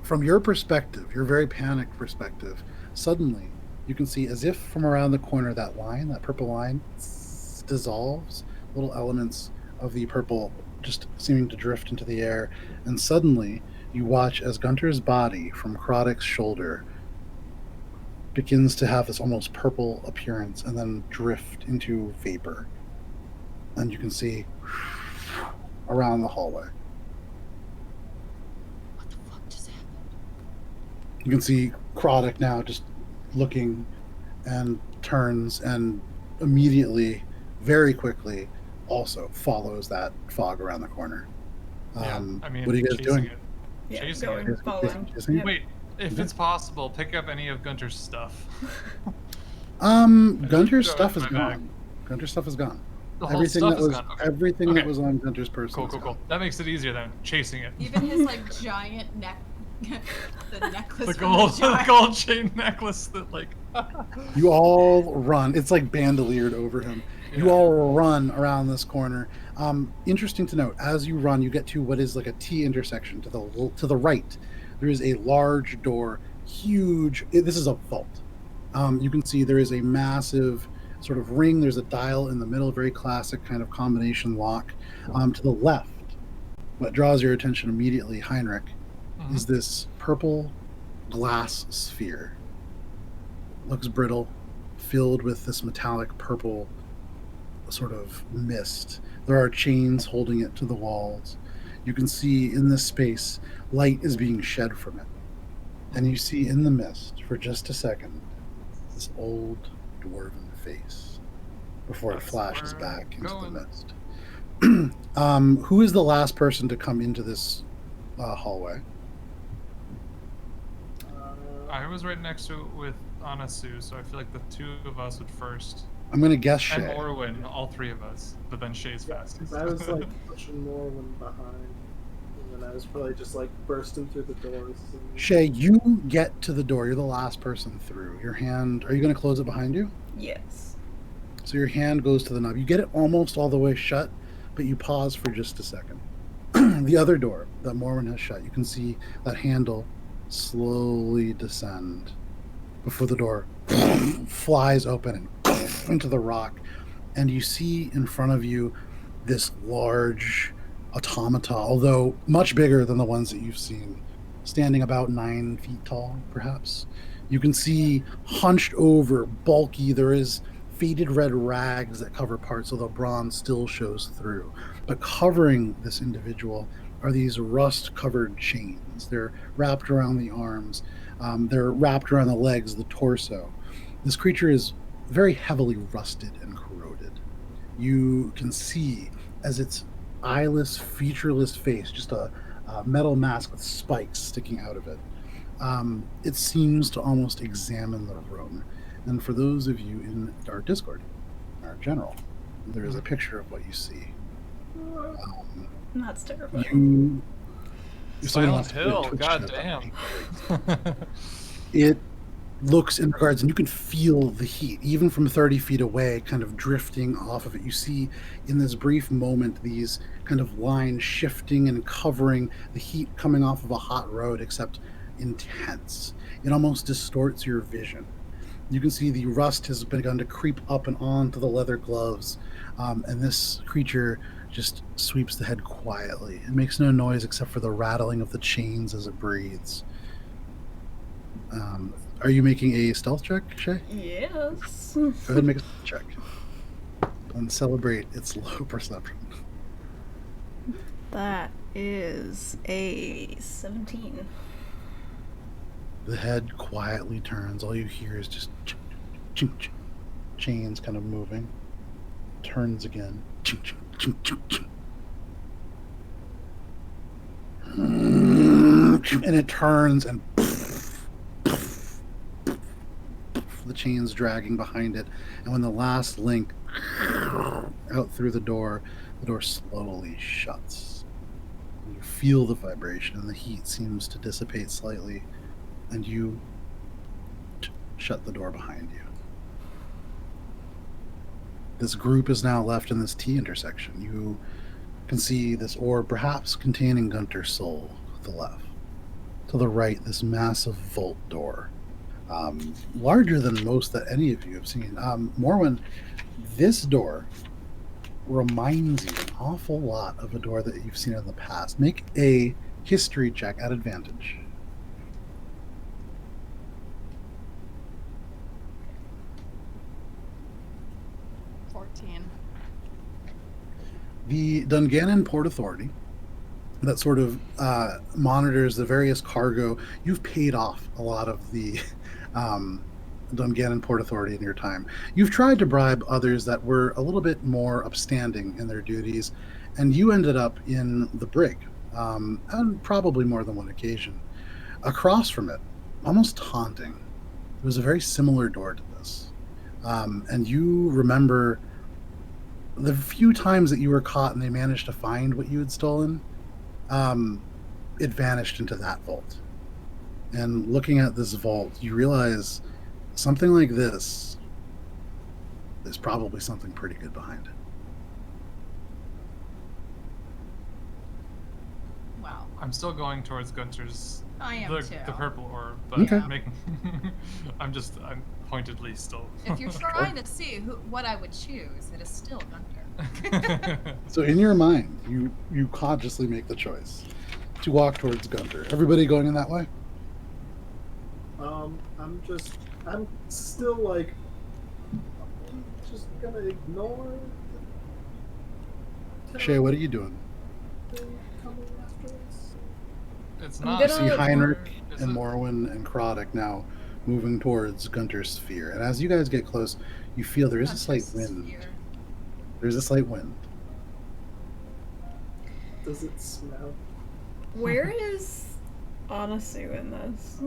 S1: From your perspective, your very panicked perspective, suddenly you can see, as if from around the corner, that line, that purple line, dissolves. Little elements of the purple just seeming to drift into the air, and suddenly you watch as Gunter's body from Krodik's shoulder begins to have this almost purple appearance and then drift into vapor. And you can see around the hallway.
S6: What the fuck just happened?
S1: You can see Krodik now just looking and turns and immediately, very quickly, also follows that fog around the corner.
S3: Yeah, I mean,
S1: what are you guys
S3: chasing
S1: doing?
S3: it.
S4: Yeah,
S3: Chasing
S4: going,
S3: it.
S4: following.
S1: Chasing?
S4: Yep.
S3: Wait, if it's possible, pick up any of Gunter's stuff.
S1: Gunter's
S3: throw it
S1: stuff
S3: in
S1: is
S3: my bag.
S1: gone. Gunter's stuff is gone.
S3: The whole
S1: Everything
S3: stuff
S1: that
S3: is
S1: was
S3: gone. Okay.
S1: everything
S3: Okay.
S1: that was on Gunter's person.
S3: Cool,
S1: is
S3: cool, cool.
S1: gone.
S3: That makes it easier then. Chasing it.
S2: Even his like giant neck, the necklace.
S3: The
S2: from
S3: gold, the
S2: giant-
S3: gold chain necklace that like.
S1: You all run. It's like bandoliered over him. You
S3: Yeah.
S1: all run around this corner. Interesting to note, as you run, you get to what is like a T intersection to the right. There is a large door, huge. This is a vault. You can see there is a massive sort of ring. There's a dial in the middle, very classic kind of combination lock. To the left, what draws your attention immediately, Heinrich, is this purple glass sphere. Looks brittle, filled with this metallic purple sort of mist. There are chains holding it to the walls. You can see in this space, light is being shed from it. And you see in the mist, for just a second, this old dwarven face before
S3: That's
S1: it flashes
S3: where
S1: back
S3: I'm
S1: into
S3: going.
S1: the mist. Who is the last person to come into this hallway?
S3: I was right next to it with Anasui, so I feel like the two of us would first.
S1: I'm going to guess
S3: And
S1: Shae.
S3: Morwen, all three of us. But then Shae's fast.
S5: Because I was like pushing Morwen behind, and then I was probably just like bursting through the doors. And...
S1: Shae, you get to the door. You're the last person through. Your hand, are you going to close it behind you?
S4: Yes.
S1: So your hand goes to the knob. You get it almost all the way shut, but you pause for just a second. The other door that Morwen has shut, you can see that handle slowly descend before the door flies open and into the rock. And you see in front of you this large automata, although much bigger than the ones that you've seen, standing about 9 feet tall, perhaps. You can see hunched over, bulky, there is faded red rags that cover parts, so the bronze still shows through. But covering this individual are these rust-covered chains. They're wrapped around the arms. They're wrapped around the legs, the torso. This creature is very heavily rusted and corroded. You can see as its eyeless, featureless face, just a metal mask with spikes sticking out of it. It seems to almost examine the room. And for those of you in our Discord, our general, there is a picture of what you see.
S4: That's terrifying.
S3: Silent Hill, goddamn.
S1: It looks in regards, and you can feel the heat, even from 30 feet away, kind of drifting off of it. You see in this brief moment these kind of lines shifting and covering the heat coming off of a hot road, except intense. It almost distorts your vision. You can see the rust has begun to creep up and onto the leather gloves, and this creature just sweeps the head quietly. It makes no noise except for the rattling of the chains as it breathes. Are you making a stealth check, Shae?
S4: Yes.
S1: Go ahead and make a stealth check. And celebrate its low perception.
S4: That is a 17.
S1: The head quietly turns. All you hear is just chink, chink, chink, chains kind of moving. Turns again. Chink, chink, chink, chink, chink. And it turns and the chains dragging behind it. And when the last link out through the door slowly shuts. You feel the vibration and the heat seems to dissipate slightly, and you shut the door behind you. This group is now left in this T intersection. You can see this orb perhaps containing Gunter's soul to the left. To the right, this massive vault door, larger than most that any of you have seen. Morwen, this door reminds you an awful lot of a door that you've seen in the past. Make a history check at advantage. The Dungannon Port Authority that sort of monitors the various cargo. You've paid off a lot of the Dungannon Port Authority in your time. You've tried to bribe others that were a little bit more upstanding in their duties, and you ended up in the brig on probably more than one occasion. Across from it, almost taunting, there was a very similar door to this. And you remember the few times that you were caught and they managed to find what you had stolen, it vanished into that vault. And looking at this vault, you realize something like this, there's probably something pretty good behind it.
S2: Wow.
S3: I'm still going towards Gunter's
S2: I am
S3: the
S2: too.
S3: purple orb, but
S1: Okay.
S3: I'm pointedly still.
S2: If you're trying to see what I would choose, it is still Gunter.
S1: So in your mind, you consciously make the choice to walk towards Gunter. Everybody going in that way?
S5: I'm still like, just gonna ignore the
S1: Shae, what are you doing?
S5: thing coming after us.
S3: It's
S4: I'm
S3: not.
S4: gonna-
S1: You see Heinrich
S3: Is
S1: and
S3: it?
S1: Morwen and Krodok now moving towards Gunter's sphere. And as you guys get close, you feel there is a slight
S2: Gunter's
S1: wind.
S2: sphere.
S1: There's a slight wind.
S5: Does it smell?
S4: Where is Anasui in this?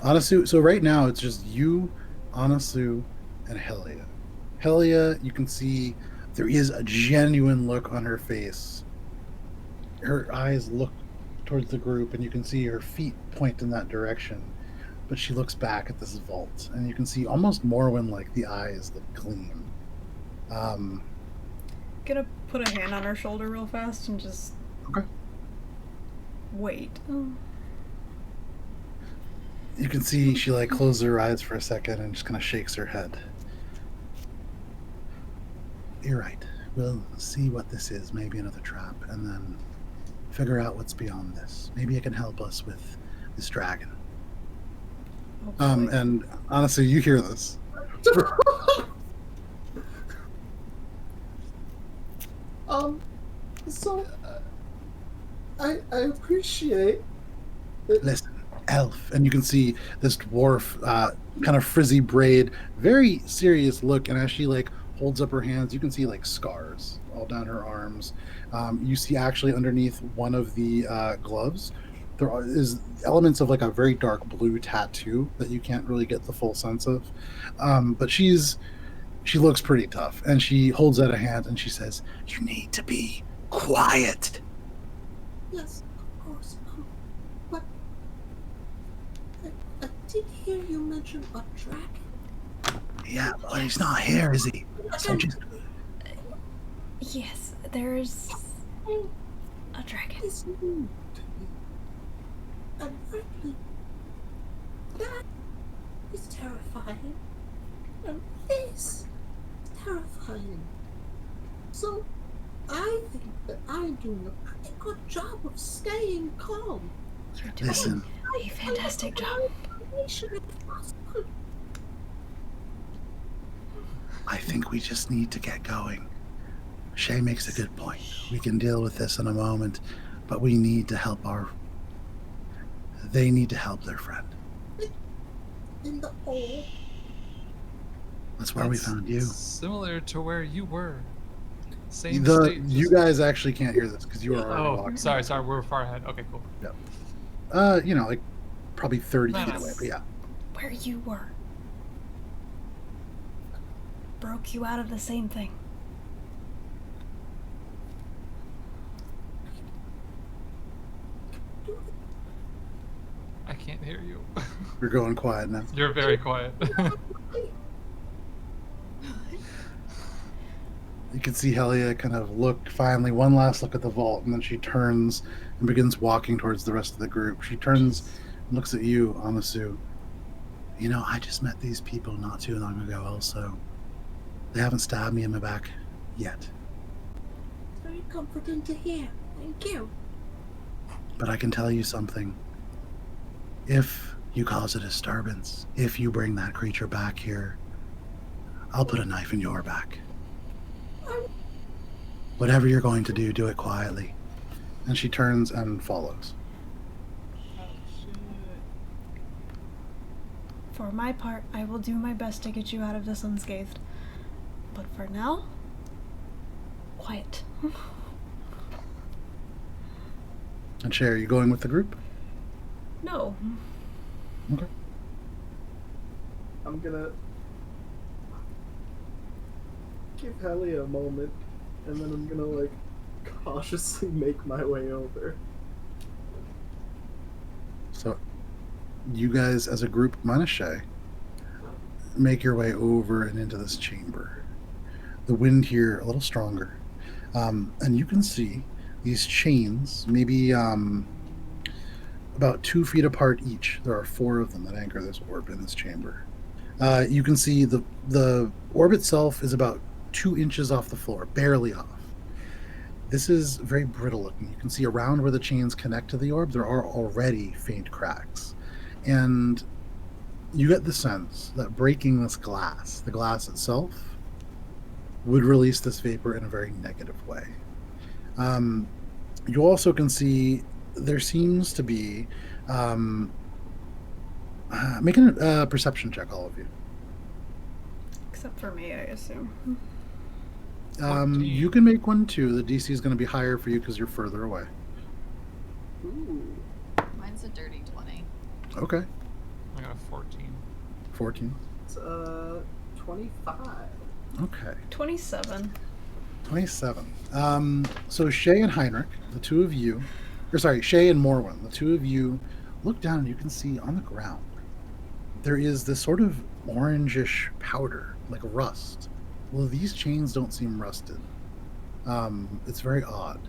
S1: Anasui, so right now it's just you, Anasui, and Helia. Helia, you can see there is a genuine look on her face. Her eyes look towards the group, and you can see her feet point in that direction. But she looks back at this vault, and you can see almost Morwen like the eyes that gleam.
S4: Gonna put a hand on her shoulder real fast and just
S1: Okay.
S4: wait.
S1: You can see she like closes her eyes for a second and just kind of shakes her head. You're right. We'll see what this is. Maybe another trap, and then figure out what's beyond this. Maybe it can help us with this dragon.
S4: Hopefully.
S1: And honestly, you hear this.
S5: So I appreciate it.
S1: Listen, elf, and you can see this dwarf, kind of frizzy braid, very serious look. And as she like holds up her hands, you can see like scars all down her arms. You see actually underneath one of the gloves, there is elements of like a very dark blue tattoo that you can't really get the full sense of. But she looks pretty tough, and she holds out a hand and she says, "You need to be quiet."
S7: Yes, of course. But I did hear you mention a dragon.
S1: Yeah, but he's not here, is he? So just
S4: Yes, there's a dragon.
S7: It's new to me. And frankly, that is terrifying. And this is terrifying. So, I think that I'm doing a pretty good job of staying calm.
S4: You're doing
S1: listen.
S4: a fantastic job.
S7: Information if possible.
S1: I think we just need to get going. Shae makes a good point. We can deal with this in a moment, but we need to help they need to help their friend.
S7: In the hole.
S1: That's where we
S3: That's
S1: found you.
S3: Similar to where you were. Same
S1: The
S3: state.
S1: you guys actually can't hear this because you are already
S3: Oh,
S1: walking.
S3: sorry, we're far ahead. Okay, cool.
S1: Like probably 30 feet
S3: Nice.
S1: away, but yeah.
S4: Where you were. Broke you out of the same thing.
S3: I can't hear you.
S1: You're going quiet now.
S3: You're very quiet.
S1: You can see Helia kind of look, finally, one last look at the vault, and then she turns and begins walking towards the rest of the group. She turns and looks at you, Anasui. You know, I just met these people not too long ago also. They haven't stabbed me in my back yet.
S7: It's very comforting to hear. Thank you.
S1: But I can tell you something. If you cause a disturbance, if you bring that creature back here, I'll put a knife in your back. Whatever you're going to do it quietly. And she turns and follows.
S4: For my part, I will do my best to get you out of this unscathed. But for now, quiet.
S1: And Shae, are you going with the group?
S4: No.
S1: Okay.
S5: I'm gonna give Hallie a moment, and then I'm gonna like cautiously make my way over.
S1: So, you guys as a group, minus Shae, make your way over and into this chamber. The wind here a little stronger, and you can see these chains, maybe about 2 feet apart each. There are 4 of them that anchor this orb in this chamber. You can see the orb itself is about 2 inches off the floor, barely off. This is very brittle looking. You can see around where the chains connect to the orb, there are already faint cracks. And you get the sense that breaking this glass, the glass itself, would release this vapor in a very negative way. You also can see there seems to be... make a perception check, all of you.
S4: Except for me, I assume.
S1: You can make one too. The DC is going to be higher for you because you're further away.
S5: Ooh.
S2: Mine's a dirty 20.
S1: Okay.
S3: I got a 14.
S1: 14.
S5: It's 25.
S1: Okay.
S4: 27.
S1: 27. So Shae and Heinrich, the two of you, or sorry, Shae and Morwen, the two of you look down and you can see on the ground there is this sort of orangish powder, like rust. Well, these chains don't seem rusted. It's very odd.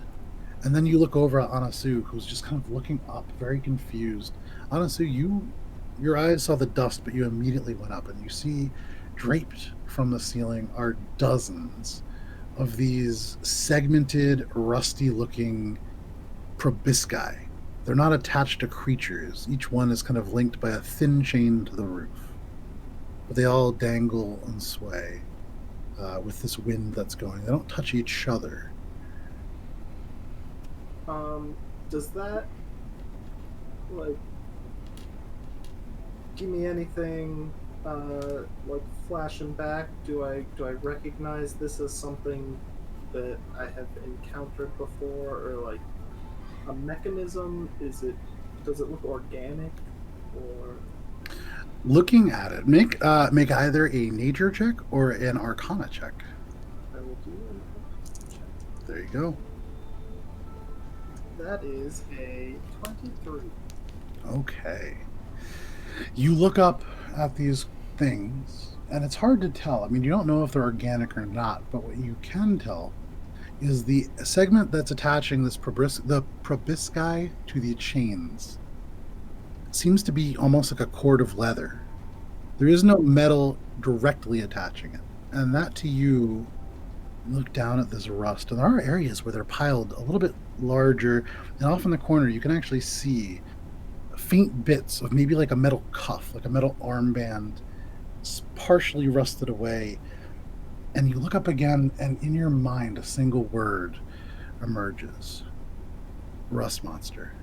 S1: And then you look over at Anasui, who's just kind of looking up, very confused. Anasui, your eyes saw the dust, but you immediately went up, and you see draped from the ceiling are dozens of these segmented, rusty-looking proboscis. They're not attached to creatures. Each one is kind of linked by a thin chain to the roof. But they all dangle and sway with this wind that's going. They don't touch each other.
S5: Does that like give me anything like flashing back? Do I recognize this as something that I have encountered before, or like a mechanism? Does it look organic, or?
S1: Looking at it, make either a nature check or an arcana check.
S5: I will do it.
S1: There you go.
S5: That is a 23.
S1: Okay. You look up at these things, and it's hard to tell. I mean, you don't know if they're organic or not, but what you can tell is the segment that's attaching the proboscis to the chains seems to be almost like a cord of leather. There is no metal directly attaching it. And that to you, look down at this rust, and there are areas where they're piled a little bit larger, and off in the corner you can actually see faint bits of maybe like a metal cuff, like a metal armband, partially rusted away. And you look up again, and in your mind a single word emerges: rust monster.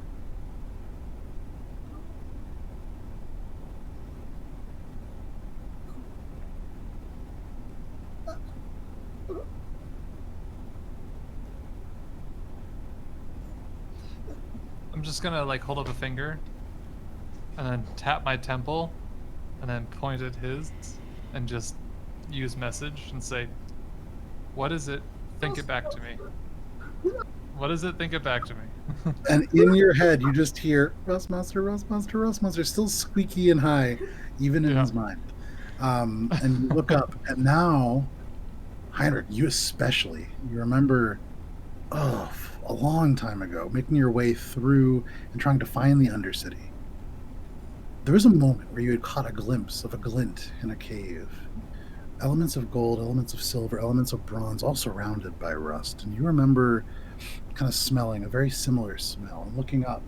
S3: I'm just gonna like hold up a finger and then tap my temple and then point at his and just use message and say, what is it? Think it back to me. What is it? Think it back to me.
S1: And in your head you just hear rust monster, rust monster, rust monster, still squeaky and high, even in his mind. And you look up, and now Heinrich, you especially. You remember, a long time ago, making your way through and trying to find the Undercity. There was a moment where you had caught a glimpse of a glint in a cave. Elements of gold, elements of silver, elements of bronze, all surrounded by rust. And you remember kind of smelling a very similar smell and looking up.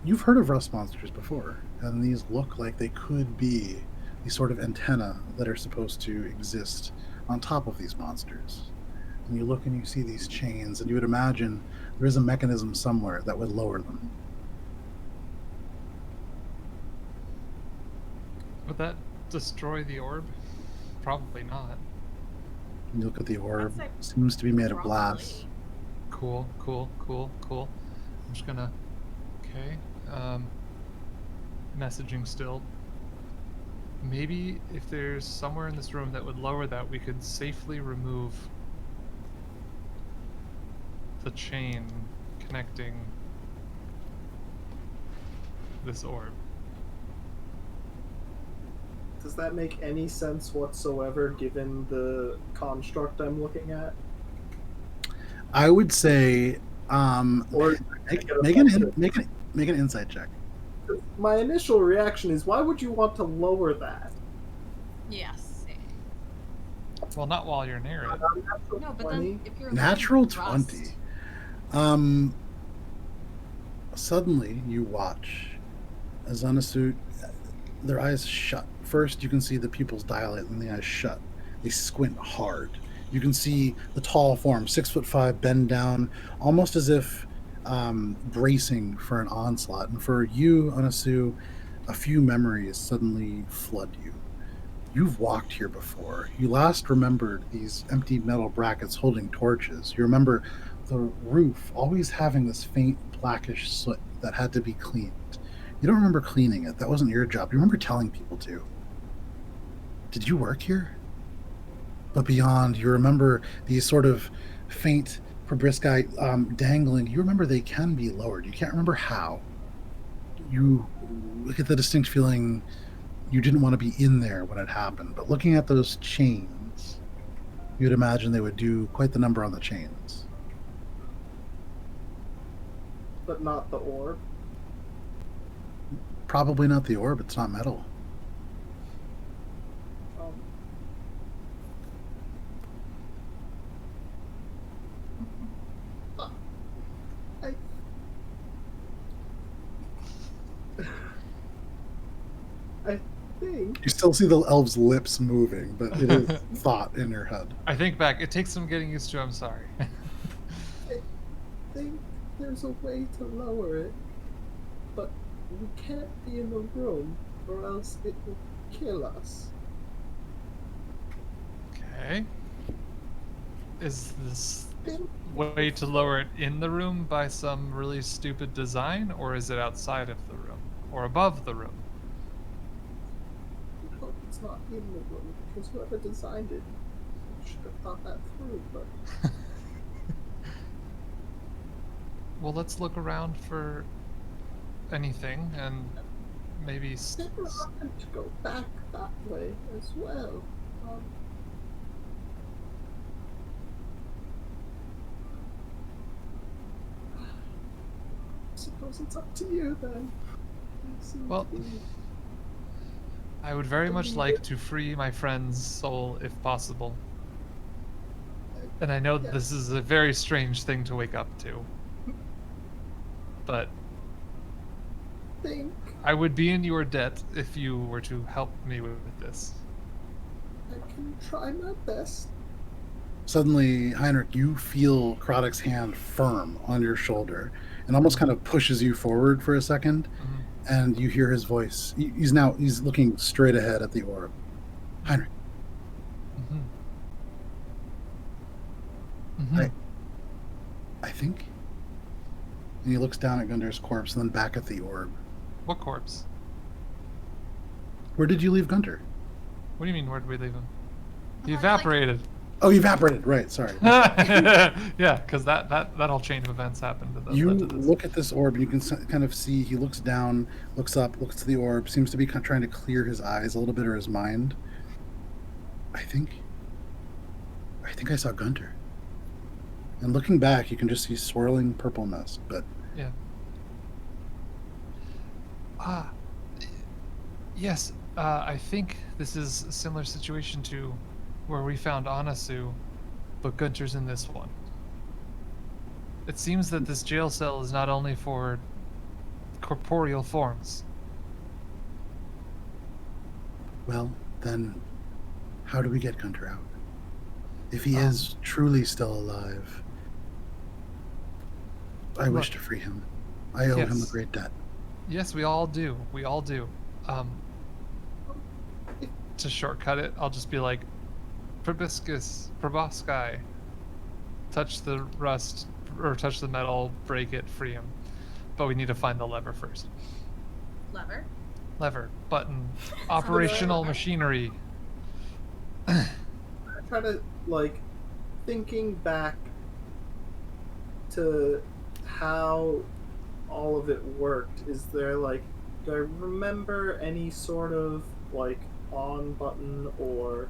S1: You've heard of rust monsters before, and these look like they could be the sort of antenna that are supposed to exist on top of these monsters. And you look and you see these chains, and you would imagine there is a mechanism somewhere that would lower them.
S3: Would that destroy the orb? Probably not.
S1: You look at the orb,
S2: I'd say
S1: seems to be made of glass.
S2: probably.
S3: Cool. I'm just gonna... Okay. Messaging still. Maybe if there's somewhere in this room that would lower that, we could safely remove the chain connecting this orb.
S5: Does that make any sense whatsoever given the construct I'm looking at?
S1: I would say,
S5: Or
S1: make an insight check.
S5: my initial reaction is, why would you want to lower that?
S2: Yes.
S3: Well, not while you're near it.
S2: No, but then if you're
S1: Natural
S2: removing rust-
S1: 20. Suddenly you watch as Anasui, their eyes shut. First, you can see the pupils dilate and the eyes shut. They squint hard. You can see the tall form, 6'5", bend down, almost as if bracing for an onslaught. And for you, Anasui, a few memories suddenly flood you. You've walked here before. You last remembered these empty metal brackets holding torches. You remember the roof always having this faint blackish soot that had to be cleaned. You don't remember cleaning it. That wasn't your job. You remember telling people to. Did you work here? But beyond, you remember these sort of faint proboscis dangling. You remember they can be lowered. You can't remember how. You get the distinct feeling you didn't want to be in there when it happened. But looking at those chains, you'd imagine they would do quite the number on the chains.
S5: But not the orb.
S1: Probably not the orb. It's not metal.
S5: I think
S1: You still see the elf's lips moving, but it is thought in your head.
S3: I think back. It takes some getting used to. I'm sorry.
S5: there's a way to lower it, but we can't be in the room, or else it will kill us.
S3: Okay. Is this way to lower it in the room by some really stupid design, or is it outside of the room? Or above the room?
S5: I hope it's not in the room, because whoever designed it should have thought that through, but...
S3: Well, let's look around for anything, and maybe...
S5: They were going to go back that way as well. I suppose it's up to you, then.
S3: Well, I would very much like to free my friend's soul if possible. And I know this is a very strange thing to wake up to. But I would be in your debt if you were to help me with this.
S5: I can try my best.
S1: Suddenly, Heinrich, you feel Krodik's hand firm on your shoulder and almost kind of pushes you forward for a second, and you hear his voice. He's looking straight ahead at the orb. Heinrich. I think. And he looks down at Guntir's corpse and then back at the orb.
S3: What corpse?
S1: Where did you leave Guntir?
S3: What do you mean, where did we leave him? He evaporated.
S1: Oh, he evaporated. Right, sorry.
S3: Yeah, because that whole chain of events happened.
S1: You look at this orb and you can kind of see he looks down, looks up, looks to the orb, seems to be trying to clear his eyes a little bit or his mind. I think think I saw Guntir. And looking back, you can just see swirling purple mist, but
S3: Yeah. Yes. I think this is a similar situation to where we found Anasui, but Gunter's in this one. It seems that this jail cell is not only for corporeal forms.
S1: well, then how do we get Guntir out? If he is truly still alive, I wish to free him. I owe him a
S3: Yes.
S1: great debt.
S3: Yes, we all do. We all do. To shortcut it, I'll just be like, Proboskai, touch the rust, or touch the metal, break it, free him. But we need to find the lever first.
S6: Lever.
S3: Lever, button, operational machinery.
S5: I try to, like, thinking back to how all of it worked. Is there, like, do I remember any sort of, like, on button, or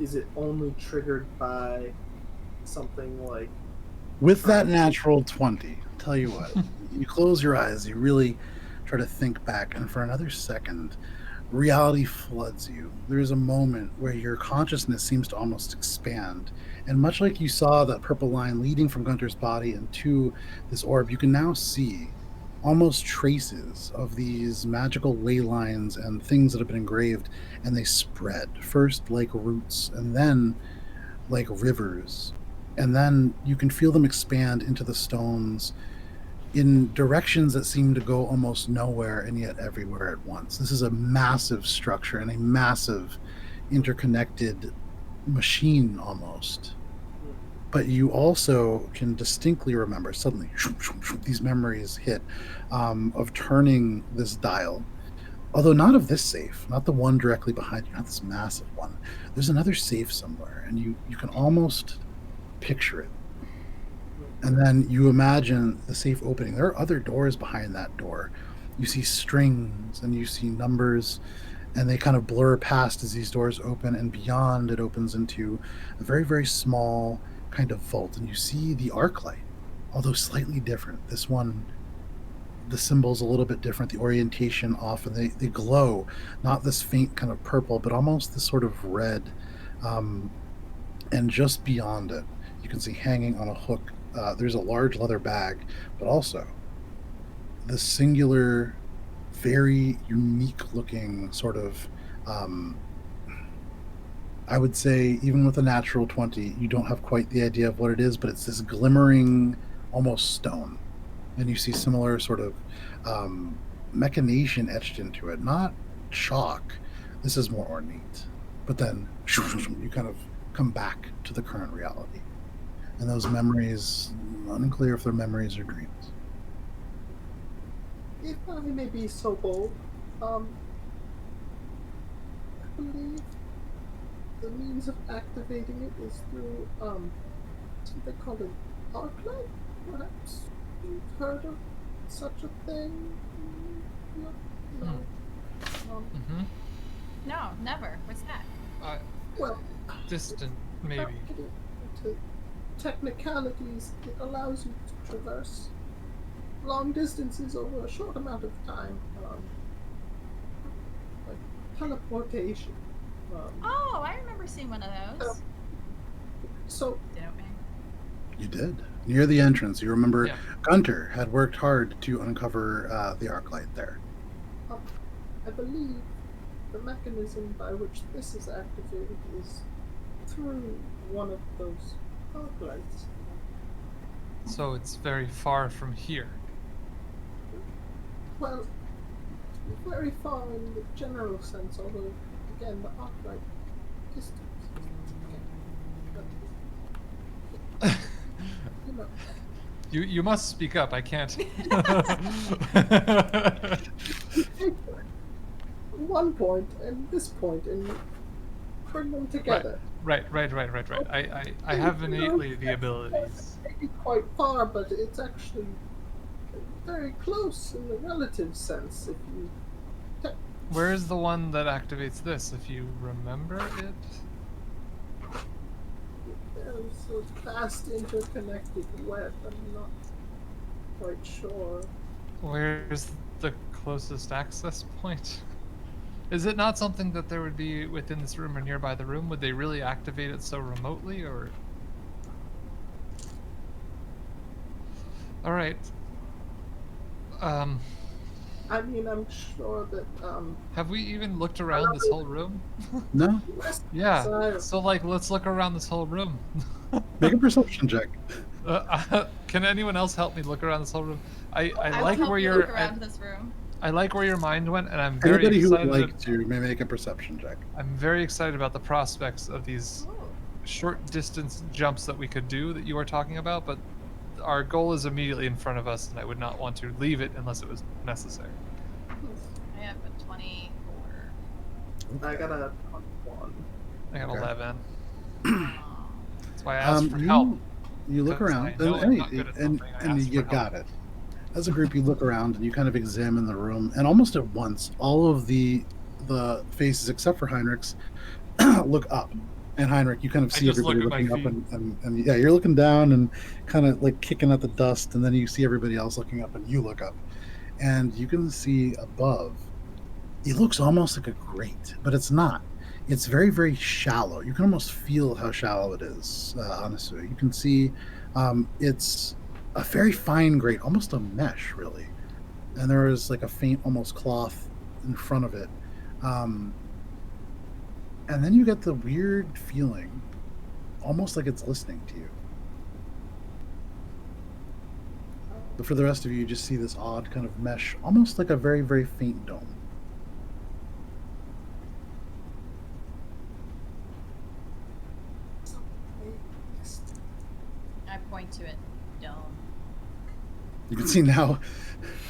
S5: is it only triggered by something like...
S1: With that natural 20, tell you what, you close your eyes, you really try to think back, and for another second, reality floods you. There's a moment where your consciousness seems to almost expand, and much like you saw that purple line leading from Gunter's body into this orb, you can now see almost traces of these magical ley lines and things that have been engraved, and they spread, first like roots, and then like rivers, and then you can feel them expand into the stones in directions that seem to go almost nowhere and yet everywhere at once. This is a massive structure and a massive interconnected machine almost. But you also can distinctly remember suddenly these memories hit of turning this dial. Although not of this safe, not the one directly behind you, not this massive one. There's another safe somewhere, and you can almost picture it. And then you imagine the safe opening. There are other doors behind that door. You see strings and you see numbers, and they kind of blur past as these doors open, and beyond it opens into a very, very small kind of vault. And you see the arc light, although slightly different. This one, the symbol's a little bit different, the orientation off, and they glow, not this faint kind of purple, but almost this sort of red. And just beyond it, you can see hanging on a hook, there's a large leather bag, but also the singular, very unique looking sort of, I would say, even with a natural 20, you don't have quite the idea of what it is, but it's this glimmering, almost stone. And you see similar sort of machination etched into it, not chalk. This is more ornate. But then you kind of come back to the current reality. And those memories, unclear if they're memories or dreams.
S5: If I may be so bold, I believe the means of activating it is through something called an arc light. Perhaps you've heard of such a thing? No.
S2: No, never. What's that?
S5: Well,
S3: Distant,
S5: without
S3: maybe.
S5: getting into technicalities, it allows you to traverse long distances over a short amount of time, like teleportation.
S2: Oh, I remember seeing one of those.
S5: So,
S2: Don't we?
S1: You did. Near the entrance, you remember
S3: Yeah.
S1: Gunter had worked hard to uncover the arc light there.
S5: I believe the mechanism by which this is activated is through one of those arc lights.
S3: So it's very far from here.
S5: Well, very far in the general sense, although, again, the arc light distance. You know,
S3: You must speak up. I can't.
S5: one point and this point and bring them together.
S3: Right. I have innately the abilities.
S5: Maybe quite far, but it's actually very close in the relative sense. If you
S3: Where is the one that activates this, if you remember it?
S5: So fast interconnected web. I'm not quite sure.
S3: Where's the closest access point? Is it not something that there would be within this room or nearby the room? Would they really activate it so remotely, or? All right.
S5: I mean, I'm sure that
S3: Have we even looked around this whole room?
S1: No?
S3: Yeah. So like, let's look around this whole room.
S1: Make a perception check.
S3: Can anyone else help me look around this whole room? I
S2: I
S3: like
S2: will help
S3: where
S2: you
S3: your
S2: look around this room.
S3: I like where your mind went, and I'm very
S1: Anybody who would
S3: excited.
S1: like to may make a perception check.
S3: I'm very excited about the prospects of these
S2: Ooh.
S3: short distance jumps that we could do that you are talking about, but our goal is immediately in front of us, and I would not want to leave it unless it was necessary.
S2: I have a 24.
S5: I got a 21.
S3: I got
S1: Okay.
S3: 11. That's why I asked for
S1: you,
S3: help.
S1: you look
S3: 'cause
S1: around,
S3: I know I'm not good at
S1: and
S3: something, I ask
S1: you
S3: for
S1: got
S3: help.
S1: it. As a group, you look around and you kind of examine the room, and almost at once, all of the faces except for Heinrich's look up. And Heinrich, you kind of
S3: I
S1: see
S3: just
S1: everybody
S3: look at my
S1: looking up, and yeah, you're looking down and kind of like kicking at the dust, and then you see everybody else looking up, and you look up, and you can see above. It looks almost like a grate, but it's not. It's very, very shallow. You can almost feel how shallow it is, Anasui. You can see it's a very fine grate, almost a mesh, really. And there is like a faint, almost cloth in front of it. And then you get the weird feeling, almost like it's listening to you. But for the rest of you, you just see this odd kind of mesh, almost like a very, very faint dome.
S2: I point to it. Dome.
S1: You can see now,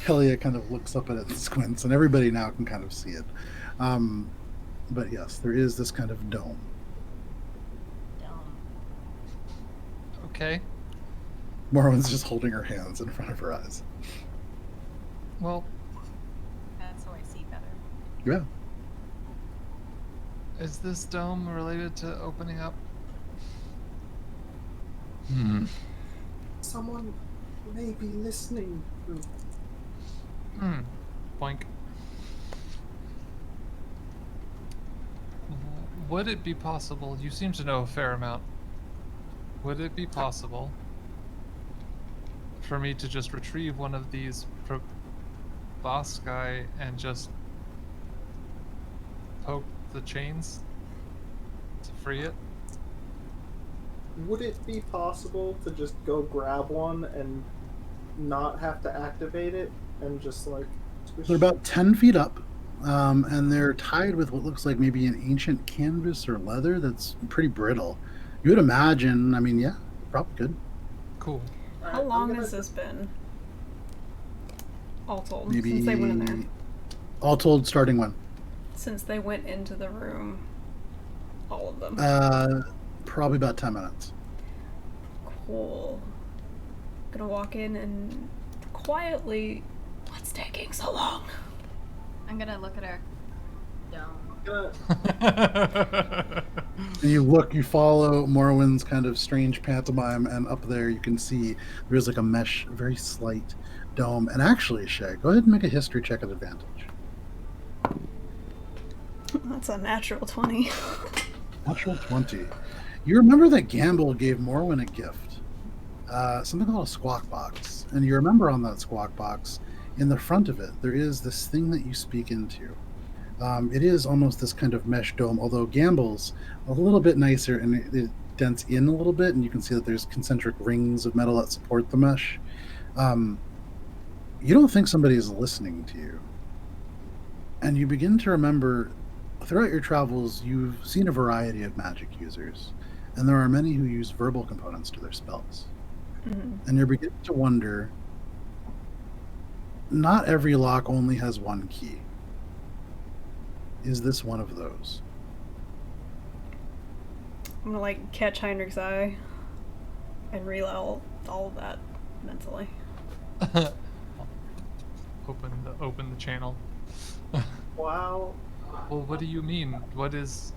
S1: Helia kind of looks up at it and squints, and everybody now can kind of see it. But yes, there is this kind of dome.
S2: Dome.
S3: Okay.
S1: Morwen's just holding her hands in front of her eyes.
S3: Well,
S2: That's how I see better.
S1: Yeah.
S3: is this dome related to opening up?
S5: Someone may be listening.
S3: Boink. Would it be possible, you seem to know a fair amount, would it be possible for me to just retrieve one of these probosci and just poke the chains to free it?
S5: Would it be possible to just go grab one and not have to activate it and just like squish?
S1: They're about 10 feet up, and they're tied with what looks like maybe an ancient canvas or leather that's pretty brittle. You would imagine, I mean, yeah, probably could.
S3: Cool.
S4: How long has this been? All told,
S1: Maybe
S4: since they went in there.
S1: all told, starting when?
S4: Since they went into the room. All of them.
S1: Probably about 10 minutes.
S4: Cool. Gonna walk in and quietly. What's taking so long?
S2: I'm gonna look at her. Dome.
S1: And you follow Morwen's kind of strange pantomime, and up there you can see there's like a mesh, very slight dome. And actually, Shae, go ahead and make a history check at advantage.
S4: That's a natural 20.
S1: Natural 20. You remember that Gamble gave Morwen a gift, something called a squawk box. And you remember on that squawk box, in the front of it, there is this thing that you speak into. It is almost this kind of mesh dome, although Gamble's a little bit nicer and it dents in a little bit, and you can see that there's concentric rings of metal that support the mesh. You don't think somebody is listening to you. And you begin to remember, throughout your travels, you've seen a variety of magic users, and there are many who use verbal components to their spells.
S4: Mm-hmm.
S1: And you're beginning to wonder, not every lock only has one key. Is this one of those?
S4: I'm gonna like catch Heinrich's eye and relay all of that mentally.
S3: Open the channel.
S5: Wow.
S3: Well, what do you mean? What is?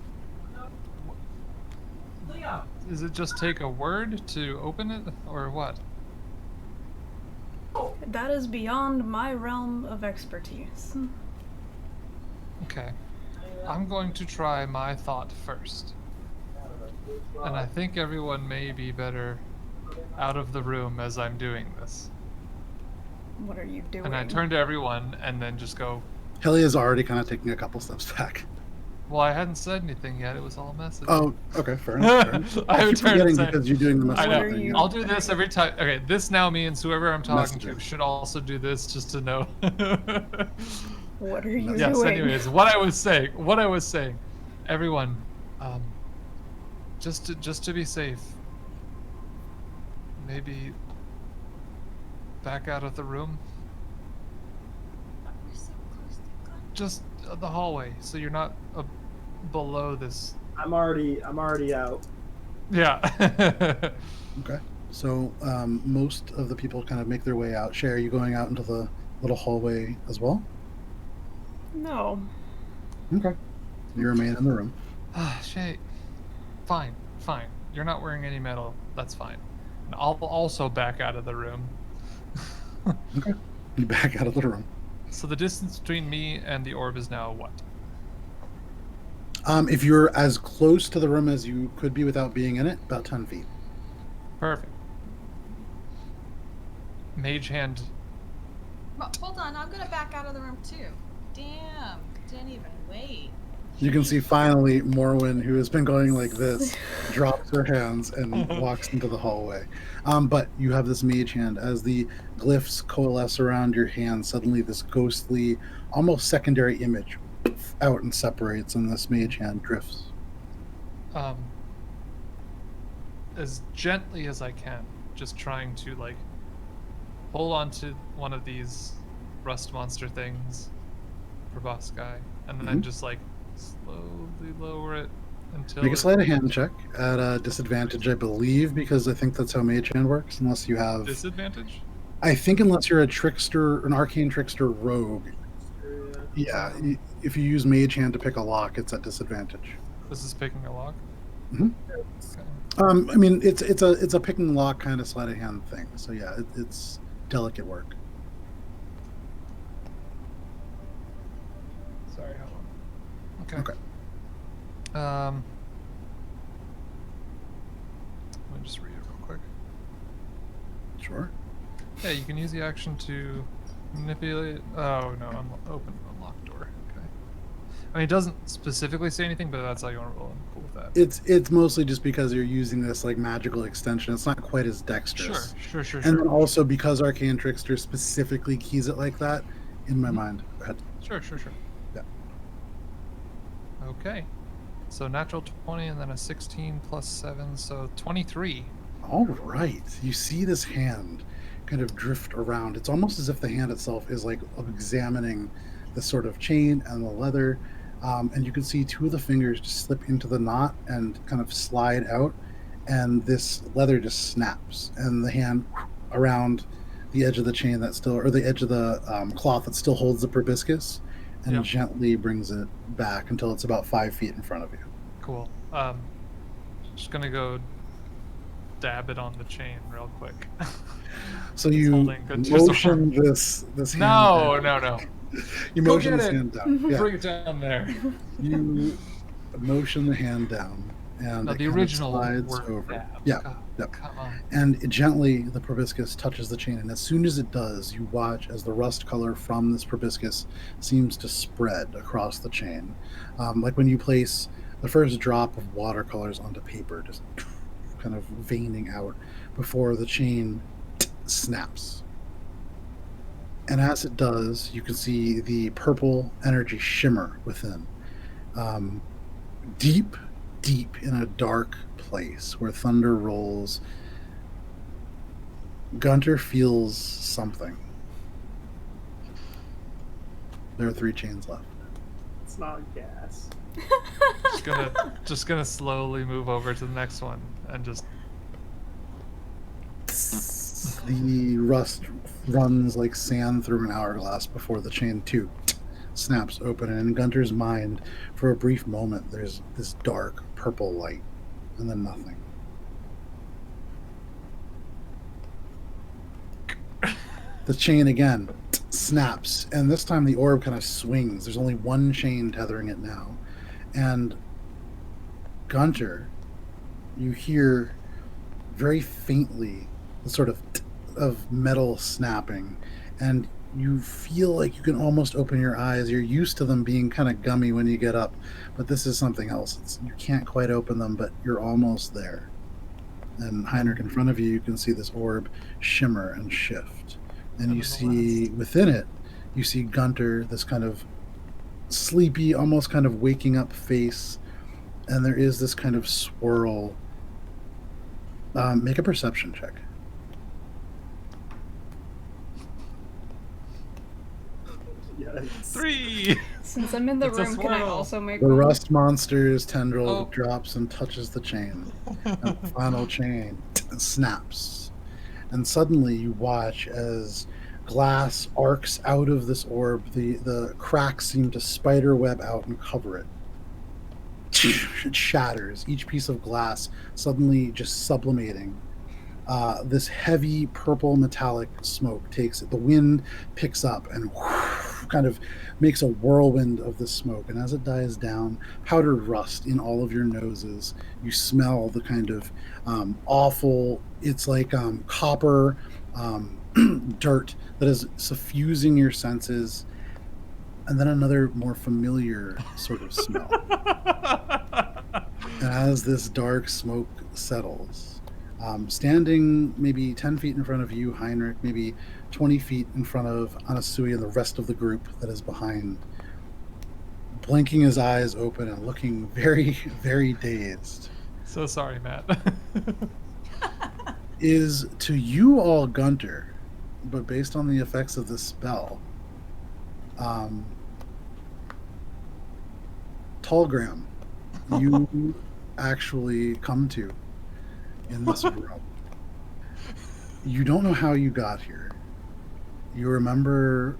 S3: Does it just take a word to open it, or what?
S4: That is beyond my realm of expertise.
S3: Okay. I'm going to try my thought first. And I think everyone may be better out of the room as I'm doing this.
S4: What are you doing?
S3: And I turn to everyone and then just go,
S1: Helia's already kind of taking a couple steps back.
S3: well, I hadn't said anything yet. It was all message.
S1: Oh, okay, fair enough. Fair enough.
S3: I
S1: keep
S3: would turn
S1: forgetting
S3: and say,
S1: because you're doing the
S3: I
S1: messaging
S3: know.
S4: What are
S1: thing.
S4: you-
S3: I'll do this every time. Okay, this now means whoever I'm talking
S1: Messaging.
S3: to should also do this just to know.
S4: What are you
S3: Yes,
S4: doing?
S3: anyways, what I was saying. Everyone, just to be safe, maybe back out of the room.
S6: We're so close to gun.
S3: Just the hallway, so you're not below this.
S5: I'm already out.
S3: Yeah.
S1: Okay. So most of the people kind of make their way out. Shae, are you going out into the little hallway as well?
S4: No.
S1: Okay. You remain in the room.
S3: Shae, fine. You're not wearing any metal. That's fine. And I'll also back out of the room.
S1: Okay. You back out of the room.
S3: So the distance between me and the orb is now what?
S1: If you're as close to the room as you could be without being in it, about 10 feet.
S3: Perfect. Mage hand.
S2: Well, hold on, I'm gonna back out of the room too. Damn, didn't even wait.
S1: You can see finally Morwen, who has been going like this, drops her hands and walks into the hallway. But you have this mage hand. As the glyphs coalesce around your hand, suddenly this ghostly, almost secondary image out and separates, and this mage hand drifts.
S3: As gently as I can, just trying to like hold on to one of these rust monster things for boss guy, and then just like slowly lower it until
S1: Make a sleight of hand check at a disadvantage, I believe, because I think that's how mage hand works. Unless you have
S3: disadvantage.
S1: I think unless you're a trickster, an arcane trickster rogue. Yeah, if you use mage hand to pick a lock, it's at disadvantage.
S3: This is picking a lock.
S1: Mhm.
S3: Okay.
S1: I mean, it's a picking lock kind of sleight of hand thing. So yeah, it's delicate work.
S3: Sorry, hold on. Okay.
S1: Okay.
S3: Let me just read it real quick.
S1: Sure.
S3: Yeah, you can use the action to manipulate. Oh no, open unlock door. Okay. I mean, it doesn't specifically say anything, but that's how you want to roll. I'm cool with that.
S1: It's mostly just because you're using this like magical extension. It's not quite as dexterous.
S3: Sure.
S1: And then also because arcane trickster specifically keys it like that, in my mind. Go ahead.
S3: Sure.
S1: Yeah.
S3: Okay. So natural 20 and then a 16 plus 7, so 23.
S1: All right. You see this hand kind of drift around. It's almost as if the hand itself is like examining the sort of chain and the leather. And you can see two of the fingers just slip into the knot and kind of slide out. And this leather just snaps. And the hand around the edge of the chain that still, or the edge of the cloth that still holds the proboscis, and
S3: Yep.
S1: gently brings it back until it's about 5 feet in front of you.
S3: Cool. Just gonna go dab it on the chain real quick.
S1: So
S3: It's
S1: you
S3: holding good- just a
S1: motion this hand
S3: No.
S1: down. You
S3: Go
S1: motion
S3: get
S1: this
S3: it.
S1: hand down. Yeah.
S3: Bring it down there.
S1: You motion the hand down, and
S3: No,
S1: it
S3: the
S1: kind of
S3: original
S1: slides
S3: word
S1: over.
S3: dab.
S1: Yeah,
S3: God,
S1: yep.
S3: Come on.
S1: And gently the proboscis touches the chain, and as soon as it does, you watch as the rust color from this proboscis seems to spread across the chain, like when you place the first drop of watercolors onto paper, just kind of veining out before the chain snaps. And as it does, you can see the purple energy shimmer within. Deep in a dark place where thunder rolls, Guntir feels something. There are 3 chains left.
S5: It's not gas.
S3: Just gonna slowly move over to the next one and just
S1: The rust runs like sand through an hourglass before the chain too snaps open, and in Gunter's mind, for a brief moment, there's this dark purple light, and then nothing. The chain again snaps, and this time the orb kind of swings. There's only one chain tethering it now. And Guntir, you hear very faintly the sort of metal snapping, and you feel like you can almost open your eyes. You're used to them being kind of gummy when you get up, but this is something else. You can't quite open them, but you're almost there. And Heinrich, in front of you, you can see this orb shimmer and shift. And you see within it, you see Guntir, this kind of sleepy, almost kind of waking up face, and there is this kind of swirl. Make a perception check.
S5: Yes.
S3: 3.
S4: Since I'm in the
S3: It's a
S4: room, can I
S3: swirl.
S4: also make
S1: The
S4: one?
S1: rust monster's tendril
S3: Oh.
S1: drops and touches the chain. And the final chain snaps. And suddenly you watch as glass arcs out of this orb. The cracks seem to spider web out and cover it. It shatters. Each piece of glass suddenly just sublimating. This heavy purple metallic smoke takes it. The wind picks up and kind of makes a whirlwind of the smoke. And as it dies down, powdered rust in all of your noses. You smell the kind of awful, it's like copper dirt that is suffusing your senses. And then another more familiar sort of smell. And as this dark smoke settles, standing maybe 10 feet in front of you, Heinrich, maybe 20 feet in front of Anasui and the rest of the group that is behind, blinking his eyes open and looking very, very dazed,
S3: So sorry, Matt.
S1: is to you all Guntir, but based on the effects of this spell, Talgram, you actually come to in this room. You don't know how you got here. You remember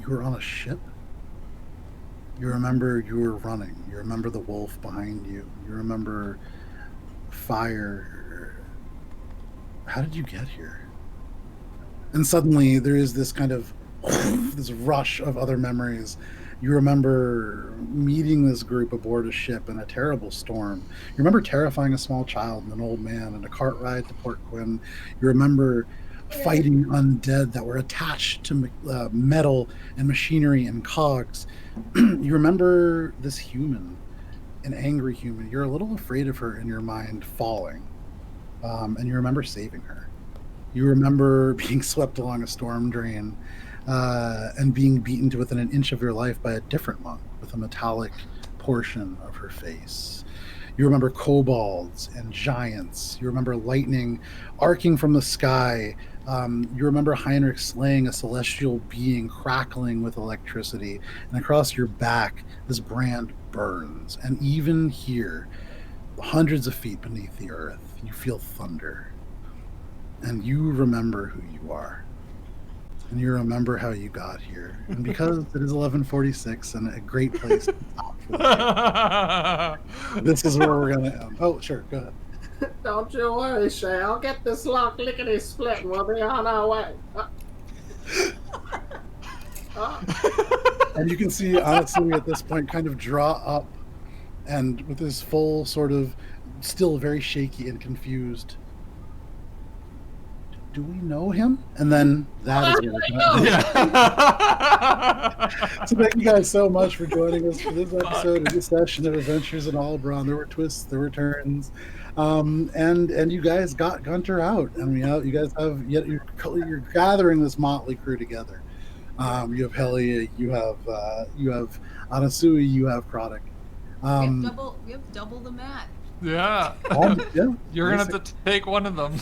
S1: you were on a ship. You remember you were running. You remember the wolf behind you. You remember fire. How did you get here? And suddenly there is this kind of this rush of other memories. You remember meeting this group aboard a ship in a terrible storm. You remember terrifying a small child and an old man in a cart ride to Port Quinn. You remember fighting undead that were attached to metal and machinery and cogs. You remember this human, an angry human. You're a little afraid of her in your mind falling. And you remember saving her. You remember being swept along a storm drain and being beaten to within an inch of your life by a different monk with a metallic portion of her face. You remember kobolds and giants. You remember lightning arcing from the sky. You remember Heinrich slaying a celestial being crackling with electricity. And across your back, this brand burns. And even here, hundreds of feet beneath the earth, you feel thunder. And you remember who you are. And you remember how you got here. And because it is 11:46 and a great place to stop for the day, this is where we're going to end. Oh, sure, go ahead.
S5: Don't you worry, Shae. I'll get this lock lickety split and we'll be on our way.
S1: And you can see Anasui at this point kind of draw up and with his full sort of still very shaky and confused. Do we know him? And then that is where we're going to end.
S3: Yeah.
S1: So thank you guys so much for joining us for this episode of this session of Adventures in Alberon. There were twists, there were turns, and you guys got Guntir out. I mean, you guys have you're gathering this motley crew together. You have Helia, you have Anasui, you have Krodok.
S6: We have double the mat.
S3: Yeah.
S1: Yeah,
S3: You're going to have to take one of them.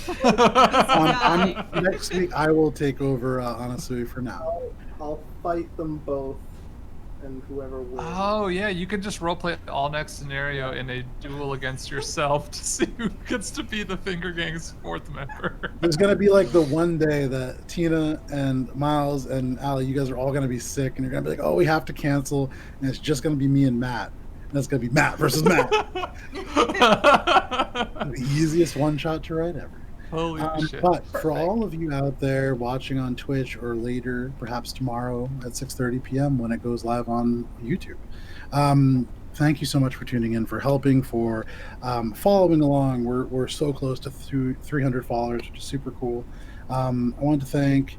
S1: next week I will take over Anasui for now.
S5: I'll fight them both, and whoever wins.
S3: Oh, yeah. You can just roleplay all next scenario in a duel against yourself to see who gets to be the Finger Gang's fourth member.
S1: There's gonna be like the one day that Tina and Miles and Allie, you guys are all gonna be sick, and you're gonna be like, oh, we have to cancel, and it's just gonna be me and Matt. And it's gonna be Matt versus Matt. The easiest one shot to write ever.
S3: Holy shit.
S1: But for
S5: Perfect.
S1: all of you out there watching on Twitch or later, perhaps tomorrow at 6:30 p.m. when it goes live on YouTube, thank you so much for tuning in, for helping, for following along. We're so close to 300 followers, which is super cool. I want to thank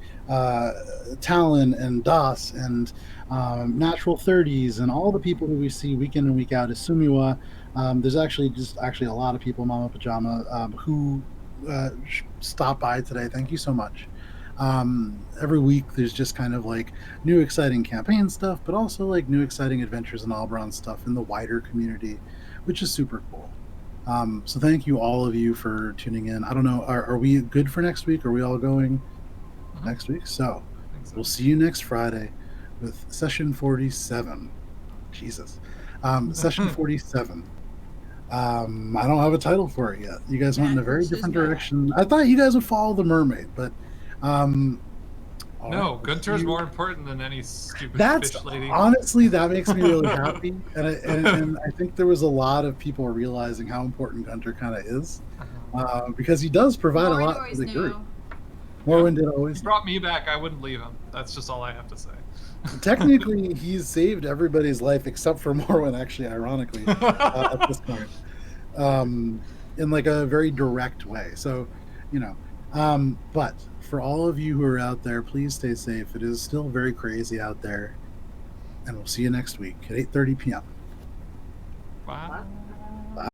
S1: Talon and Das and Natural 30s and all the people who we see week in and week out. As Sumiwa, there's actually a lot of people, Mama Pajama, who stop by today. Thank you so much. Every week there's just kind of like new exciting campaign stuff, but also like new exciting adventures and Alberon stuff in the wider community, which is super cool. So thank you all of you for tuning in. I don't know, are we good for next week? Are we all going next week? So we'll see you next Friday with session 47. Jesus. Session 47. I don't have a title for it yet. You guys went in a very different direction. I thought you guys would follow the mermaid, but
S3: no, Guntir's more important than any stupid fish lady.
S1: Honestly, that makes me really happy, and I think there was a lot of people realizing how important Guntir kind of is, because he does provide a lot for the group. Morwen did always.
S3: He brought me back. I wouldn't leave him. That's just all I have to say.
S1: Technically, he's saved everybody's life except for Morwen, actually, ironically, at this point, in like a very direct way. So, you know, but for all of you who are out there, please stay safe. It is still very crazy out there, and we'll see you next week at 8:30 p.m.
S3: Wow.
S1: Bye.